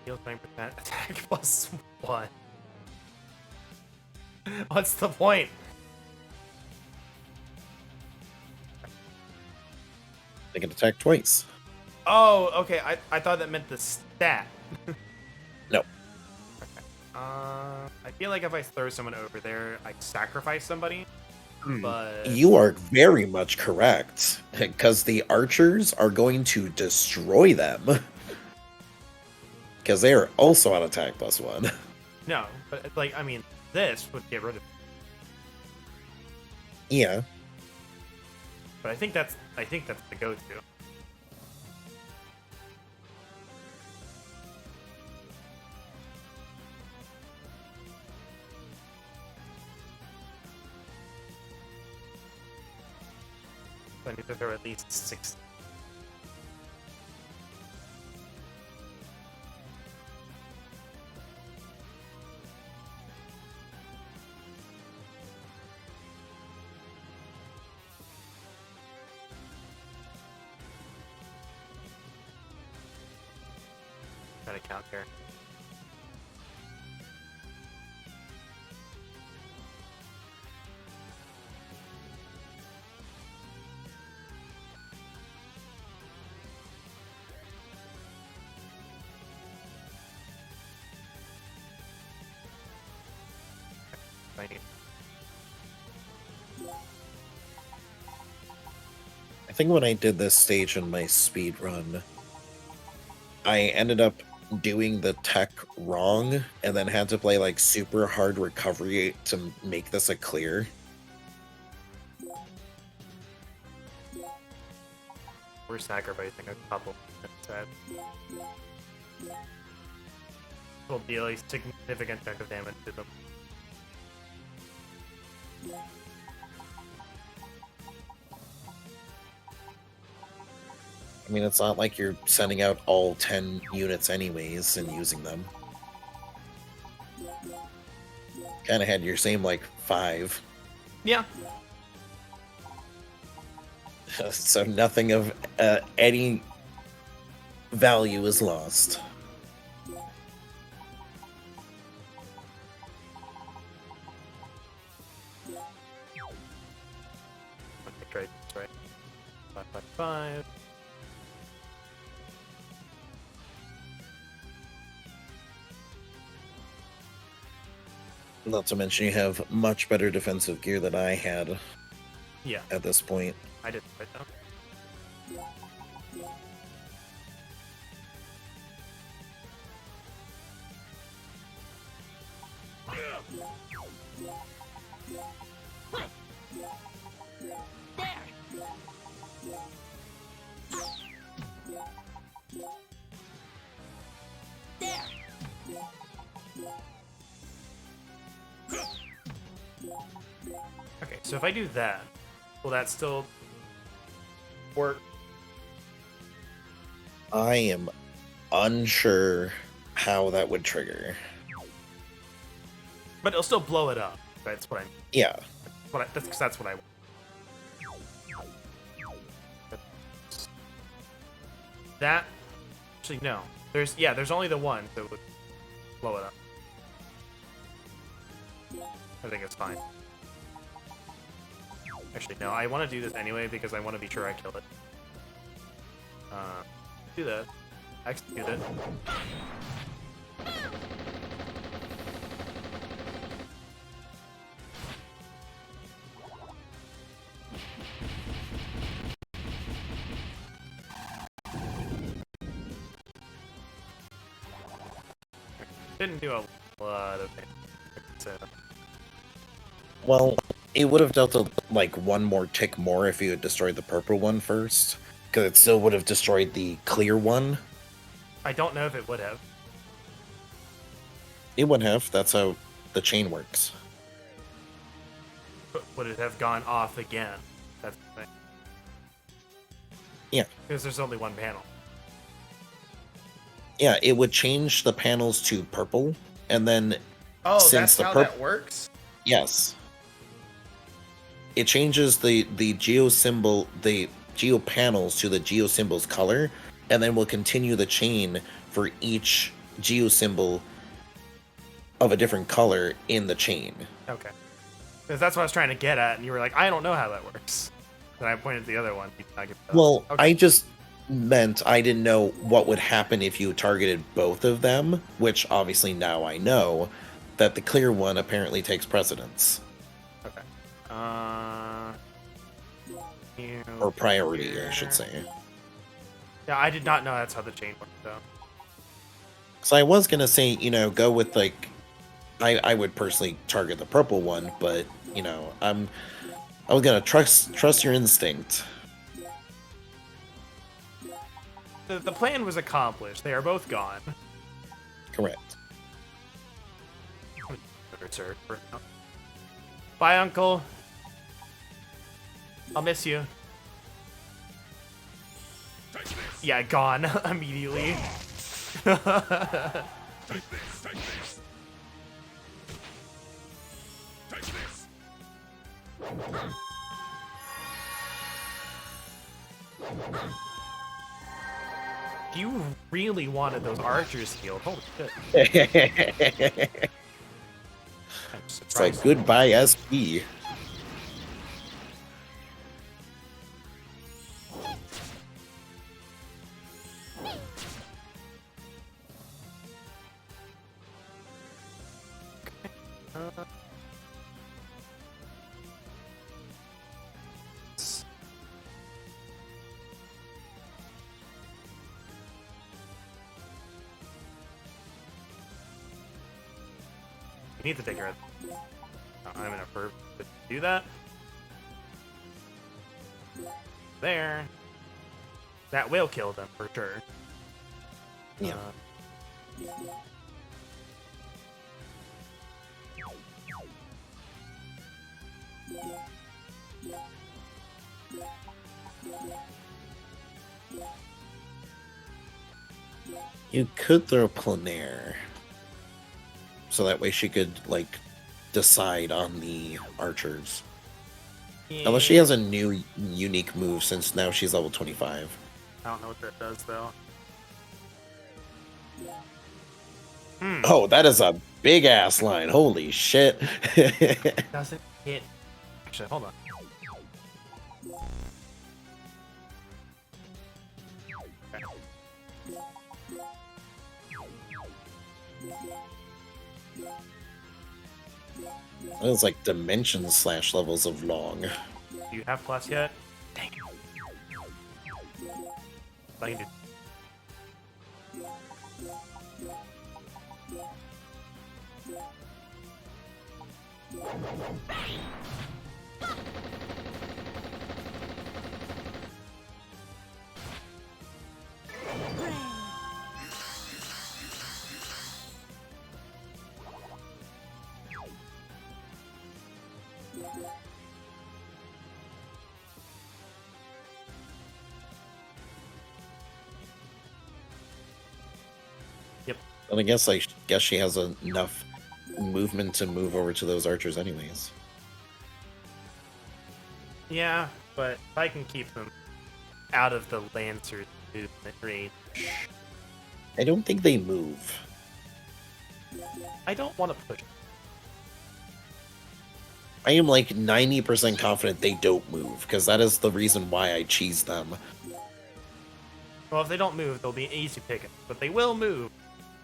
Heal 20% attack plus 1. What's the point? They can attack twice. Oh, okay. I thought that meant the stat. No. I feel like if I throw someone over there, I sacrifice somebody. But You are very much correct, because the archers are going to destroy them. Because they are also on attack plus 1. no, but like I mean, this would get rid of. Yeah. But I think that's the go-to. So I need to throw at least 6. Try to count here. I think when I did this stage in my speed run, I ended up doing the tech wrong and then had to play like super hard recovery to make this a clear. We're sacrificing a couple instead. Will deal a significant chunk of damage to them. I mean, it's not like you're sending out all 10 units anyways and using them. Kind of had your same, like, 5. Yeah. So nothing of any value is lost. Okay, that's right. 5, 5, 5. Not to mention you have much better defensive gear than I had. Yeah. At this point. I did right now. So if I do that, will that still work? I am unsure how that would trigger. But it'll still blow it up. That's what I. Yeah. That's what I want. That actually no. There's only the one that would blow it up. I think it's fine. Actually, no. I want to do this anyway because I want to be sure I kill it. Do that. Execute it. Didn't do a lot of damage. So. Well, it would have dealt like one more tick more if you had destroyed the purple one first, because it still would have destroyed the clear one. I don't know if it would have. It would have. That's how the chain works. But would it have gone off again? That's the thing. Yeah. Because there's only one panel. Yeah, it would change the panels to purple, and then since that's how that works? Yes. It changes the geo symbol, the geo panels to the geo symbol's color, and then will continue the chain for each geo symbol of a different color in the chain. Okay. Because that's what I was trying to get at, and you were like, I don't know how that works. Then I pointed to the other one. Well, okay. I just meant I didn't know what would happen if you targeted both of them, which obviously now I know that the clear one apparently takes precedence. Okay. Or priority, I should say. Yeah, I did not know that's how the chain worked, though. So I was gonna say, go with like, I would personally target the purple one, but I was gonna trust your instinct. The plan was accomplished. They are both gone. Correct. Bye, Uncle. I'll miss you. Yeah, gone immediately. Take this. Take this. You really wanted those archers healed. Holy shit. It's like goodbye, SP. You need to take care of I'm gonna do that. There. That will kill them for sure. Yeah. You could throw Planair. So that way she could, like, decide on the archers. Yeah. Unless she has a new unique move since now she's level 25. I don't know what that does, though. Oh, that is a big-ass line. Holy shit. Doesn't hit. Actually, hold on. That is like dimensions / levels of long. Do you have plus yet? Dang it. I can do. Yep. And I guess she has enough movement to move over to those archers anyways. Yeah, but if I can keep them out of the Lancer's movement range. I don't think they move. I don't want to push. I am like 90% confident they don't move, because that is the reason why I cheese them. Well, if they don't move, they'll be an easy pick. But they will move.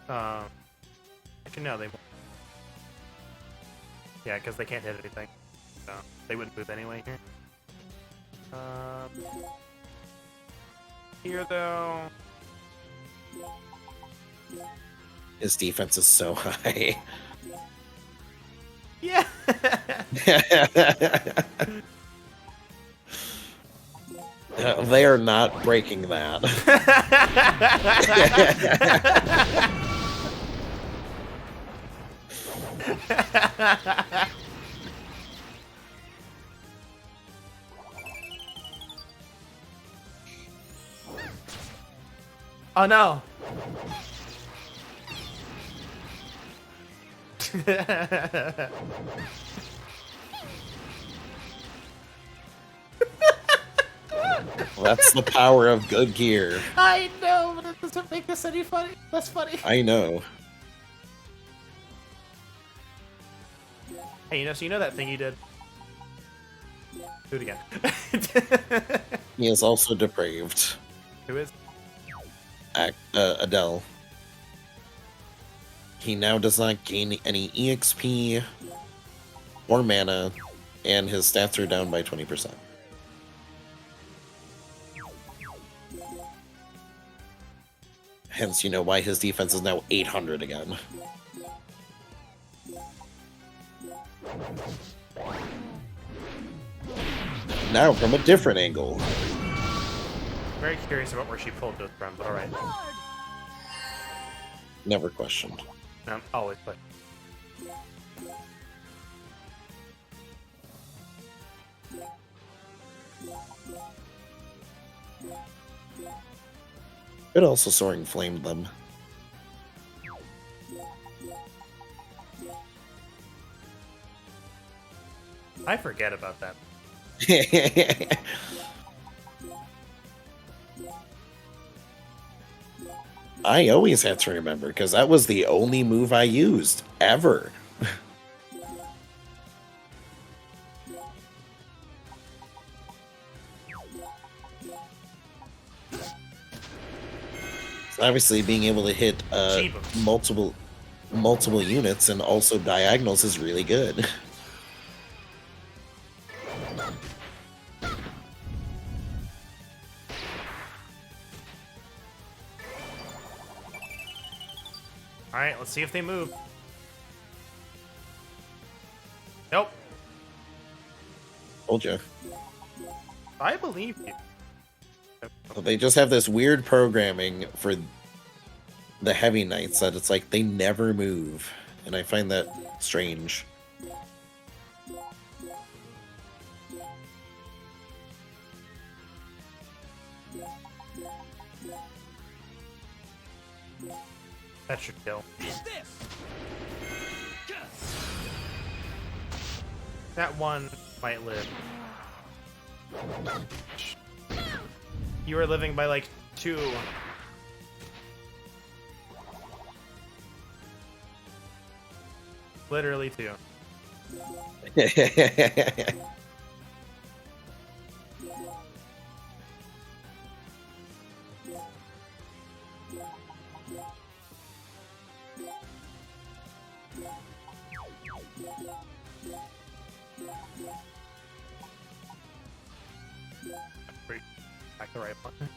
Actually, no, they won't. Yeah, because they can't hit anything. So they wouldn't move anyway here. Here, though. His defense is so high. Yeah. They are not breaking that. Oh no. That's the power of good gear. I know, but it doesn't make this any funny. That's funny. I know. Hey, so you know that thing you did? Do it again. He is also depraved. Who is? Adele. He now does not gain any EXP or mana, and his stats are down by 20%. Hence, you know why his defense is now 800 again. Now, from a different angle. Very curious about where she pulled those from, but alright. Never questioned. Always play. It also Soaring Flamed them. I forget about that. I always had to remember, because that was the only move I used, ever. Obviously, being able to hit multiple units and also diagonals is really good. Alright, let's see if they move. Nope. Told you. I believe you. They just have this weird programming for the Heavy Knights that it's like they never move, and I find that strange. That should kill. That one might live. You were living by like 2. Literally 2. Back the right button.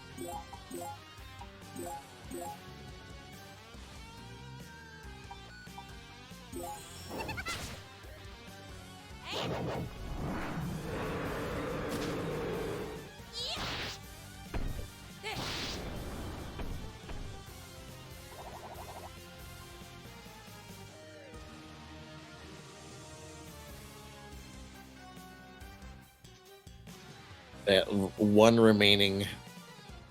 That one remaining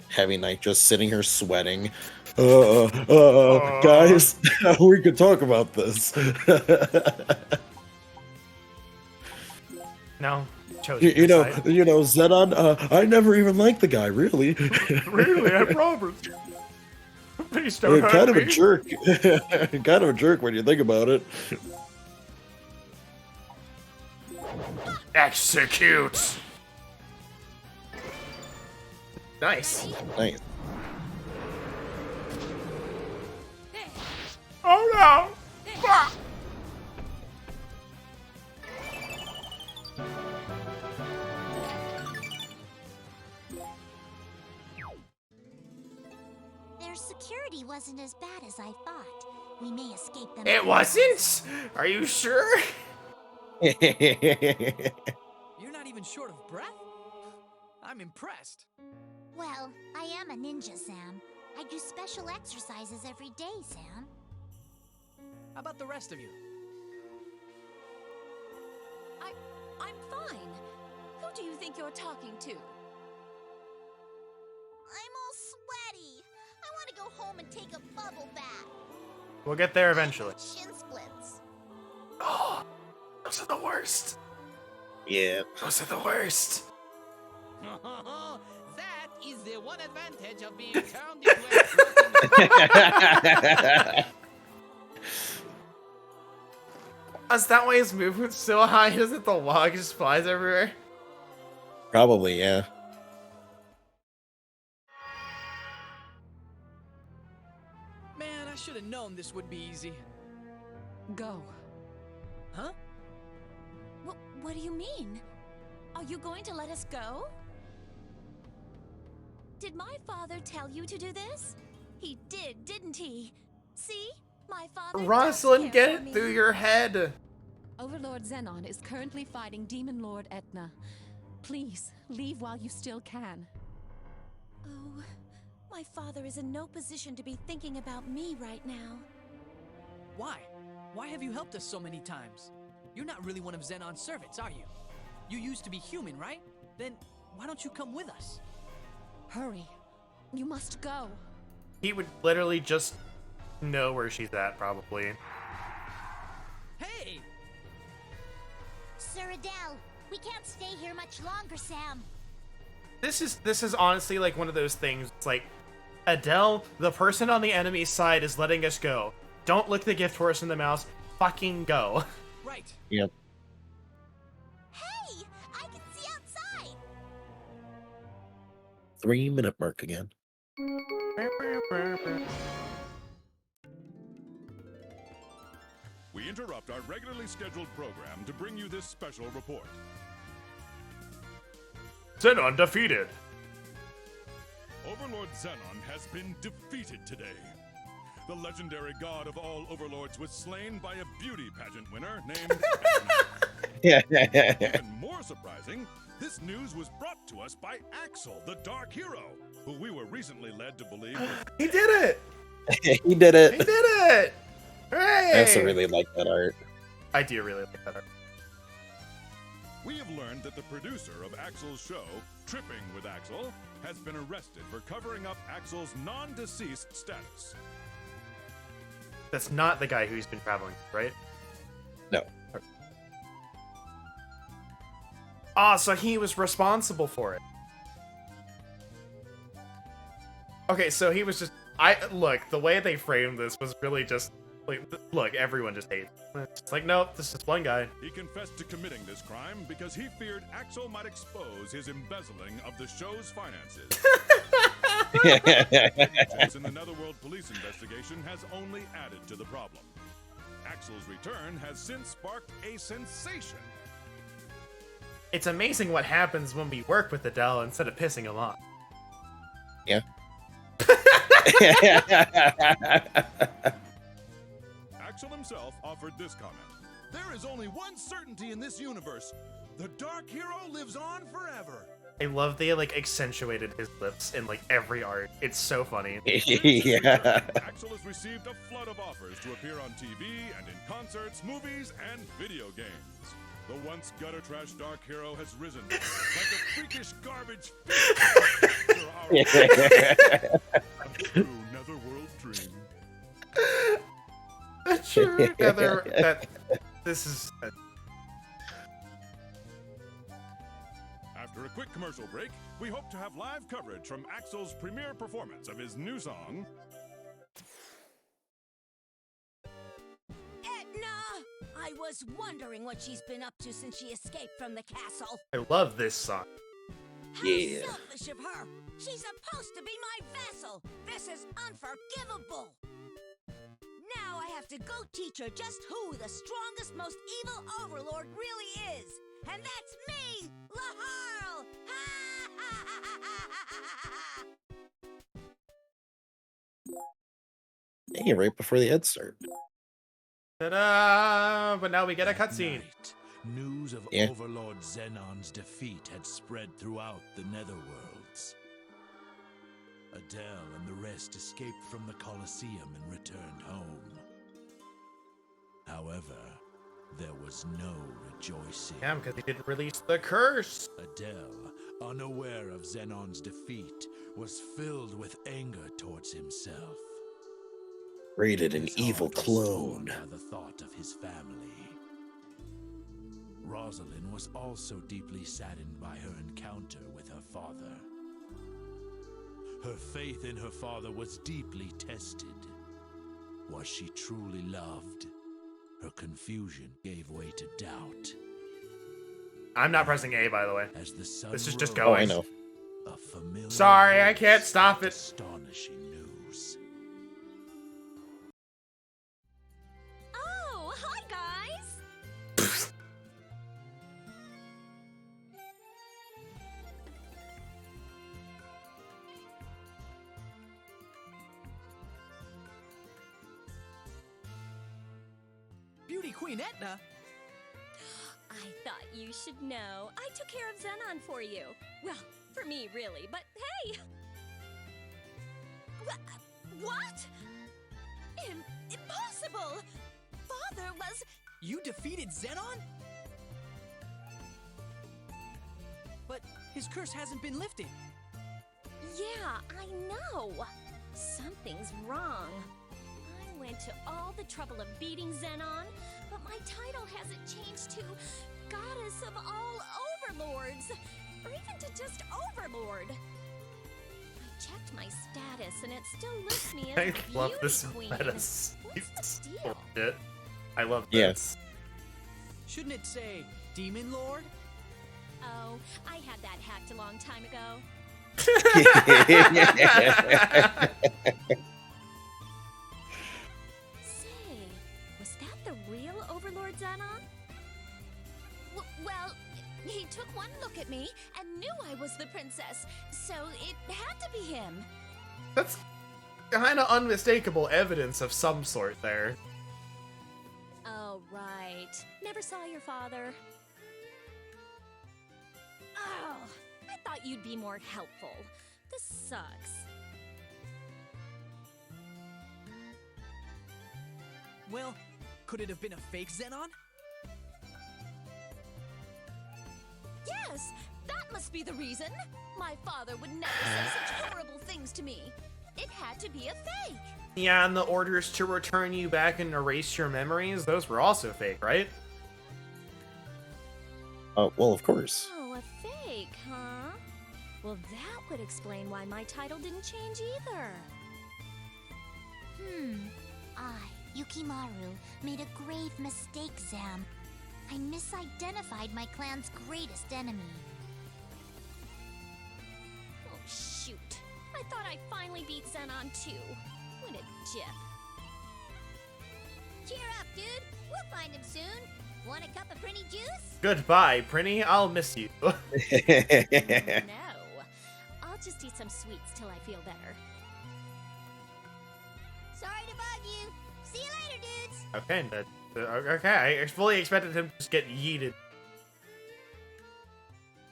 Heavy Knight just sitting here sweating, Guys, we could talk about this. No, chose you know, Zenon. I never even liked the guy, really. Really, I promise. Please don't hurt Kind of me. a jerk. Kind of a jerk when you think about it. Execute. Nice. Nice. Oh no! Ah! Their security wasn't as bad as I thought. We may escape them. It wasn't? Are you sure? You're not even short of breath? I'm impressed. Well, I am a ninja, Sam. I do special exercises every day, Sam. How about the rest of you? I'm fine. Who do you think you're talking to? I'm all sweaty. I want to go home and take a bubble bath. We'll get there eventually. Shin splits. Oh, those are the worst. Yeah. Those are the worst. That is the one advantage of being turned into a Is that why his movement's so high? Isn't the log just flies everywhere? Probably, yeah. Man, I should have known this would be easy. Go. Huh? What do you mean? Are you going to let us go? Did my father tell you to do this? He did, didn't he? See? My father does Rosalind, care get for it me. through your head. Overlord Xenon is currently fighting Demon Lord Etna. Please, leave while you still can. Oh, my father is in no position to be thinking about me right now. Why? Why have you helped us so many times? You're not really one of Xenon's servants, are you? You used to be human, right? Then why don't you come with us? Hurry. You must go. He would literally just know where she's at, probably. Hey! Sir Adele, we can't stay here much longer, Sam. This is honestly like one of those things. It's like, Adele, the person on the enemy's side is letting us go. Don't look the gift horse in the mouth. Fucking go. Right. Yep. Hey, I can see outside. 3-minute mark again. We interrupt our regularly scheduled program to bring you this special report. Xenon defeated. Overlord Xenon has been defeated today. The legendary god of all overlords was slain by a beauty pageant winner named Etna. Even more surprising, this news was brought to us by Axel, the Dark Hero, who we were recently led to believe was... He did it! He did it. He did it! Hooray! I also really like that art. I do really like that art. We have learned that the producer of Axel's show, Tripping with Axel, has been arrested for covering up Axel's non-deceased status. That's not the guy who's been traveling, right? No. Ah, so he was responsible for it. Okay, so he was just... Look, the way they framed this was really just... Like, look, everyone just hates. It's like, nope, this is one guy. He confessed to committing this crime because he feared Axel might expose his embezzling of the show's finances. Since in the Netherworld police investigation has only added to the problem. Axel's return has since sparked a sensation. It's amazing what happens when we work with Adele instead of pissing him off. Yeah. Axel himself offered this comment. There is only one certainty in this universe. The Dark Hero lives on forever. I love they like accentuated his lips in like every art. It's so funny. Yeah. Axel has received a flood of offers to appear on TV and in concerts, movies, and video games. The once gutter trash Dark Hero has risen like a freakish garbage fish. A true Netherworld This is. After a quick commercial break, we hope to have live coverage from Axel's premiere performance of his new song, Edna! I was wondering what she's been up to since she escaped from the castle. I love this song. How selfish of her! She's supposed to be my vessel! This is unforgivable! Now I have to go teach her just who the strongest, most evil overlord really is! And that's me, Laharl! Hey, right before the ads start. Ta-da! But now we get a cutscene. News of Overlord Xenon's defeat had spread throughout the Netherworlds. Adele and the rest escaped from the Colosseum and returned home. However, there was no rejoicing. Yeah, because he didn't release the curse. Adele, unaware of Xenon's defeat, was filled with anger towards himself. Created an His evil heart was clone. torn by the thought of his family. Rosalind was also deeply saddened by her encounter with her father. Her faith in her father was deeply tested. Was she truly loved? Her confusion gave way to doubt. I'm not pressing A, by the way. As the sun This is just rose, Oh, I going. know. a familiar Sorry, I voice can't stop it. Astonishing news. Oh, hi guys! Beauty Queen Etna? I thought you should know. I took care of Xenon for you. Well, for me, really, but hey! What? Impossible! Father was... You defeated Xenon? But his curse hasn't been lifted. Yeah, I know. Something's wrong. I went to all the trouble of beating Xenon, but my title hasn't changed to Goddess of All Overlords, or even to just Overlord. I checked my status, and it still lists me as I a love beauty this queen. meta What's the deal? shit. I love Yes. this. Shouldn't it say Demon Lord? Oh, I had that hacked a long time ago. Say, was that the real Overlord Xenon? Well, he took one look at me and knew I was the princess, so it had to be him. That's kind of unmistakable evidence of some sort there. Oh, right. Never saw your father. Oh, I thought you'd be more helpful. This sucks. Well, could it have been a fake Xenon? Yes, that must be the reason. My father would never say such horrible things to me. It had to be a fake. Yeah, and the orders to return you back and erase your memories, those were also fake, right? Well, of course. Oh, a fake, huh? Well, that would explain why my title didn't change either. I, Yukimaru, made a grave mistake, Zam. I misidentified my clan's greatest enemy. Oh, shoot. I thought I finally beat Xenon too. What a jip. Cheer up, dude. We'll find him soon. Want a cup of pretty juice? Goodbye, Prinny. I'll miss you. No. I'll just eat some sweets till I feel better. Sorry to bug you. See you later, dudes. Okay, okay. I fully expected him to just get yeeted.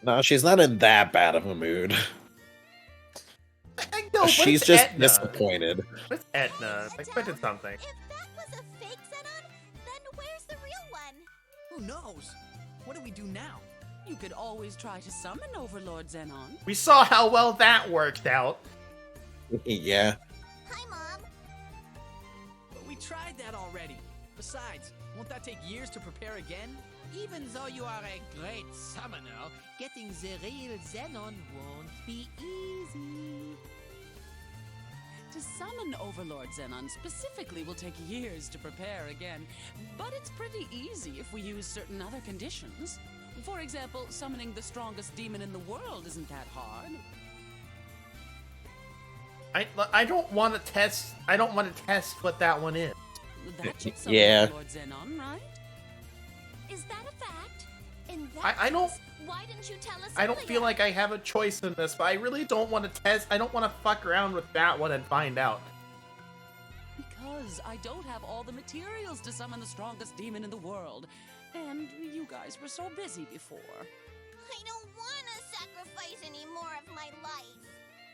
No, she's not in that bad of a mood. I know, but She's it's just Etna. disappointed. It's Etna. I expected something. If that was a fake Xenon, then where's the real one? Who knows? What do we do now? You could always try to summon Overlord Xenon. We saw how well that worked out. Yeah. Hi, Mom. But we tried that already. Besides, won't that take years to prepare again? Even though you are a great summoner, getting the real Xenon won't be easy. To summon Overlord Xenon specifically will take years to prepare again, but it's pretty easy if we use certain other conditions. For example, summoning the strongest demon in the world isn't that hard. I don't want to test. I don't want to test what that one is. That should summon Yeah. Overlord Xenon, right? Is that a fact? In that I don't. case, why didn't you tell us I don't earlier? feel like I have a choice in this, but I really don't want to test. I don't want to fuck around with that one and find out. Because I don't have all the materials to summon the strongest demon in the world. And you guys were so busy before. I don't want to sacrifice any more of my life.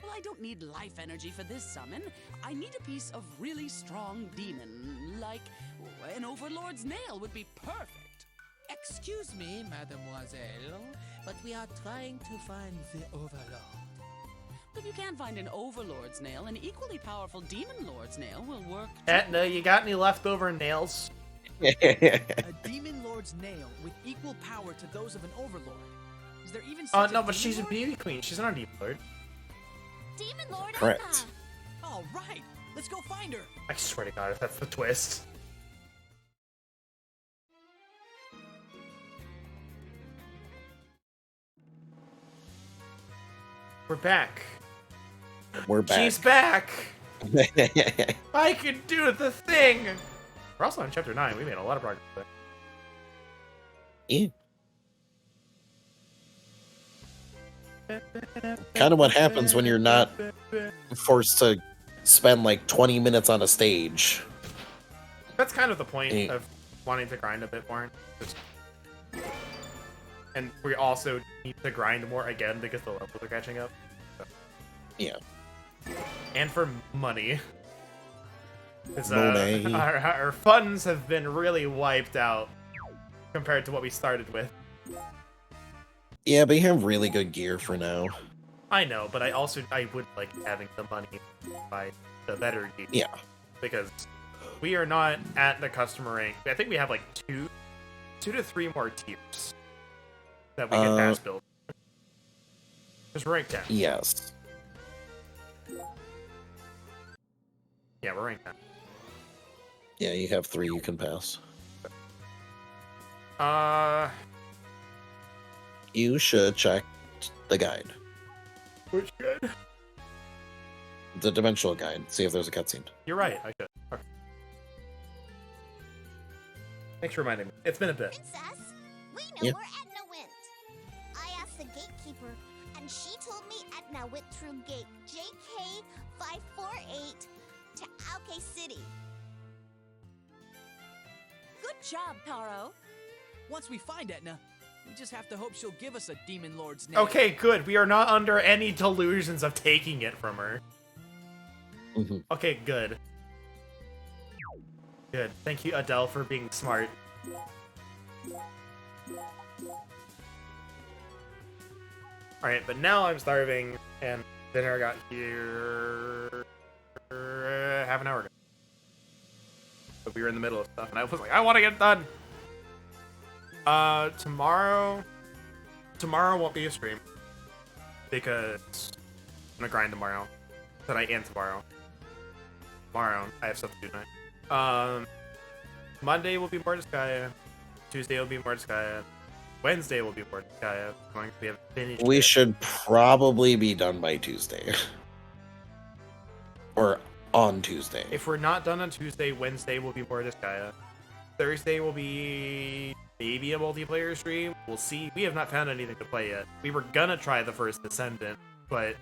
Well, I don't need life energy for this summon. I need a piece of really strong demon, like an Overlord's nail would be perfect. Excuse me, mademoiselle, but we are trying to find the Overlord. If you can't find an Overlord's nail, an equally powerful Demon Lord's nail will work. Etna, you got any leftover nails? A Demon Lord's nail with equal power to those of an Overlord. Is there even such No, a but she's a Demon beauty queen. She's not a demon lord. Demon Lord Correct. Edna. All right, let's go find her. I swear to God, if that's the twist. We're back. We're back. She's back. I can do the thing. We're also on chapter 9. We made a lot of progress there. Yeah. Kind of what happens when you're not forced to spend like 20 minutes on a stage. That's kind of the point Yeah. of wanting to grind a bit more. Just- And we also need to grind more again because the levels are catching up. So. Yeah. And for money. 'Cause, Money. our funds have been really wiped out compared to what we started with. Yeah, but you have really good gear for now. I know, but I would like having the money to buy the better gear. Yeah. Because we are not at the customer rank. I think we have like two to three more tiers that we can pass build. Because we're ranked 10. Yes. Yeah, we're ranked 10. Yeah, you have 3 you can pass. You should check the guide. Which guide? The dimensional guide. See if there's a cutscene. You're right, I should. Okay. Thanks for reminding me. It's been a bit. Princess, we know Yeah. where Edna went. I asked the gatekeeper, and she told me Edna went through gate JK548 to Alke City. Good job, Taro. Once we find Etna, we just have to hope she'll give us a Demon Lord's nail. Okay, good. We are not under any delusions of taking it from her. Mhm. Okay, good. Good. Thank you, Adele, for being smart. Alright, but now I'm starving, and dinner got here half an hour ago. But we were in the middle of stuff, and I was like, I want to get it done! Tomorrow won't be a stream, because I'm gonna grind tomorrow. Tonight and tomorrow. Tomorrow, I have stuff to do tonight. Monday will be more Disgaea. Tuesday will be more Disgaea. Wednesday will be more Disgaea. We have finished. We it. should probably be done by Tuesday. Or on Tuesday. If we're not done on Tuesday, Wednesday will be more Disgaea. Thursday will be maybe a multiplayer stream. We'll see. We have not found anything to play yet. We were gonna try the first Descendant, but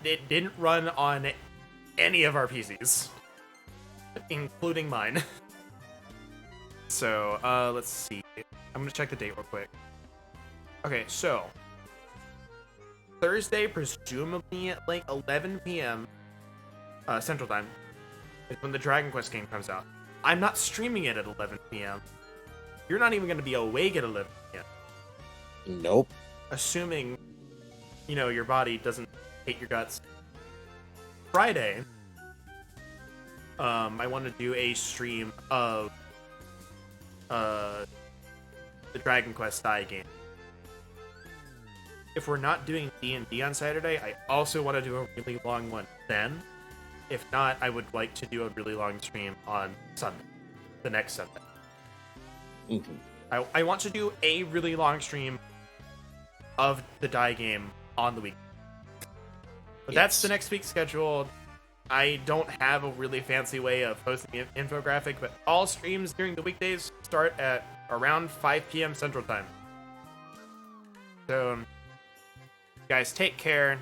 it didn't run on any of our PCs, including mine. So, let's see. I'm gonna check the date real quick. Okay, so Thursday, presumably at like 11 p.m. Central Time, is when the Dragon Quest game comes out. I'm not streaming it at 11 p.m. You're not even gonna be awake at 11 p.m. Nope. Assuming, you know, your body doesn't hate your guts. Friday, I want to do a stream of the Dragon Quest die game. If we're not doing D&D on Saturday, I also want to do a really long one then. If not, I would like to do a really long stream on Sunday, the next Sunday. I want to do a really long stream of the die game on the week. But that's the next week's schedule. I don't have a really fancy way of posting an infographic, but all streams during the weekdays start at around 5 p.m. Central Time. So, guys, take care.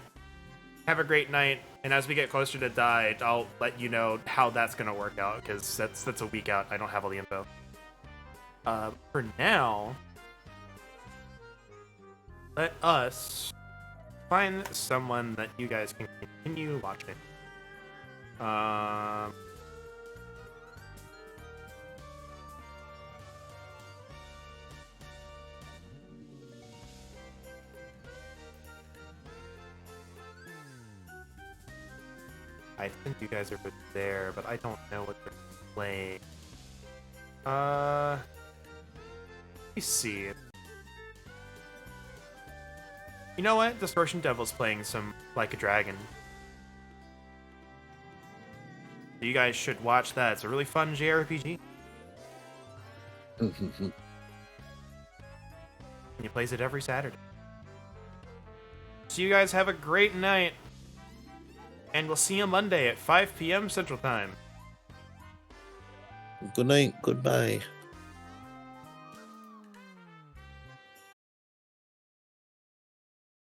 Have a great night. And as we get closer to die, I'll let you know how that's going to work out, because that's a week out. I don't have all the info. For now, let us find someone that you guys can continue watching. I think you guys are there, but I don't know what they're playing. Let me see. You know what? Distortion Devil's playing some Like a Dragon. You guys should watch that. It's a really fun JRPG. And he plays it every Saturday. So you guys have a great night. And we'll see you Monday at 5 p.m. Central Time. Good night. Goodbye.